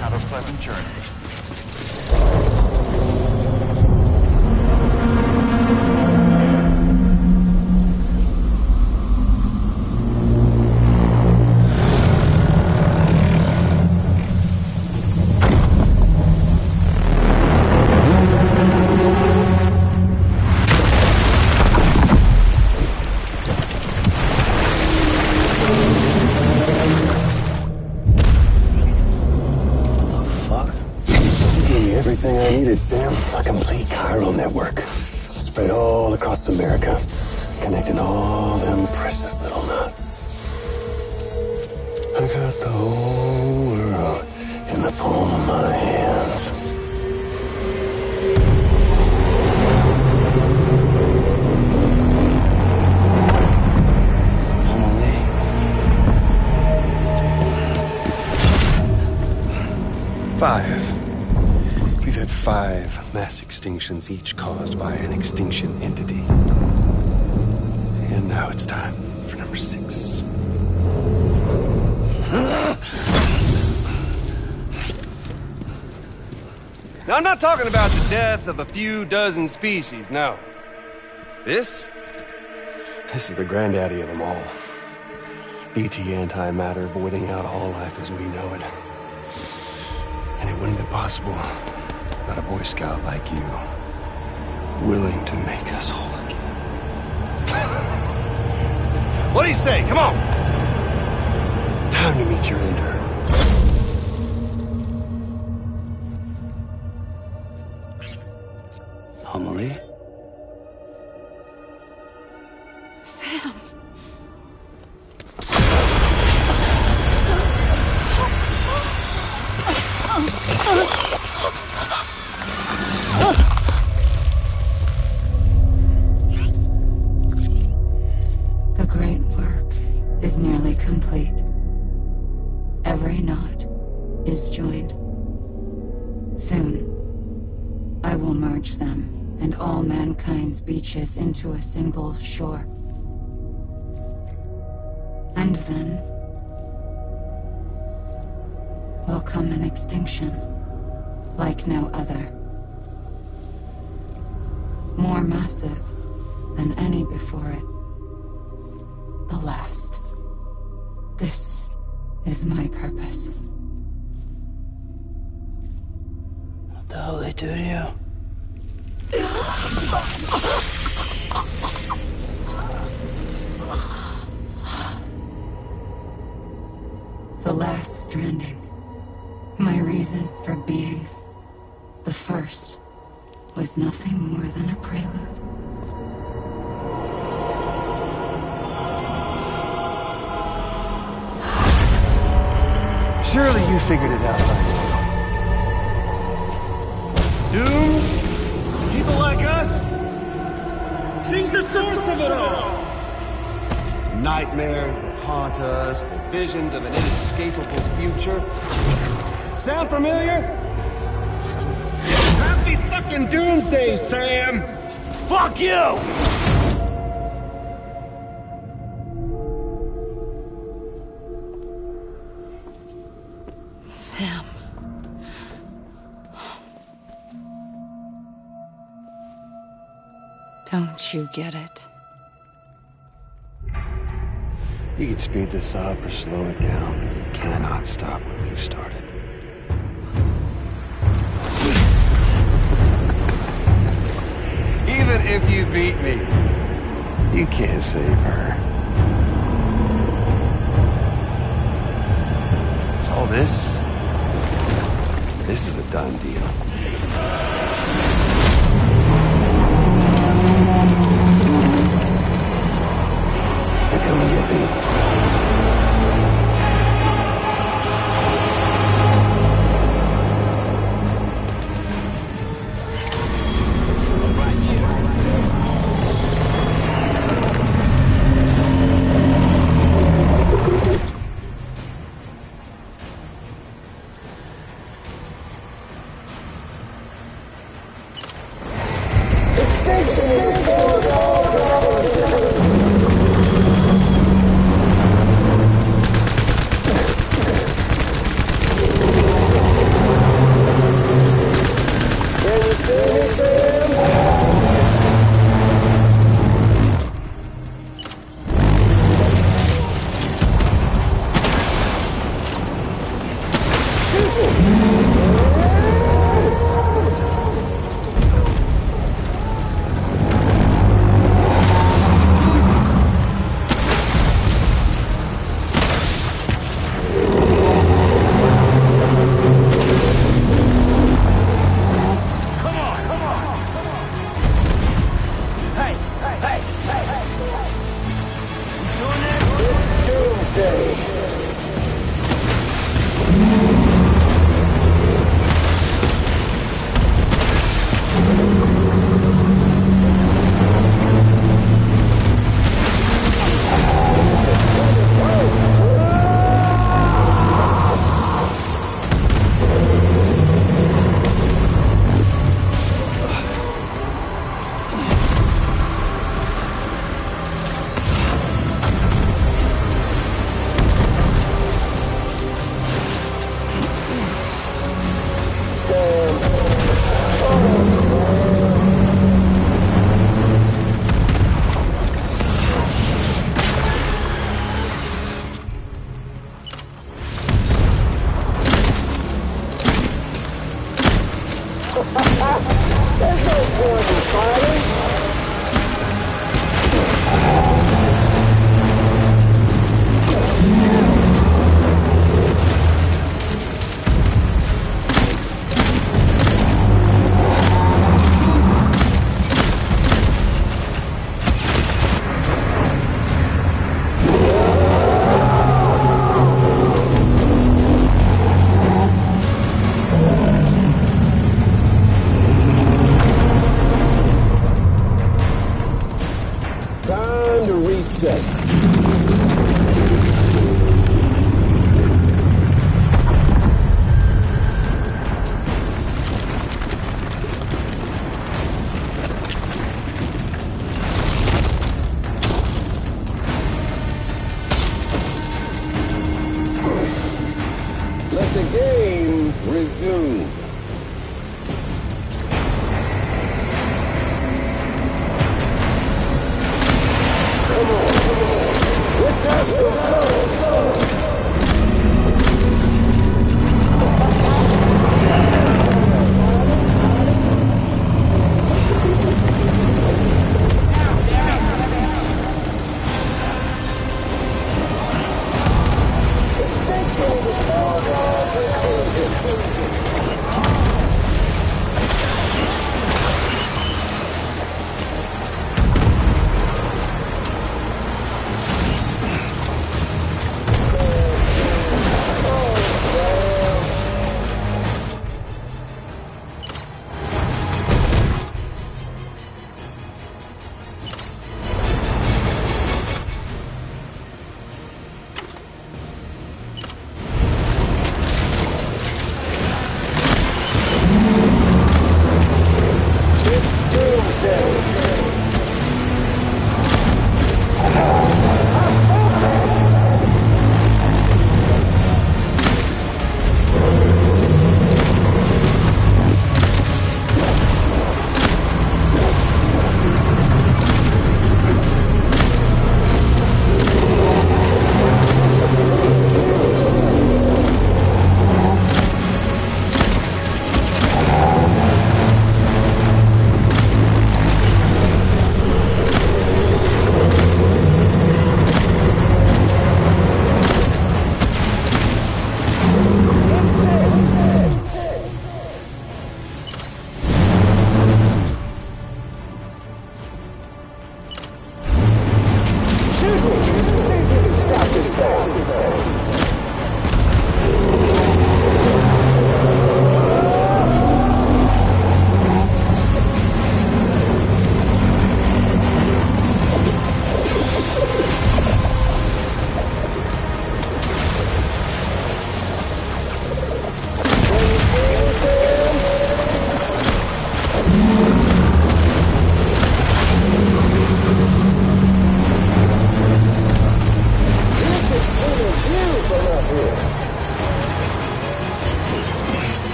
Have a pleasant journey. Everything I needed, Sam. A complete chiral network. Spread all across America. Connecting all them precious little knots. I got the whole world in the palm of my hands. We've had 5 mass extinctions, each caused by an extinction entity. And now it's time for number 6. Now, I'm not talking about the death of a few dozen species, no. This is the granddaddy of them all. BT antimatter voiding out all life as we know it. And it wouldn't be possible without a Boy Scout like you, willing to make us whole again. What do you say? Come on! Time to meet your ender. Amelie? Sam. The great work is nearly complete. Every knot is joined. Soon, I will merge them and all mankind's beaches into a single shore. And then will come an extinction like no other. More massive than any before it. The last. This is my purpose. What the hell they do to you? The last stranding. My reason for being. The first was nothing more than a prelude. Surely you figured it out by now. Doom? People like us? She's the source of it all! Nightmares that haunt us, the visions of an inescapable future. Sound familiar? Happy fucking doomsday, Sam! Fuck you! Sam. Don't you get it? You can speed this up or slow it down, but you cannot stop what we've started. Even if you beat me, you can't save her. So all this is a done deal. They're coming to get me.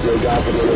Still got the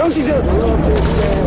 Don't you just love this, Sam?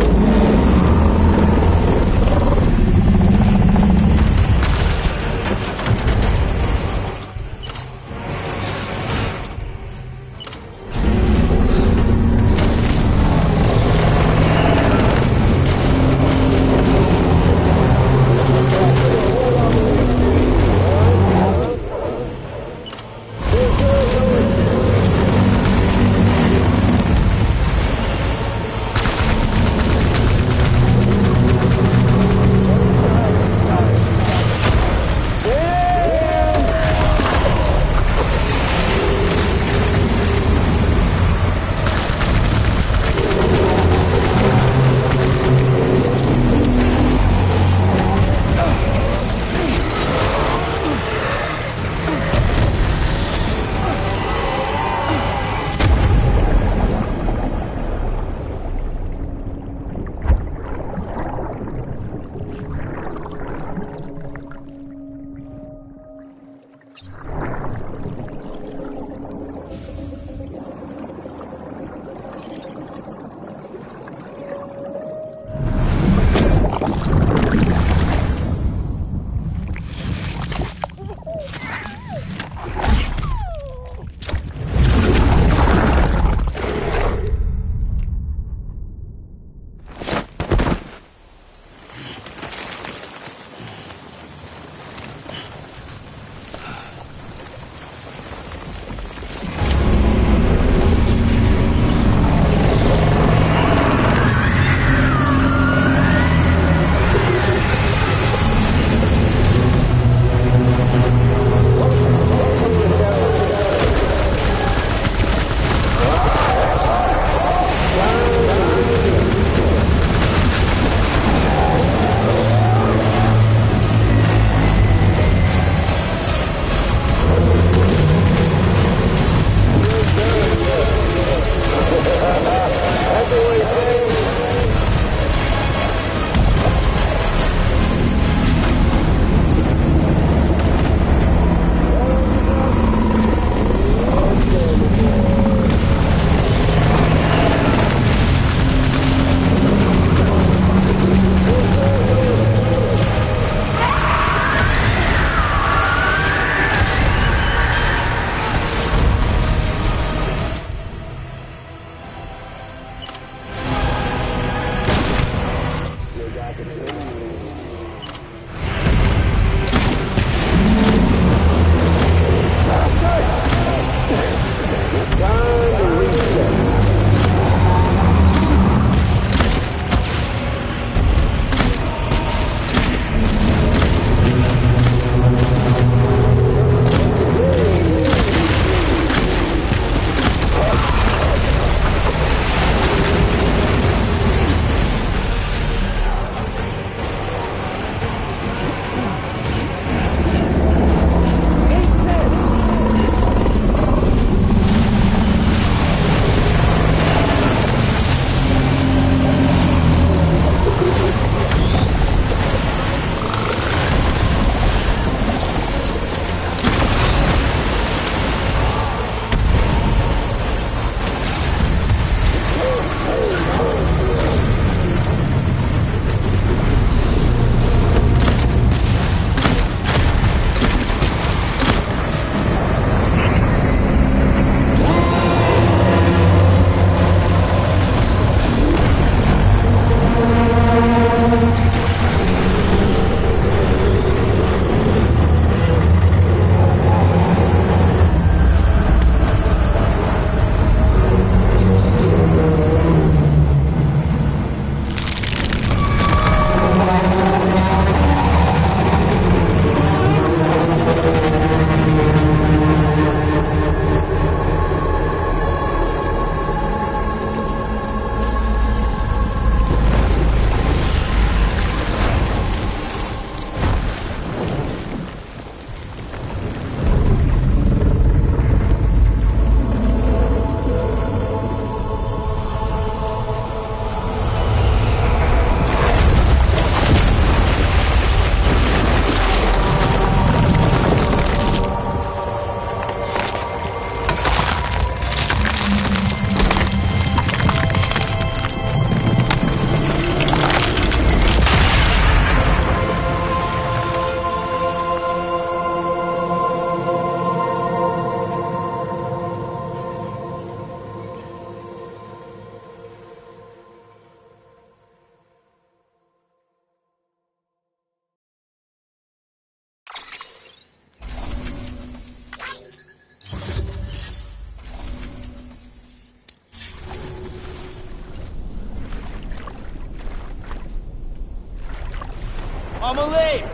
I'ma leave!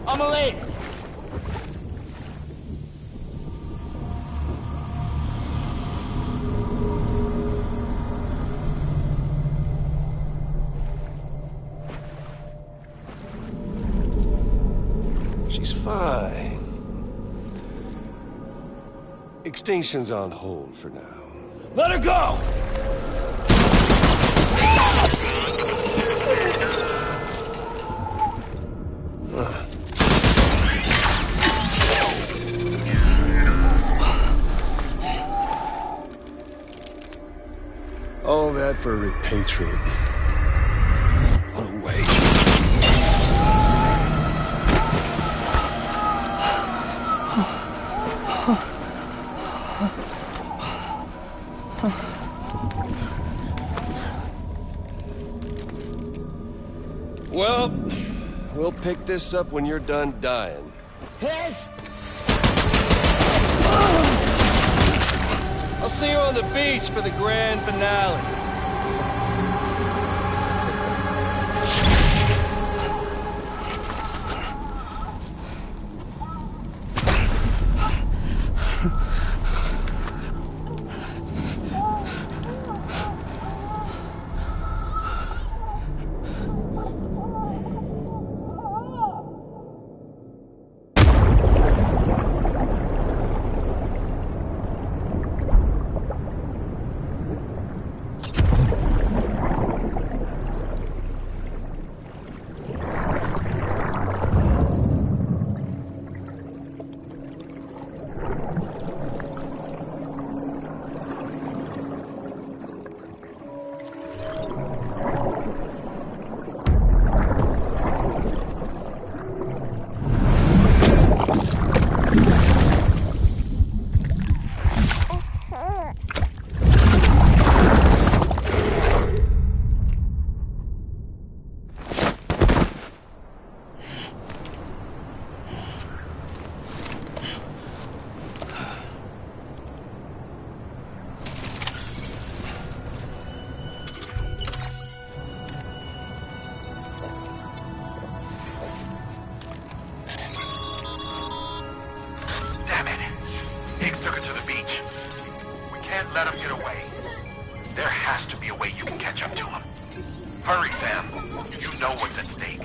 I'ma leave! She's fine. Extinction's on hold for now. Let her go! All that for repatriate. What a waste. Well, we'll pick this up when you're done dying. Higgs! I'll see you on the beach for the grand finale. Let him get away. There has to be a way you can catch up to him. Hurry, Sam. You know what's at stake.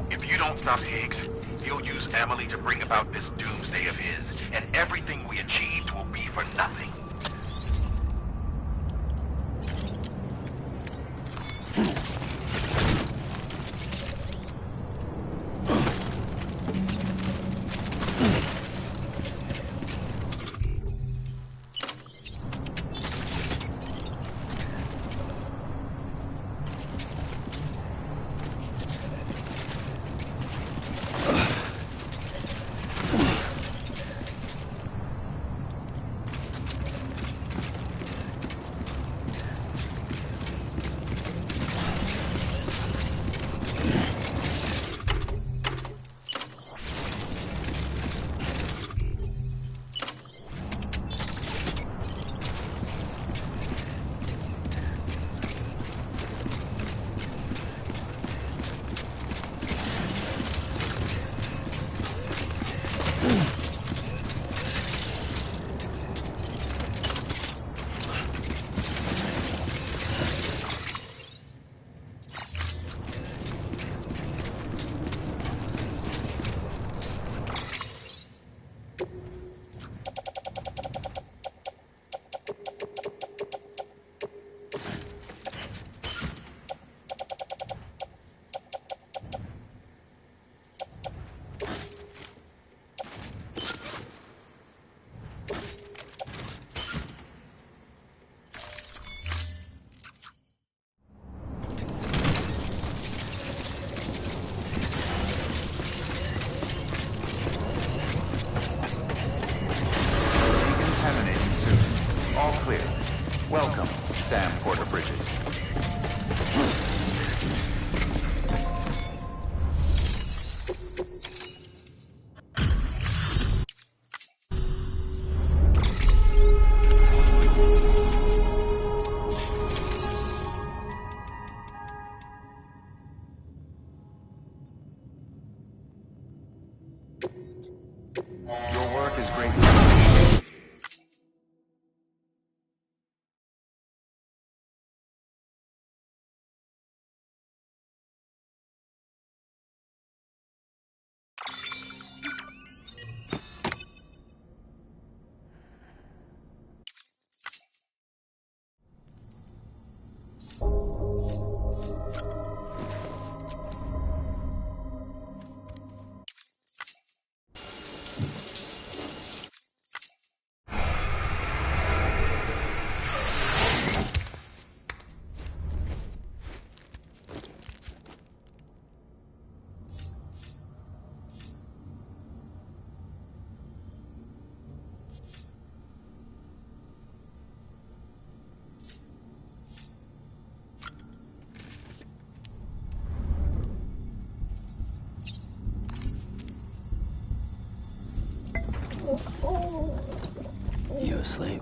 If you don't stop Higgs, he'll use Amelie to bring about this doomsday of his, and everything we achieved will be for nothing. Your work is greatly appreciated. You asleep?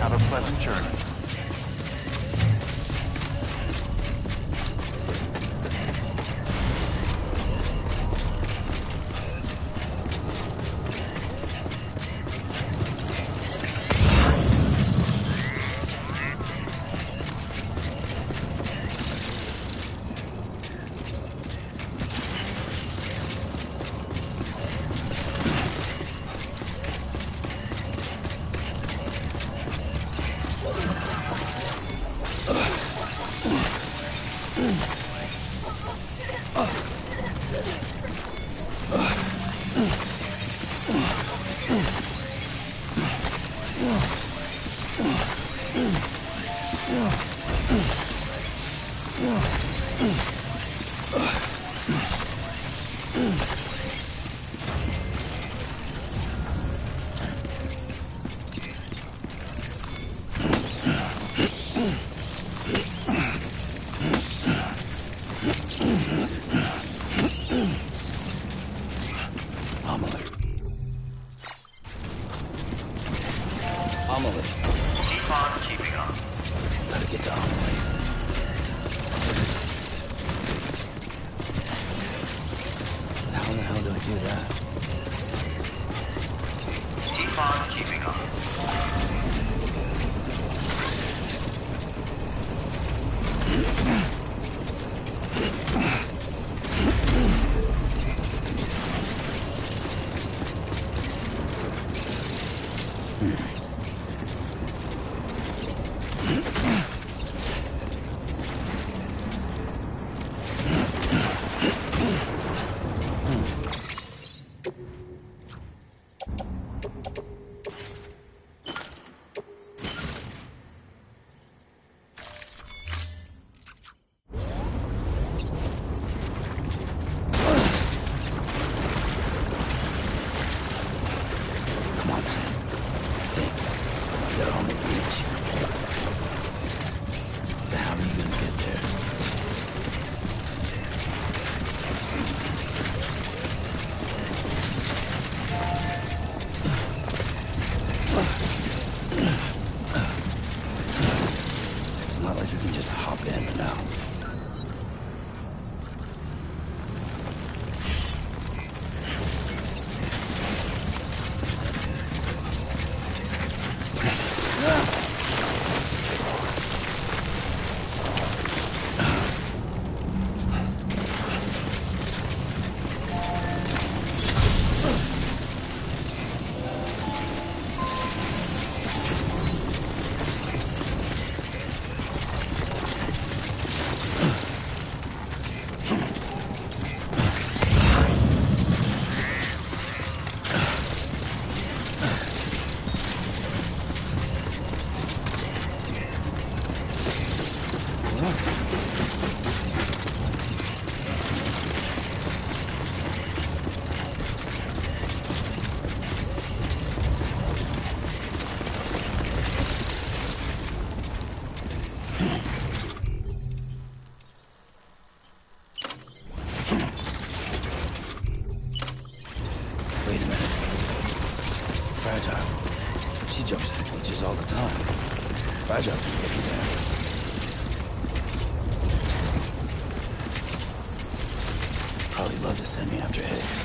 Have a pleasant journey. Keep on keeping on. Gotta get to Amelie. How in the hell do I do that? Keep on keeping on. Think. fragile. She jumps through breaches all the time. Fragile can get you there. Probably love to send me after Higgs.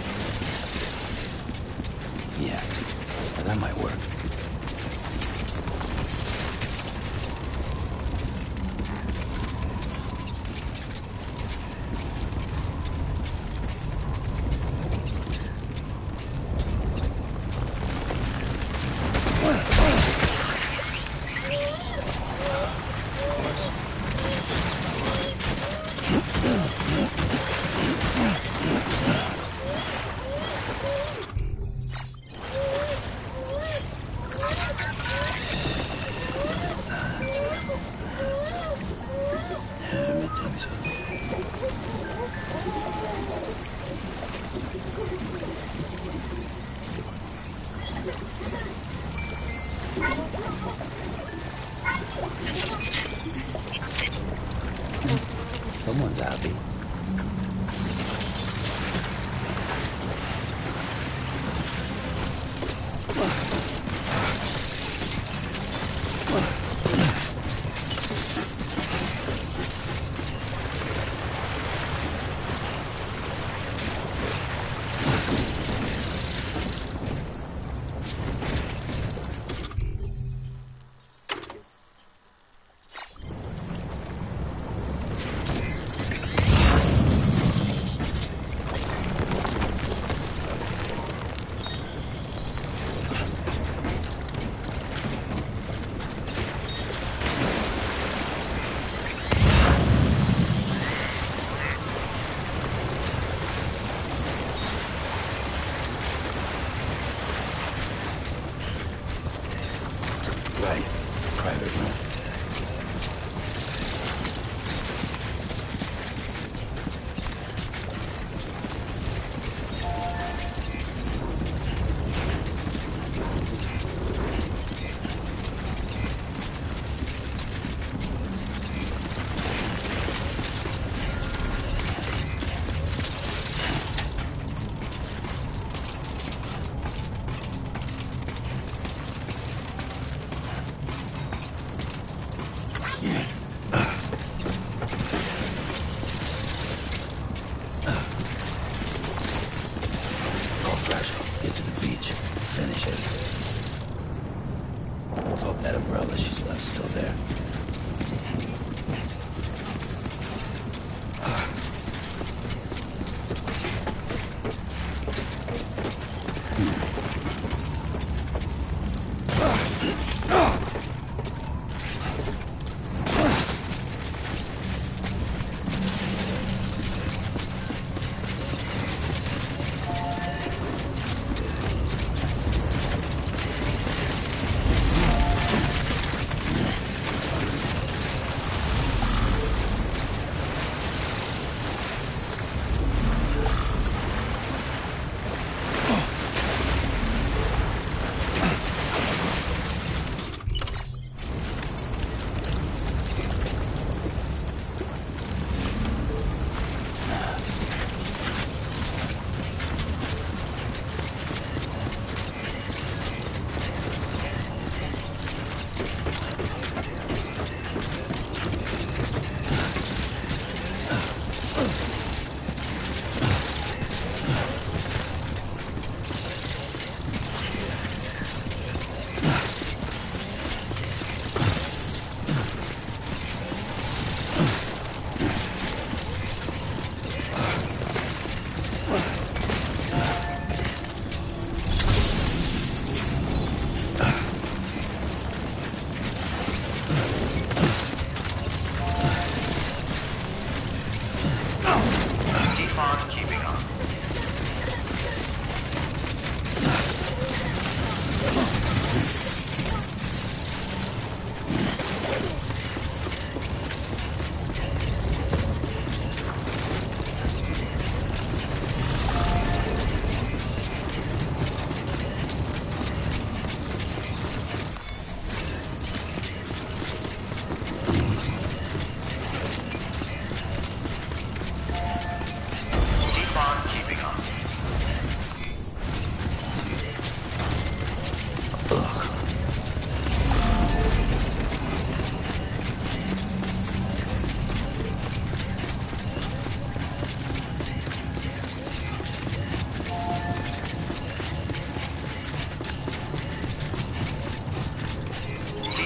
Yeah, that might work. Someone's happy. Right. Private room. Hope that umbrella she's left still there.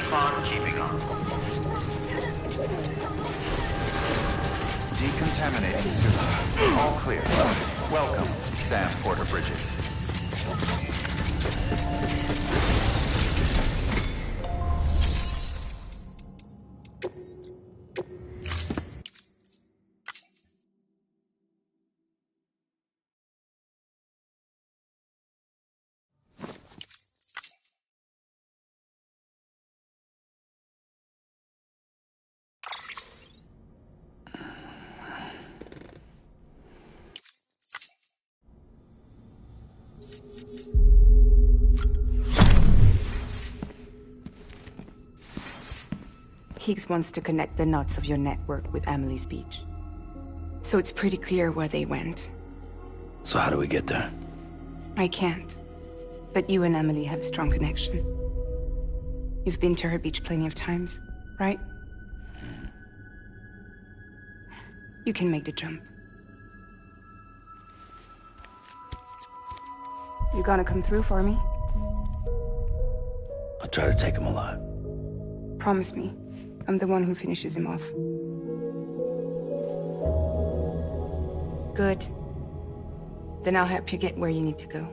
Keep on keeping on. Decontaminating suit. All clear. Welcome, Sam Porter Bridges. Higgs wants to connect the knots of your network with Amelie's beach. So it's pretty clear where they went. So how do we get there? I can't. But you and Emily have a strong connection. You've been to her beach plenty of times, right? You can make the jump. You gonna come through for me? I'll try to take him alive. Promise me. I'm the one who finishes him off. Good. Then I'll help you get where you need to go.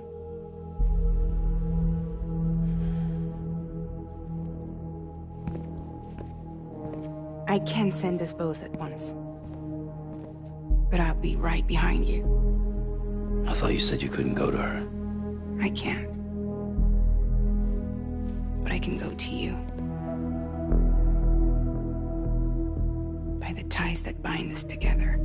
I can send us both at once. But I'll be right behind you. I thought you said you couldn't go to her. I can't. But I can go to you. By the ties that bind us together.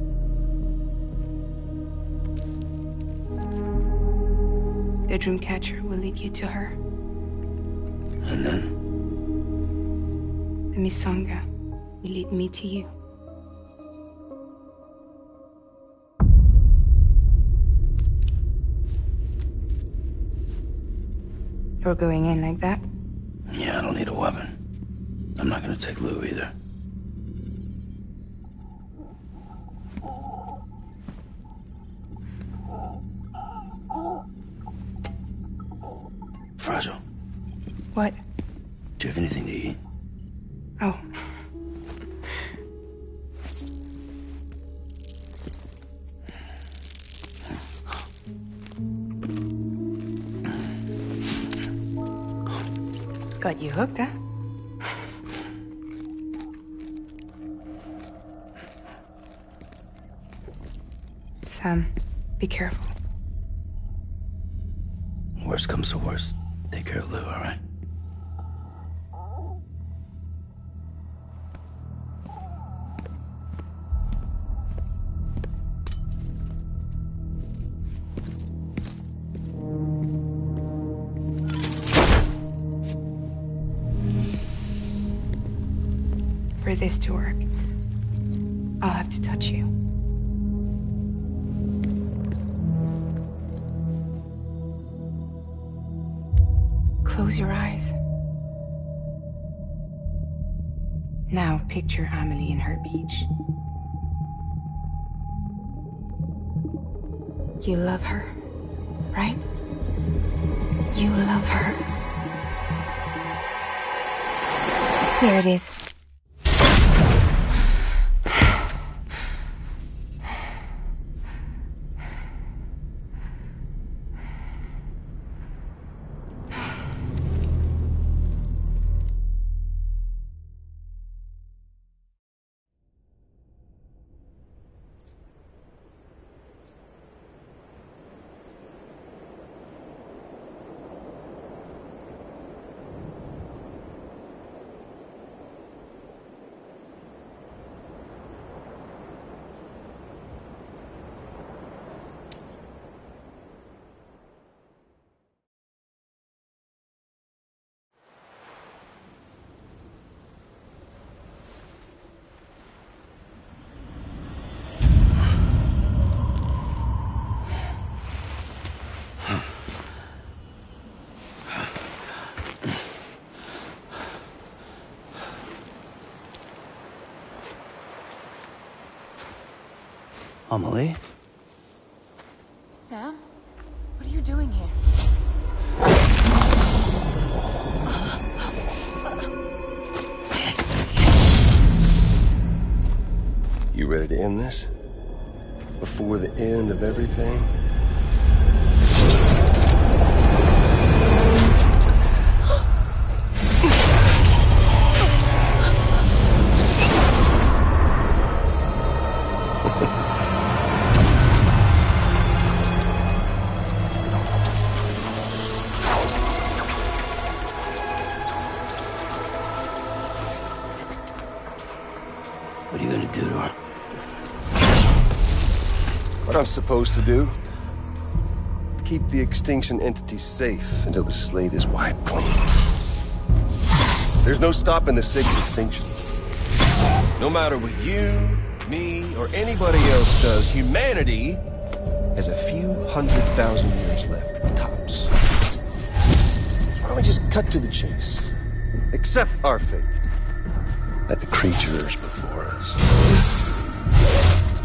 The Dreamcatcher will lead you to her. And then? The Misanga will lead me to you. You're going in like that? Yeah, I don't need a weapon. I'm not gonna take Lou either. Fragile. What? Do you have anything to eat? Oh. Got you hooked, huh? Sam, be careful. Worst comes to worst. Take care of Lou, all right? For this to work, I'll have to touch you. Close your eyes. Now picture Amelie in her beach. You love her, right? You love her. Here it is. Amelie? Sam? What are you doing here? ready to end this? Before the end of everything? What are you gonna do to her? What I'm supposed to do? Keep the extinction entity safe until the slate is wiped clean. There's no stopping the Sig's extinction. No matter what you, me, or anybody else does, humanity has a few 100,000 years left, tops. Why don't we just cut to the chase? Accept our fate. Let the creatures before us.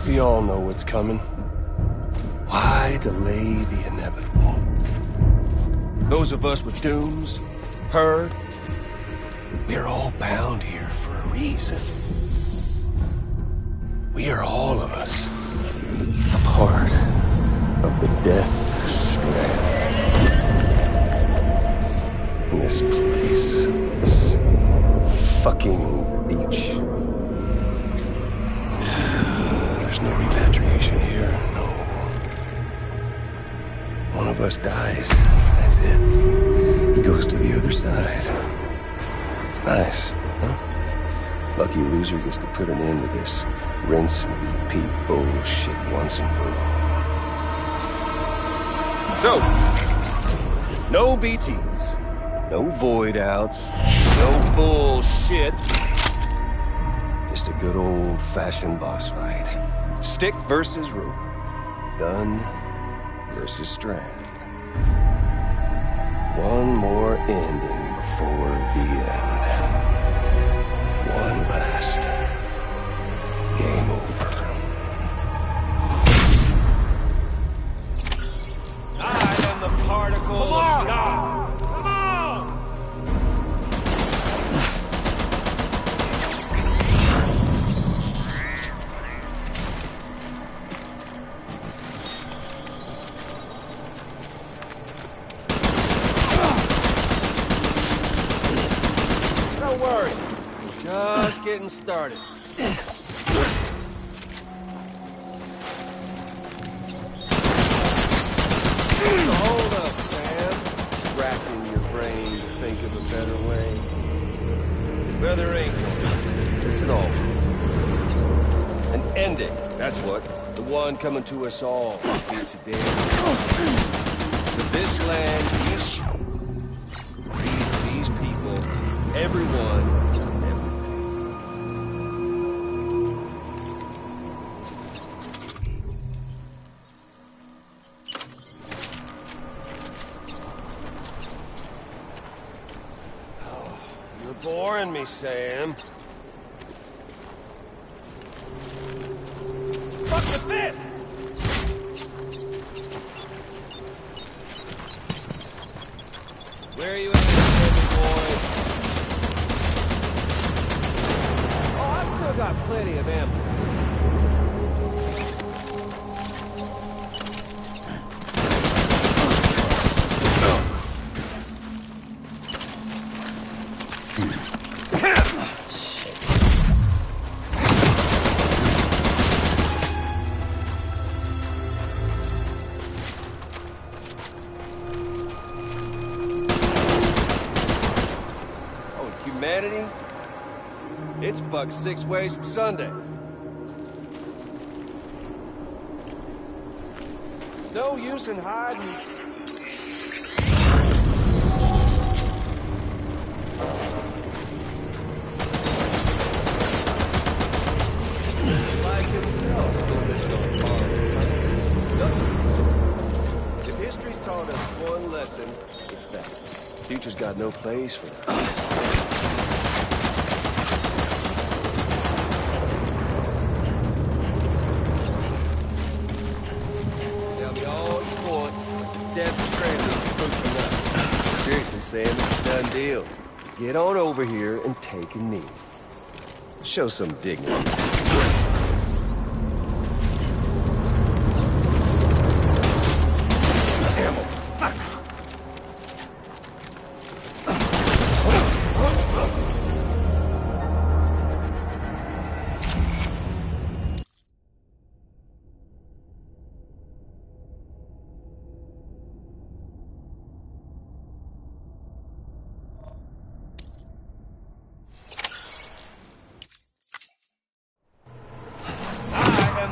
We all know what's coming. Why delay the inevitable? Those of us with dooms, her, we're all bound here for a reason. We are all of us a part of the Death Strand. This place, this fucking beach. There's no repatriation here, no. One of us dies, that's it. He goes to the other side. It's nice, huh? Lucky loser gets to put an end to this rinse and repeat bullshit once and for all. So, no BTs, no void outs, no bullshit. Just a good old-fashioned boss fight. Stick versus rope. Gun versus strand. One more ending before the end. One last. Game over. I am the particle of God. Don't worry. Just getting started. Hold up, Sam. Racking your brain to think of a better way. Well, there ain't no. It's an all. An ending, that's what. The one coming to us all here today. To this land, these people, everyone, everything. Oh, you're boring me, Sam. Fuck with this! Where are you at, baby boy? Oh, I've still got plenty of ammo. Humanity, it's bucked 6 ways from Sunday. No use in hiding. Life itself if history's taught us one lesson, it's that. Future's got no place for us. Death Stranding's pushing up. Seriously, Sam, it's a done deal. Get on over here and take a knee. Show some dignity.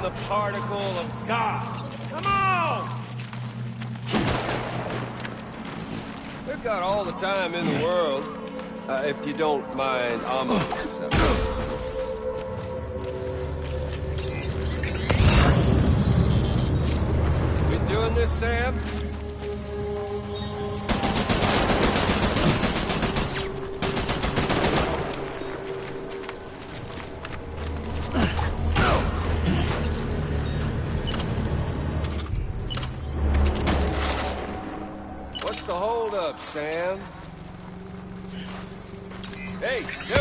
the particle of God. Come on! We've got all the time in the world. If you don't mind, We doing this, Sam? What's the hold up, Sam? Hey, you!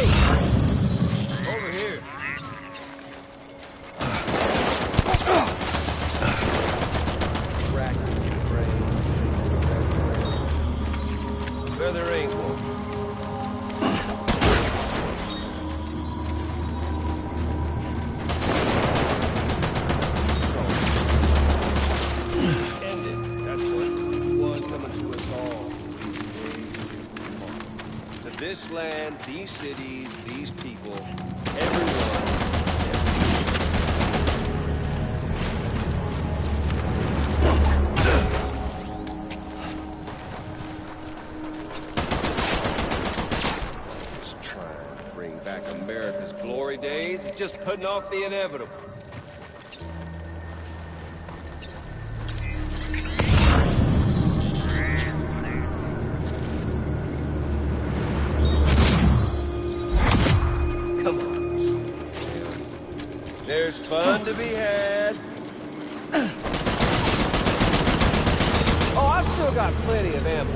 Over here. Crack your brain. Where there ain't one. End it. That's what. One coming to us all. To this land, these cities, these people, everyone. Just trying to bring back America's glory days, just putting off the inevitable. Come on. There's fun to be had. Oh, I've still got plenty of ammo.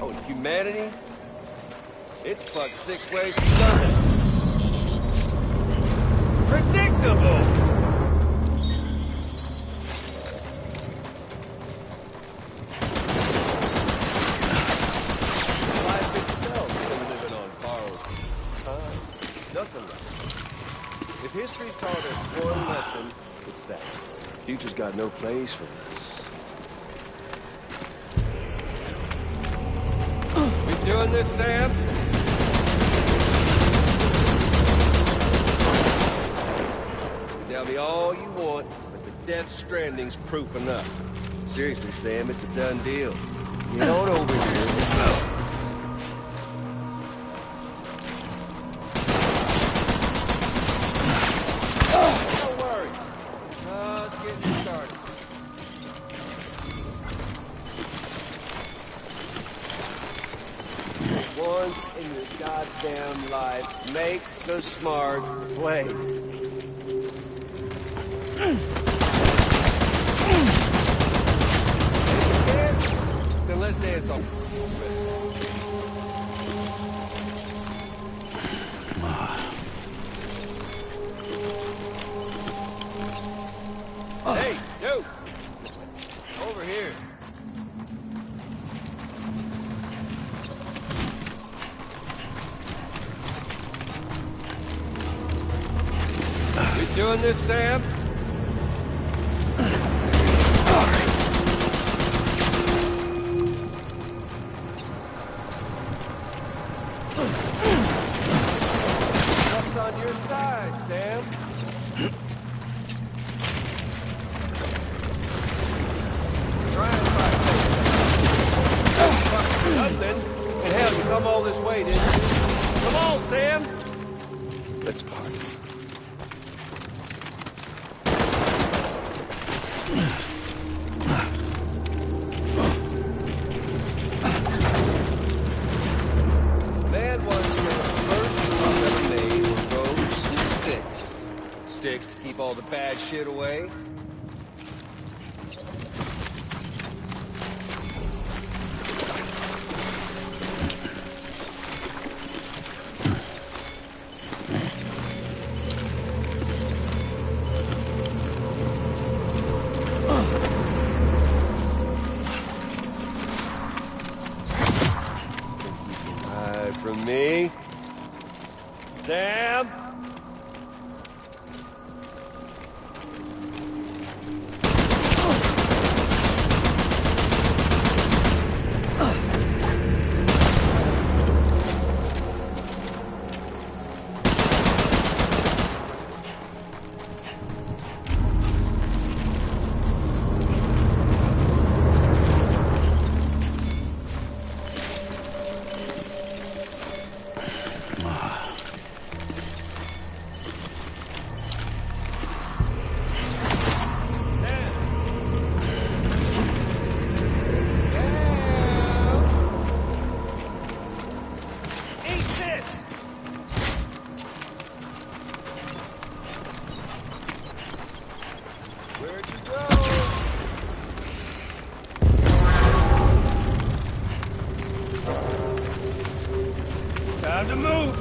Oh, humanity? It's fucked 6 ways from Sunday. Predictable! If history's taught us one lesson, it's that. Future's got no place for us. We doing this, Sam? Tell me all you want, but the Death Stranding's proof enough. Seriously, Sam, it's a done deal. Get on over here. Once in your goddamn life, make the smart play. Then let's dance on. Hey, you! Over here. You doing this, Sam? What's on your side, Sam? Try and fight. Nothing. And hell, you come all this way, didn't you? Come on, Sam. Let's party. Man once said the first tools ever made were ropes and sticks. Sticks to keep all the bad shit away. From me, Sam. to move!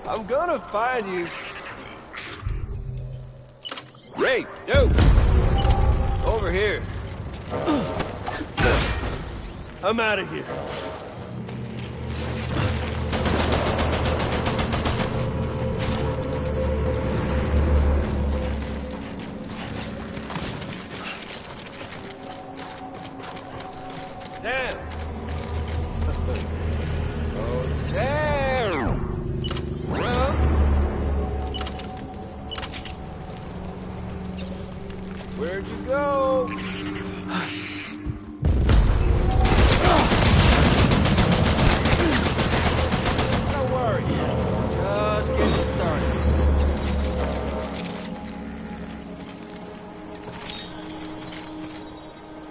I'm gonna find you. Ray, yo! Over here. I'm out of here. Sam! Oh, Sam! Well, where'd you go? Don't worry. Just getting started.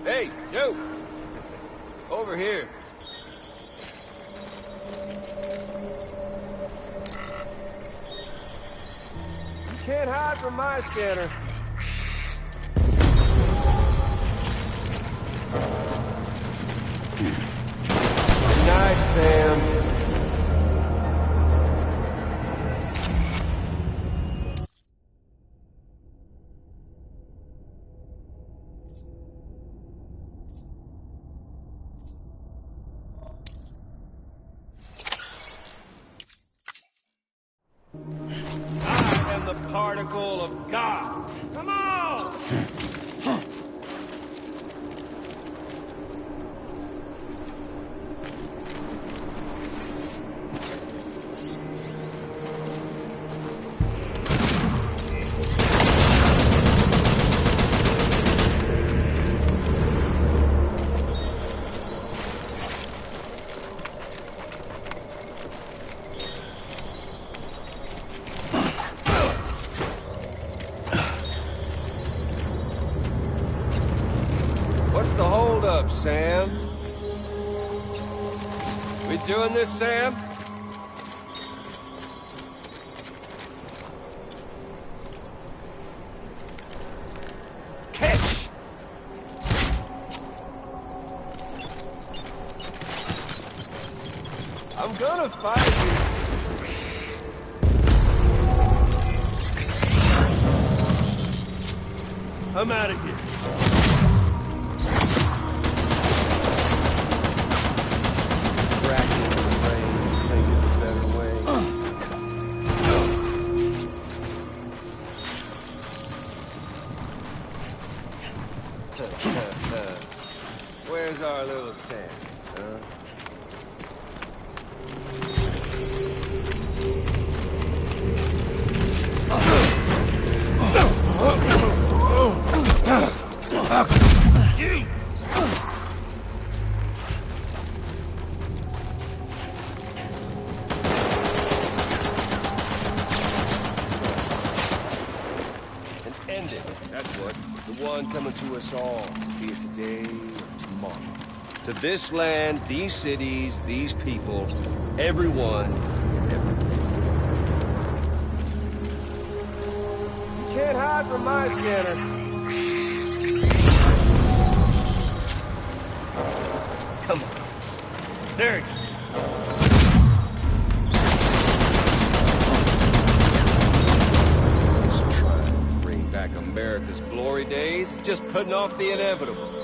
Hey, yo! Over here. You can't hide from my scanner. Good night, Sam. I am the particle of God. Come on! What's the holdup, Sam? We doing this, Sam? Catch! I'm gonna find you. I'm out of here. Racking the brain, think of a better way. Sam, huh? And end it, that's what. The one coming to us all, be it today or tomorrow. To this land, these cities, these people, everyone, everything. You can't hide from my scanner. Come on. There it is. Just trying to bring back America's glory days. It's just putting off the inevitable.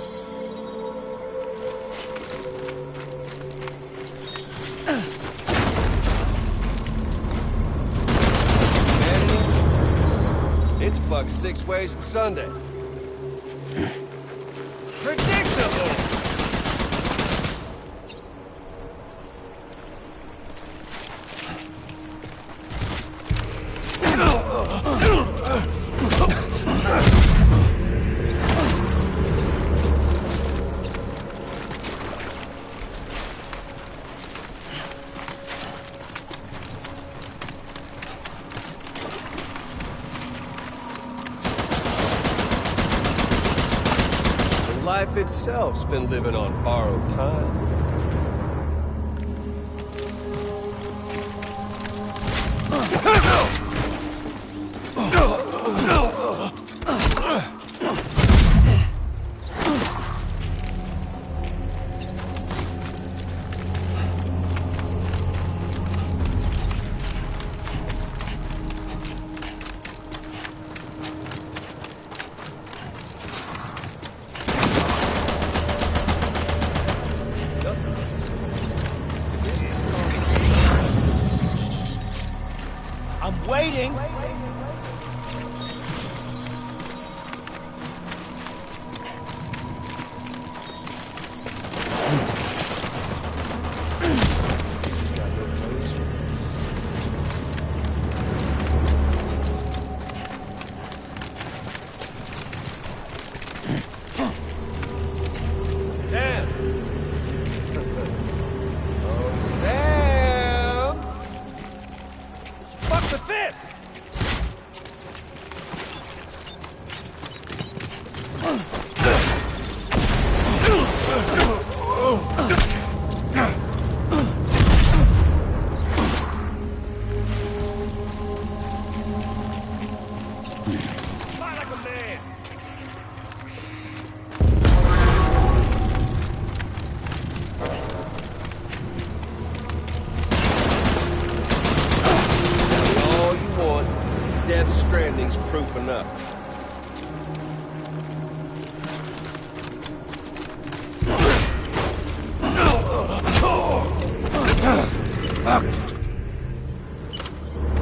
It's bucked 6 ways from Sunday. Predictable! Life itself's been living on borrowed time. I'm waiting. Damn! Oh, Sam! Fuck with this! Fight like a man! All you want, Death Stranding's proof enough.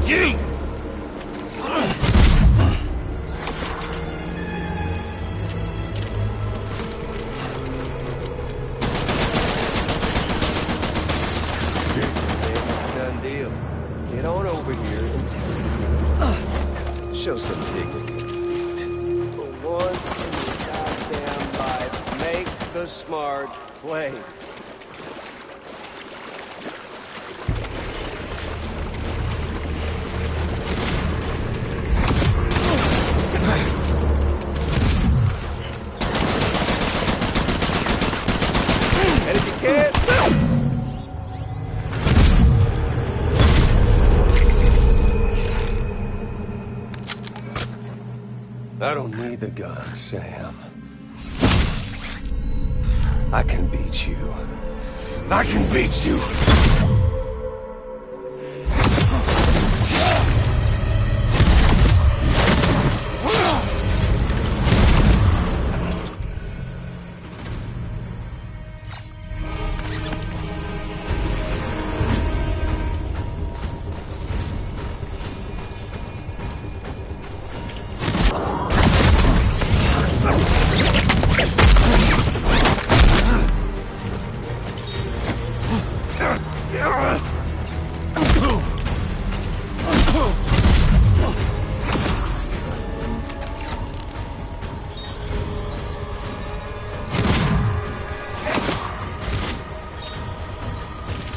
Gee! Done deal. Get on over here and show some dignity. For once in your goddamn life, make the smart play. And if you can't, I don't need the gun, Sam. I can beat you. I can beat you!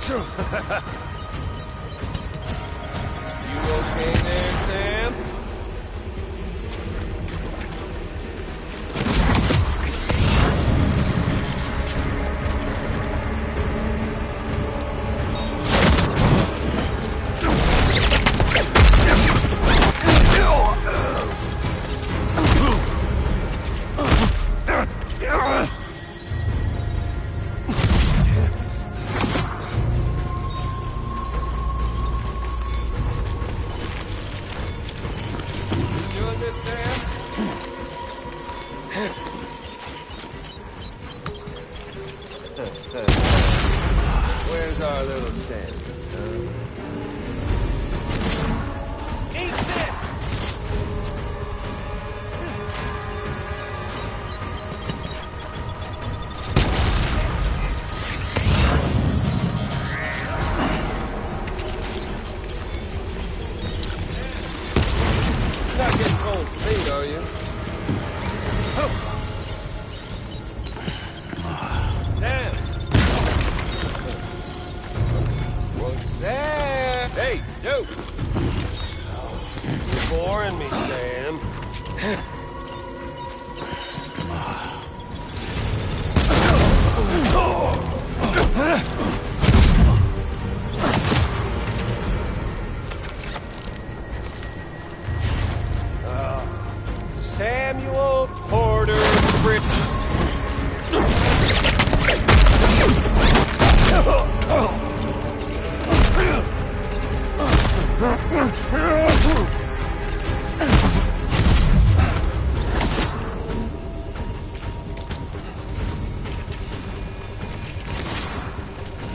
You okay there, Sam? Where's our little Sam? Eat this! Not getting cold feet, are you? Damn! What's that? Hey, yo! You're boring me, Sam. Samuel Porter Fripp.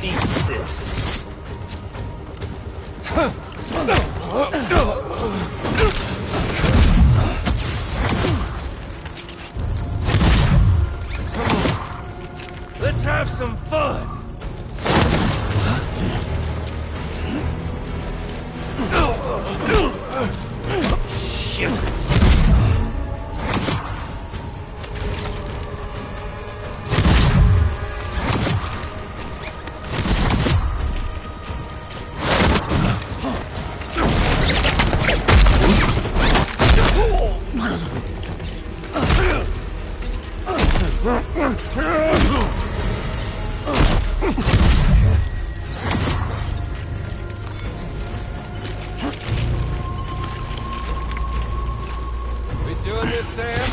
Eat this. Let's have some fun. Shit. We doing this, Sam?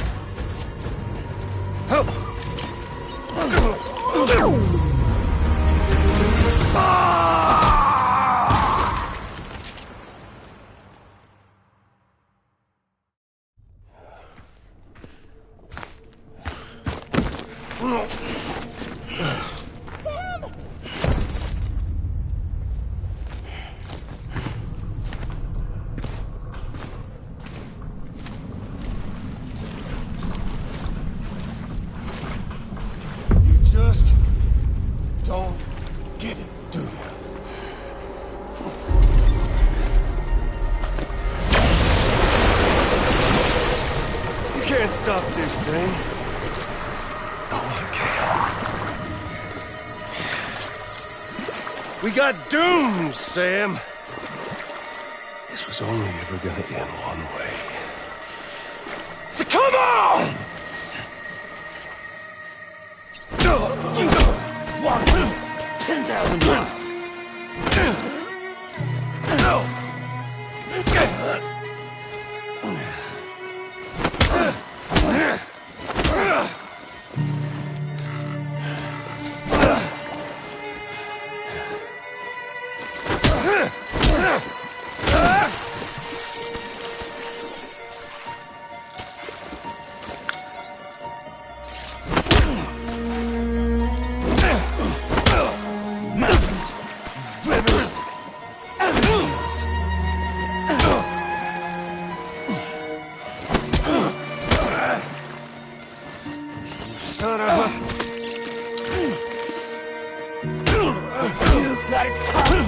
Just don't get it, do you? You can't stop this thing. We got doomed, Sam. This was only ever gonna end one way. So come on! 10,000 pounds. Son of a... You got it coming.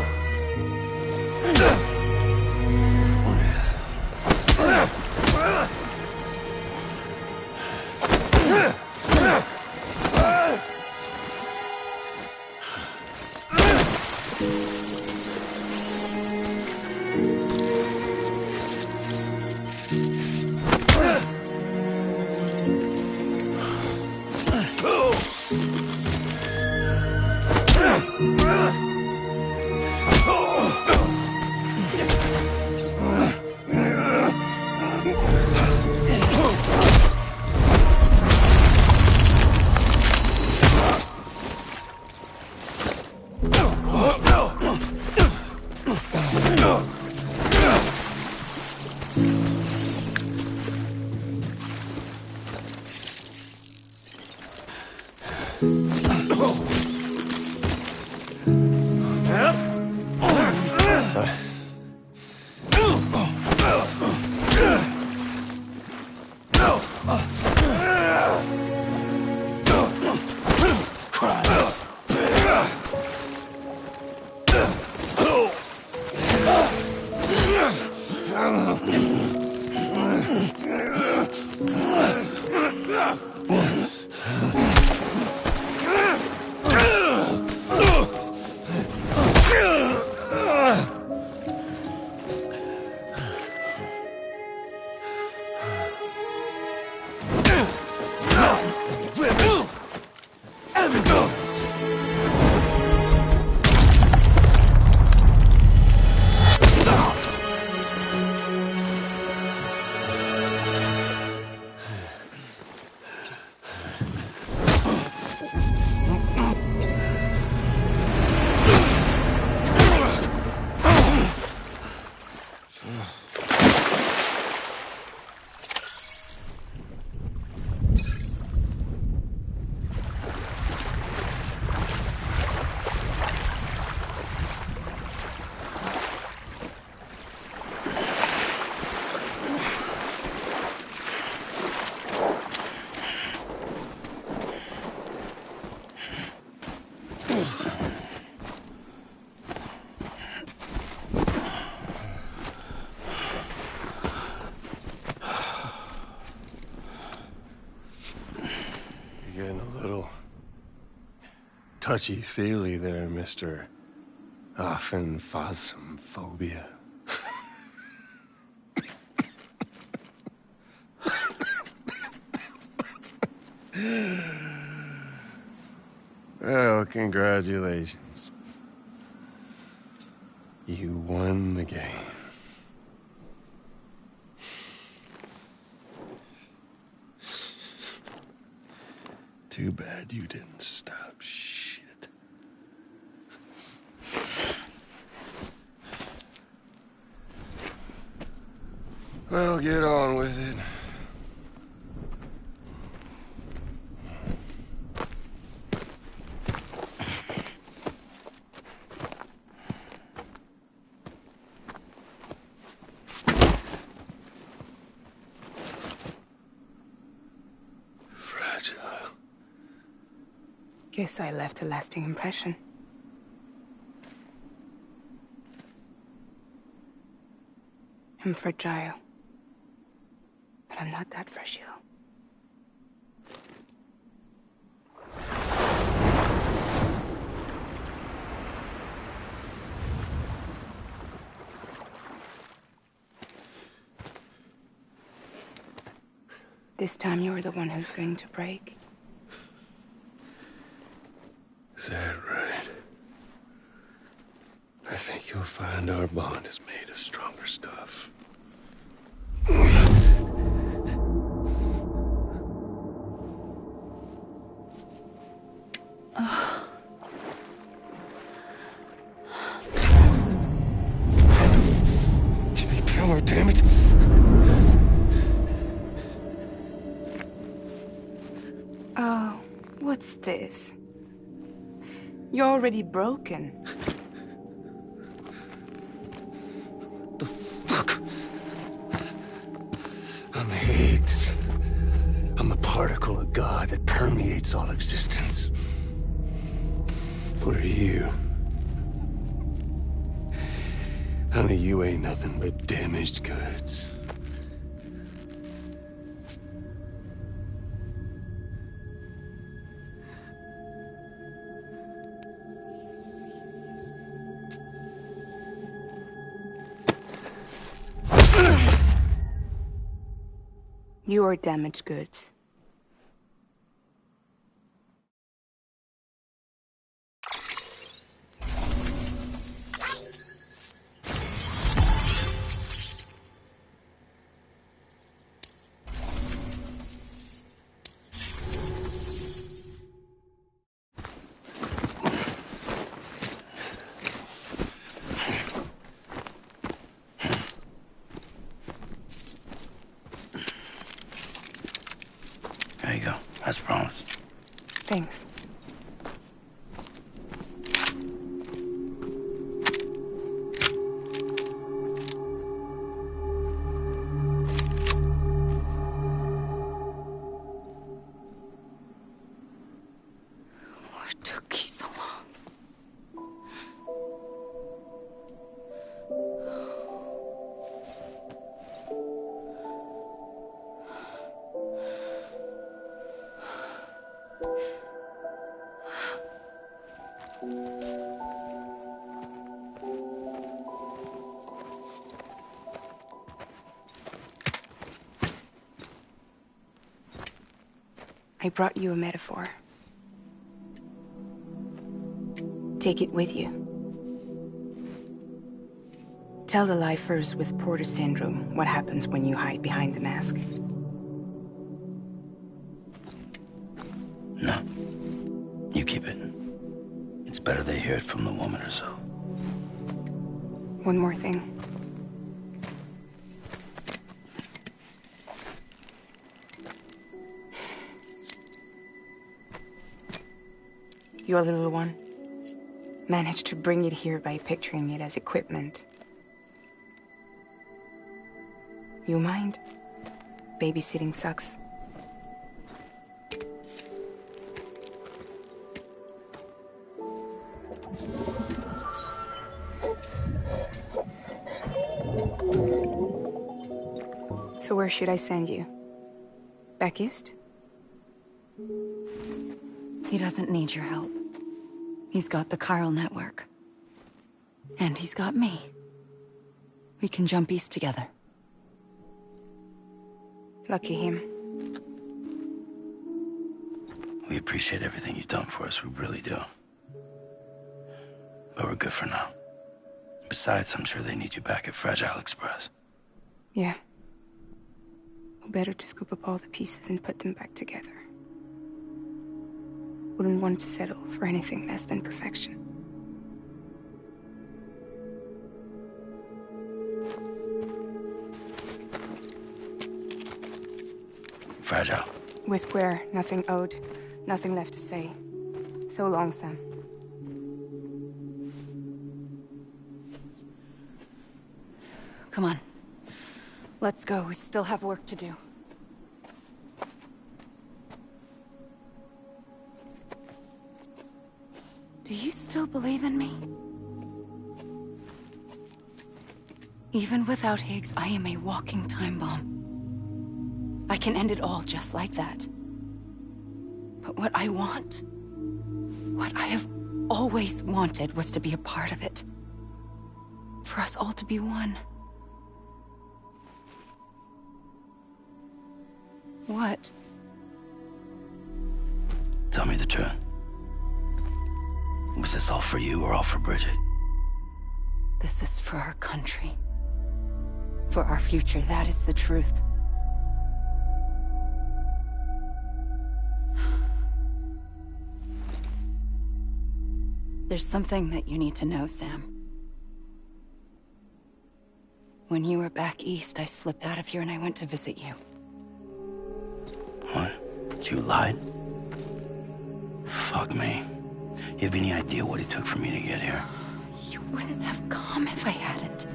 Touchy-feely there, Mr. Phasmophobia. Well, congratulations. You won the game. Too bad you didn't stop shit. Well, get on with it. Fragile. Guess I left a lasting impression. I'm fragile. But I'm not that fragile. This time you're the one who's going to break. Is that right? I think you'll find our bond is made of stronger stuff. Jimmy Pillar, damn it! Oh, what's this? You're already broken. The fuck? I'm Higgs. I'm the particle of God that permeates all existence. What are you? Honey, you ain't nothing but damaged goods. You are damaged goods. There you go, as promised. Thanks. What took you so long? I brought you a metaphor. Take it with you. Tell the lifers with Porter syndrome what happens when you hide behind the mask. No. You keep it. It's better they hear it from the woman herself. One more thing. Your little one managed to bring it here by picturing it as equipment. You mind? Babysitting sucks. So where should I send you? Back east? He doesn't need your help. He's got the chiral network. And he's got me. We can jump east together. Lucky him. We appreciate everything you've done for us, we really do. But we're good for now. Besides, I'm sure they need you back at Fragile Express. Yeah. Better to scoop up all the pieces and put them back together. Wouldn't want to settle for anything less than perfection. Fragile. We're square, nothing owed, nothing left to say. So long, Sam. Come on. Let's go. We still have work to do. Do you still believe in me? Even without Higgs, I am a walking time bomb. I can end it all just like that. But what I want, what I have always wanted, was to be a part of it. For us all to be one. What? Tell me the truth. Was this all for you or all for Bridget? This is for our country. For our future, that is the truth. There's something that you need to know, Sam. When you were back east, I slipped out of here and I went to visit you. What? You lied? Fuck me. You have any idea what it took for me to get here? You wouldn't have come if I hadn't.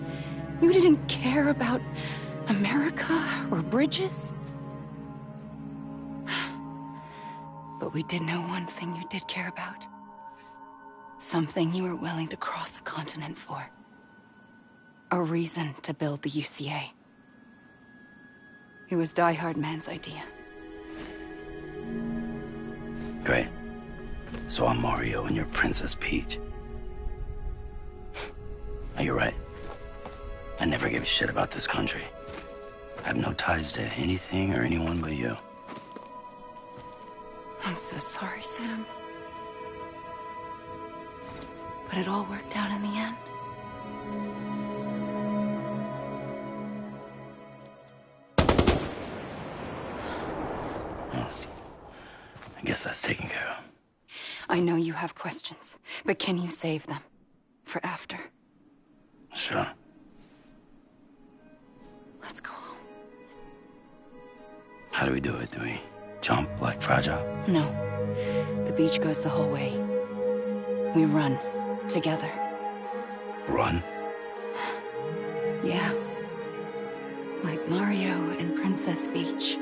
You didn't care about America or bridges. But we did know one thing you did care about. Something you were willing to cross a continent for. A reason to build the UCA. It was Die Hard Man's idea. Great. So I'm Mario and you're Princess Peach. You're right. I never gave a shit about this country. I have no ties to anything or anyone but you. I'm so sorry, Sam. But it all worked out in the end. I guess that's taken care of. I know you have questions, but can you save them? For after? Sure. Let's go home. How do we do it? Do we jump like Fragile? No. The beach goes the whole way. We run. Together. Run? Yeah. Like Mario and Princess Beach.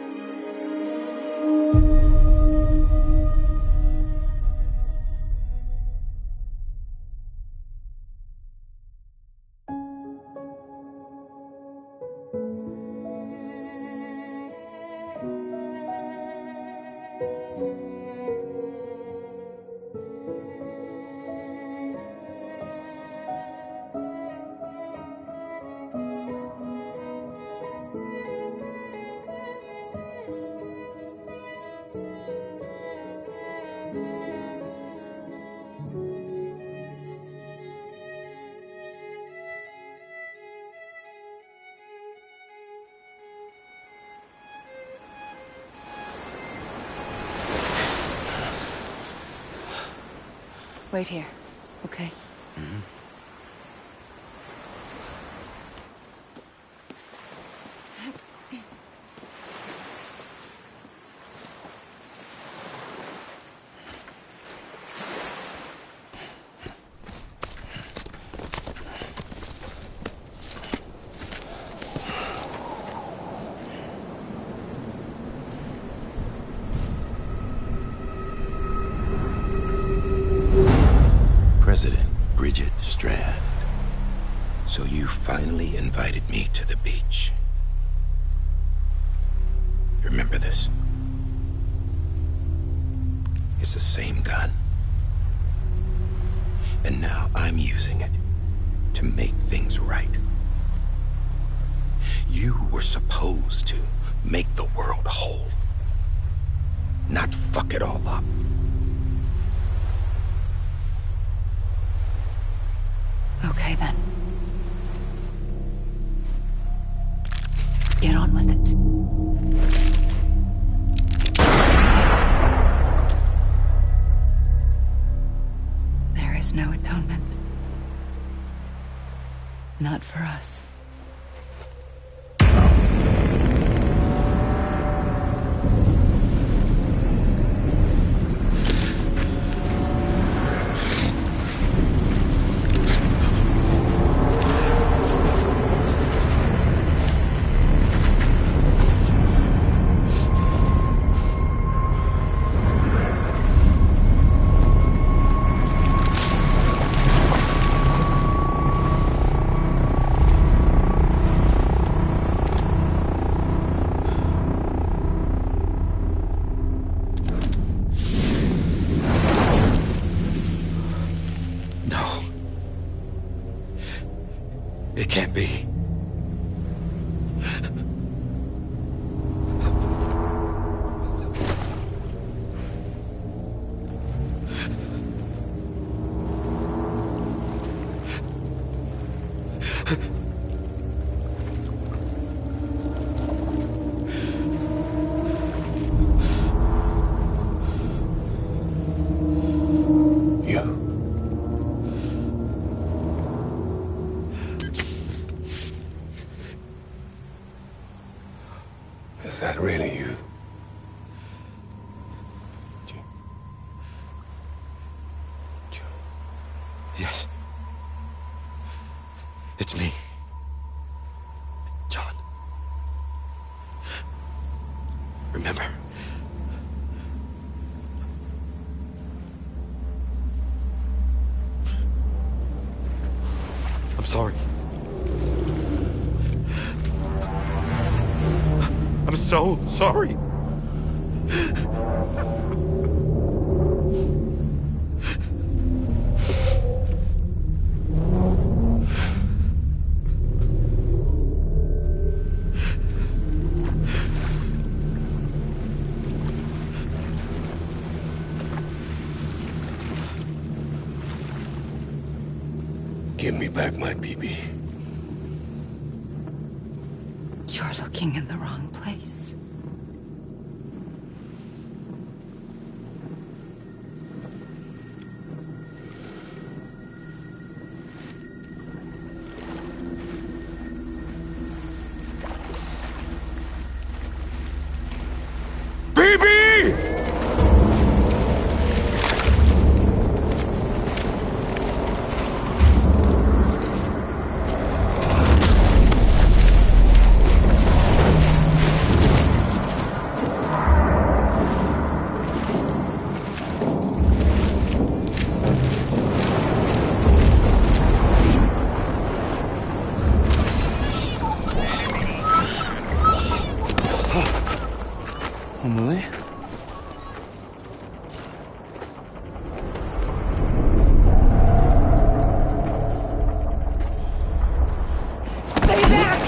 Wait here, okay? Mm-hmm. So you finally invited me to the beach. Remember this? It's the same gun. And now I'm using it to make things right. You were supposed to make the world whole, not fuck it all up. Okay, then. Get on with it. There is no atonement. Not for us. It can't be. Is that really you? Yes. It's me. John. Remember? I'm sorry. I'm so sorry. Give me back my BB. You're looking in the wrong place. Emily? Stay back!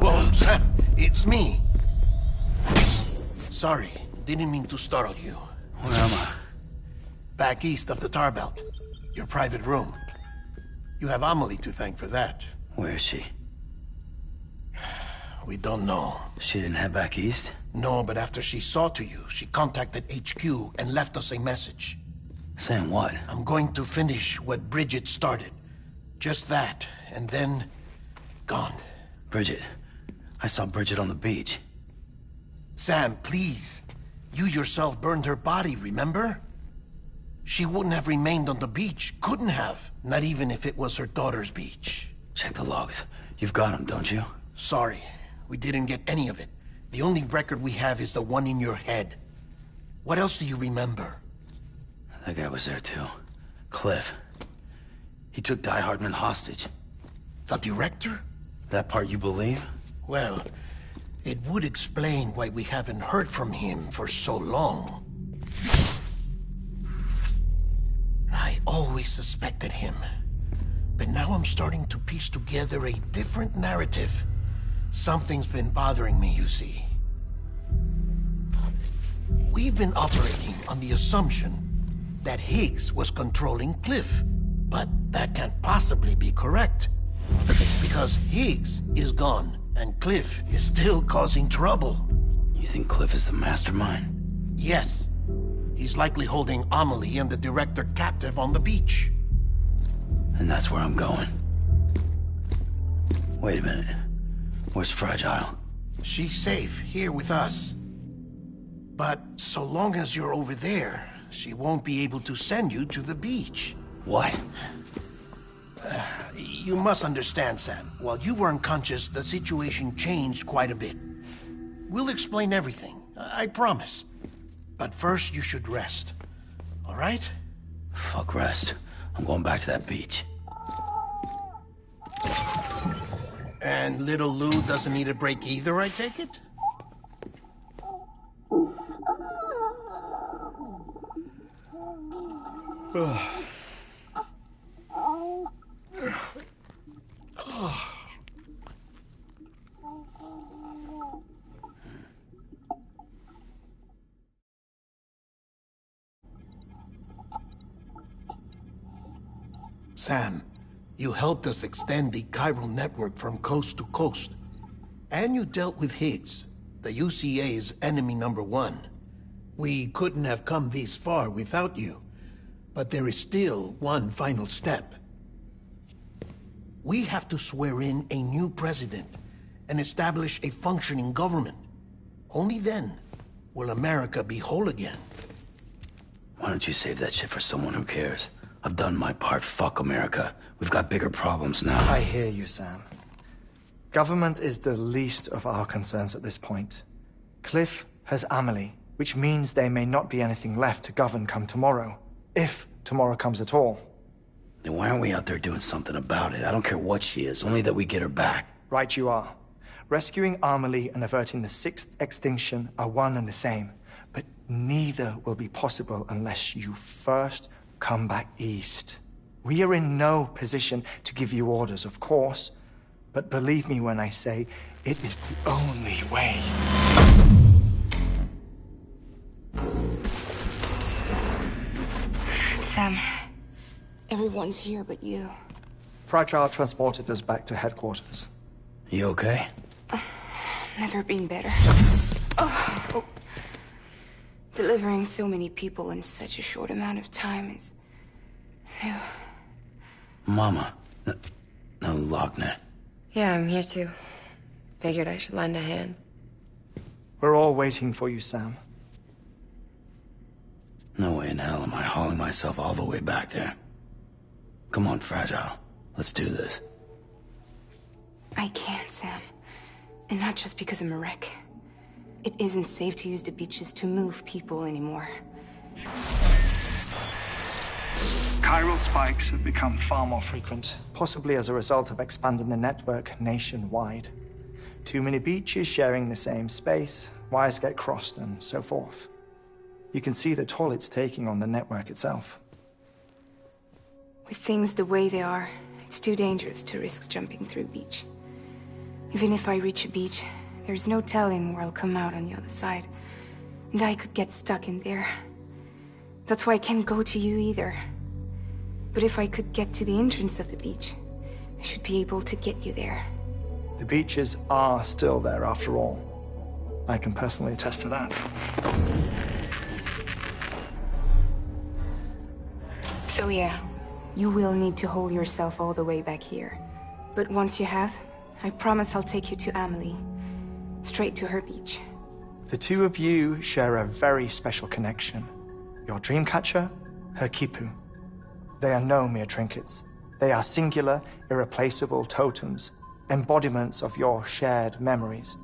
Whoa, Sam, it's me. Sorry, didn't mean to startle you. Where am I? Back east of the tar belt. Your private room. You have Amelie to thank for that. Where is she? We don't know. She didn't head back east? No, but after she saw to you, she contacted HQ and left us a message. Saying what? I'm going to finish what Bridget started. Just that, and then... gone. Bridget. I saw Bridget on the beach. Sam, please. You yourself burned her body, remember? She wouldn't have remained on the beach. Couldn't have. Not even if it was her daughter's beach. Check the logs. You've got them, don't you? Sorry. We didn't get any of it. The only record we have is the one in your head. What else do you remember? That guy was there too. Cliff. He took Die Hardman hostage. The director? That part you believe? Well, it would explain why we haven't heard from him for so long. I always suspected him. But now I'm starting to piece together a different narrative. Something's been bothering me, you see. We've been operating on the assumption that Higgs was controlling Cliff. But that can't possibly be correct. Because Higgs is gone, and Cliff is still causing trouble. You think Cliff is the mastermind? Yes. He's likely holding Amelie and the director captive on the beach. And that's where I'm going. Wait a minute. Where's Fragile? She's safe, here with us. But so long as you're over there, she won't be able to send you to the beach. What? You must understand, Sam. While you were unconscious, the situation changed quite a bit. We'll explain everything, I promise. But first, you should rest. All right? Fuck rest. I'm going back to that beach. And little Lou doesn't need a break either, I take it? Sam, you helped us extend the chiral network from coast to coast. And you dealt with Higgs, the UCA's enemy #1. We couldn't have come this far without you. But there is still one final step. We have to swear in a new president and establish a functioning government. Only then will America be whole again. Why don't you save that shit for someone who cares? I've done my part. Fuck America. We've got bigger problems now. I hear you, Sam. Government is the least of our concerns at this point. Cliff has Amelie, which means there may not be anything left to govern come tomorrow. If tomorrow comes at all. Then why aren't we out there doing something about it? I don't care what she is, only that we get her back. Right you are. Rescuing Amelie and averting the 6th extinction are one and the same. But neither will be possible unless you first come back east. We are in no position to give you orders, of course. But believe me when I say, it is the only way. Sam, everyone's here but you. Fragile transported us back to headquarters. You okay? Never been better. Oh. Delivering so many people in such a short amount of time is new. Mama. No, Lochner. Yeah, I'm here too. Figured I should lend a hand. We're all waiting for you, Sam. No way in hell am I hauling myself all the way back there. Come on, Fragile. Let's do this. I can't, Sam. And not just because I'm a wreck. It isn't safe to use the beaches to move people anymore. Chiral spikes have become far more frequent, possibly as a result of expanding the network nationwide. Too many beaches sharing the same space, wires get crossed, and so forth. You can see the toll it's taking on the network itself. With things the way they are, it's too dangerous to risk jumping through a beach. Even if I reach a beach, there's no telling where I'll come out on the other side. And I could get stuck in there. That's why I can't go to you either. But if I could get to the entrance of the beach, I should be able to get you there. The beaches are still there after all. I can personally attest to that. So yeah, you will need to hold yourself all the way back here. But once you have, I promise I'll take you to Amelie. Straight to her beach. The two of you share a very special connection. Your dreamcatcher, her Kipu. They are no mere trinkets. They are singular, irreplaceable totems, embodiments of your shared memories.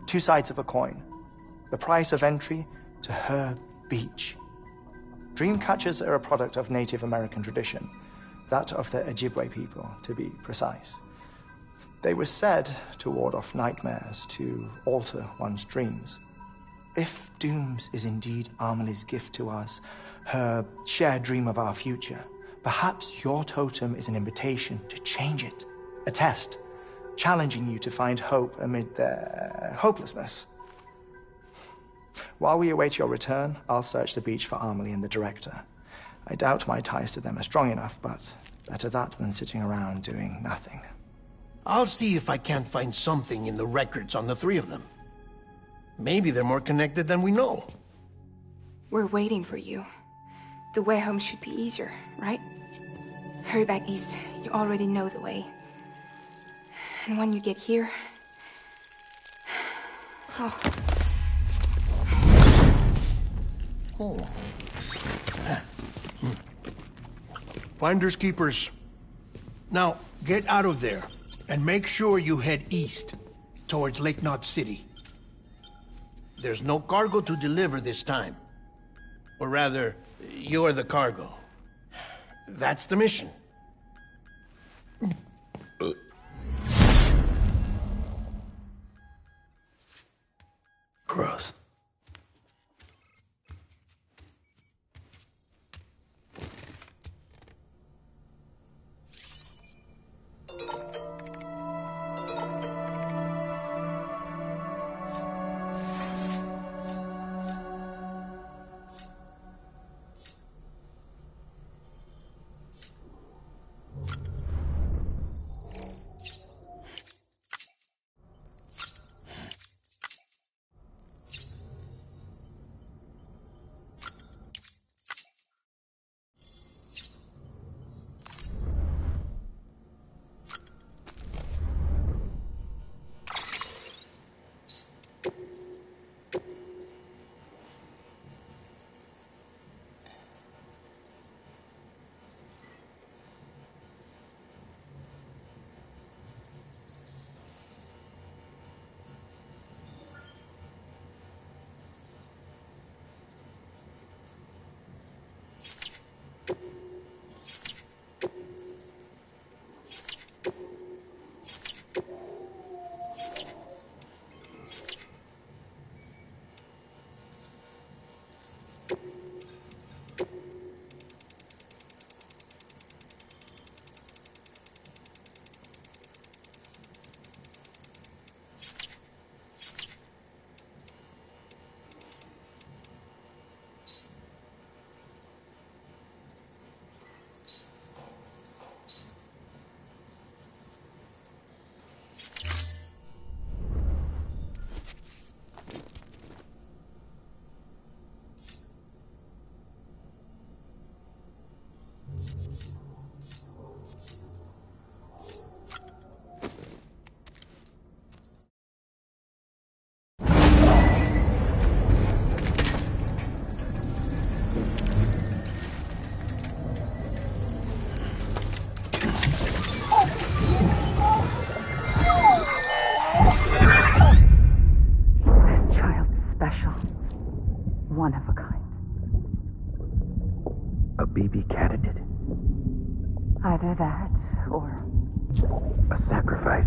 Two sides of a coin. The price of entry to her beach. Dreamcatchers are a product of Native American tradition, that of the Ojibwe people, to be precise. They were said to ward off nightmares, to alter one's dreams. If Dooms is indeed Amelie's gift to us, her shared dream of our future, perhaps your totem is an invitation to change it. A test, challenging you to find hope amid their hopelessness. While we await your return, I'll search the beach for Amelie and the director. I doubt my ties to them are strong enough, but better that than sitting around doing nothing. I'll see if I can't find something in the records on the three of them. Maybe they're more connected than we know. We're waiting for you. The way home should be easier, right? Hurry back east. You already know the way. And when you get here... Oh. Finders keepers. Now, get out of there. And make sure you head east, towards Lake Knot City. There's no cargo to deliver this time. Or rather, you're the cargo. That's the mission. A sacrifice.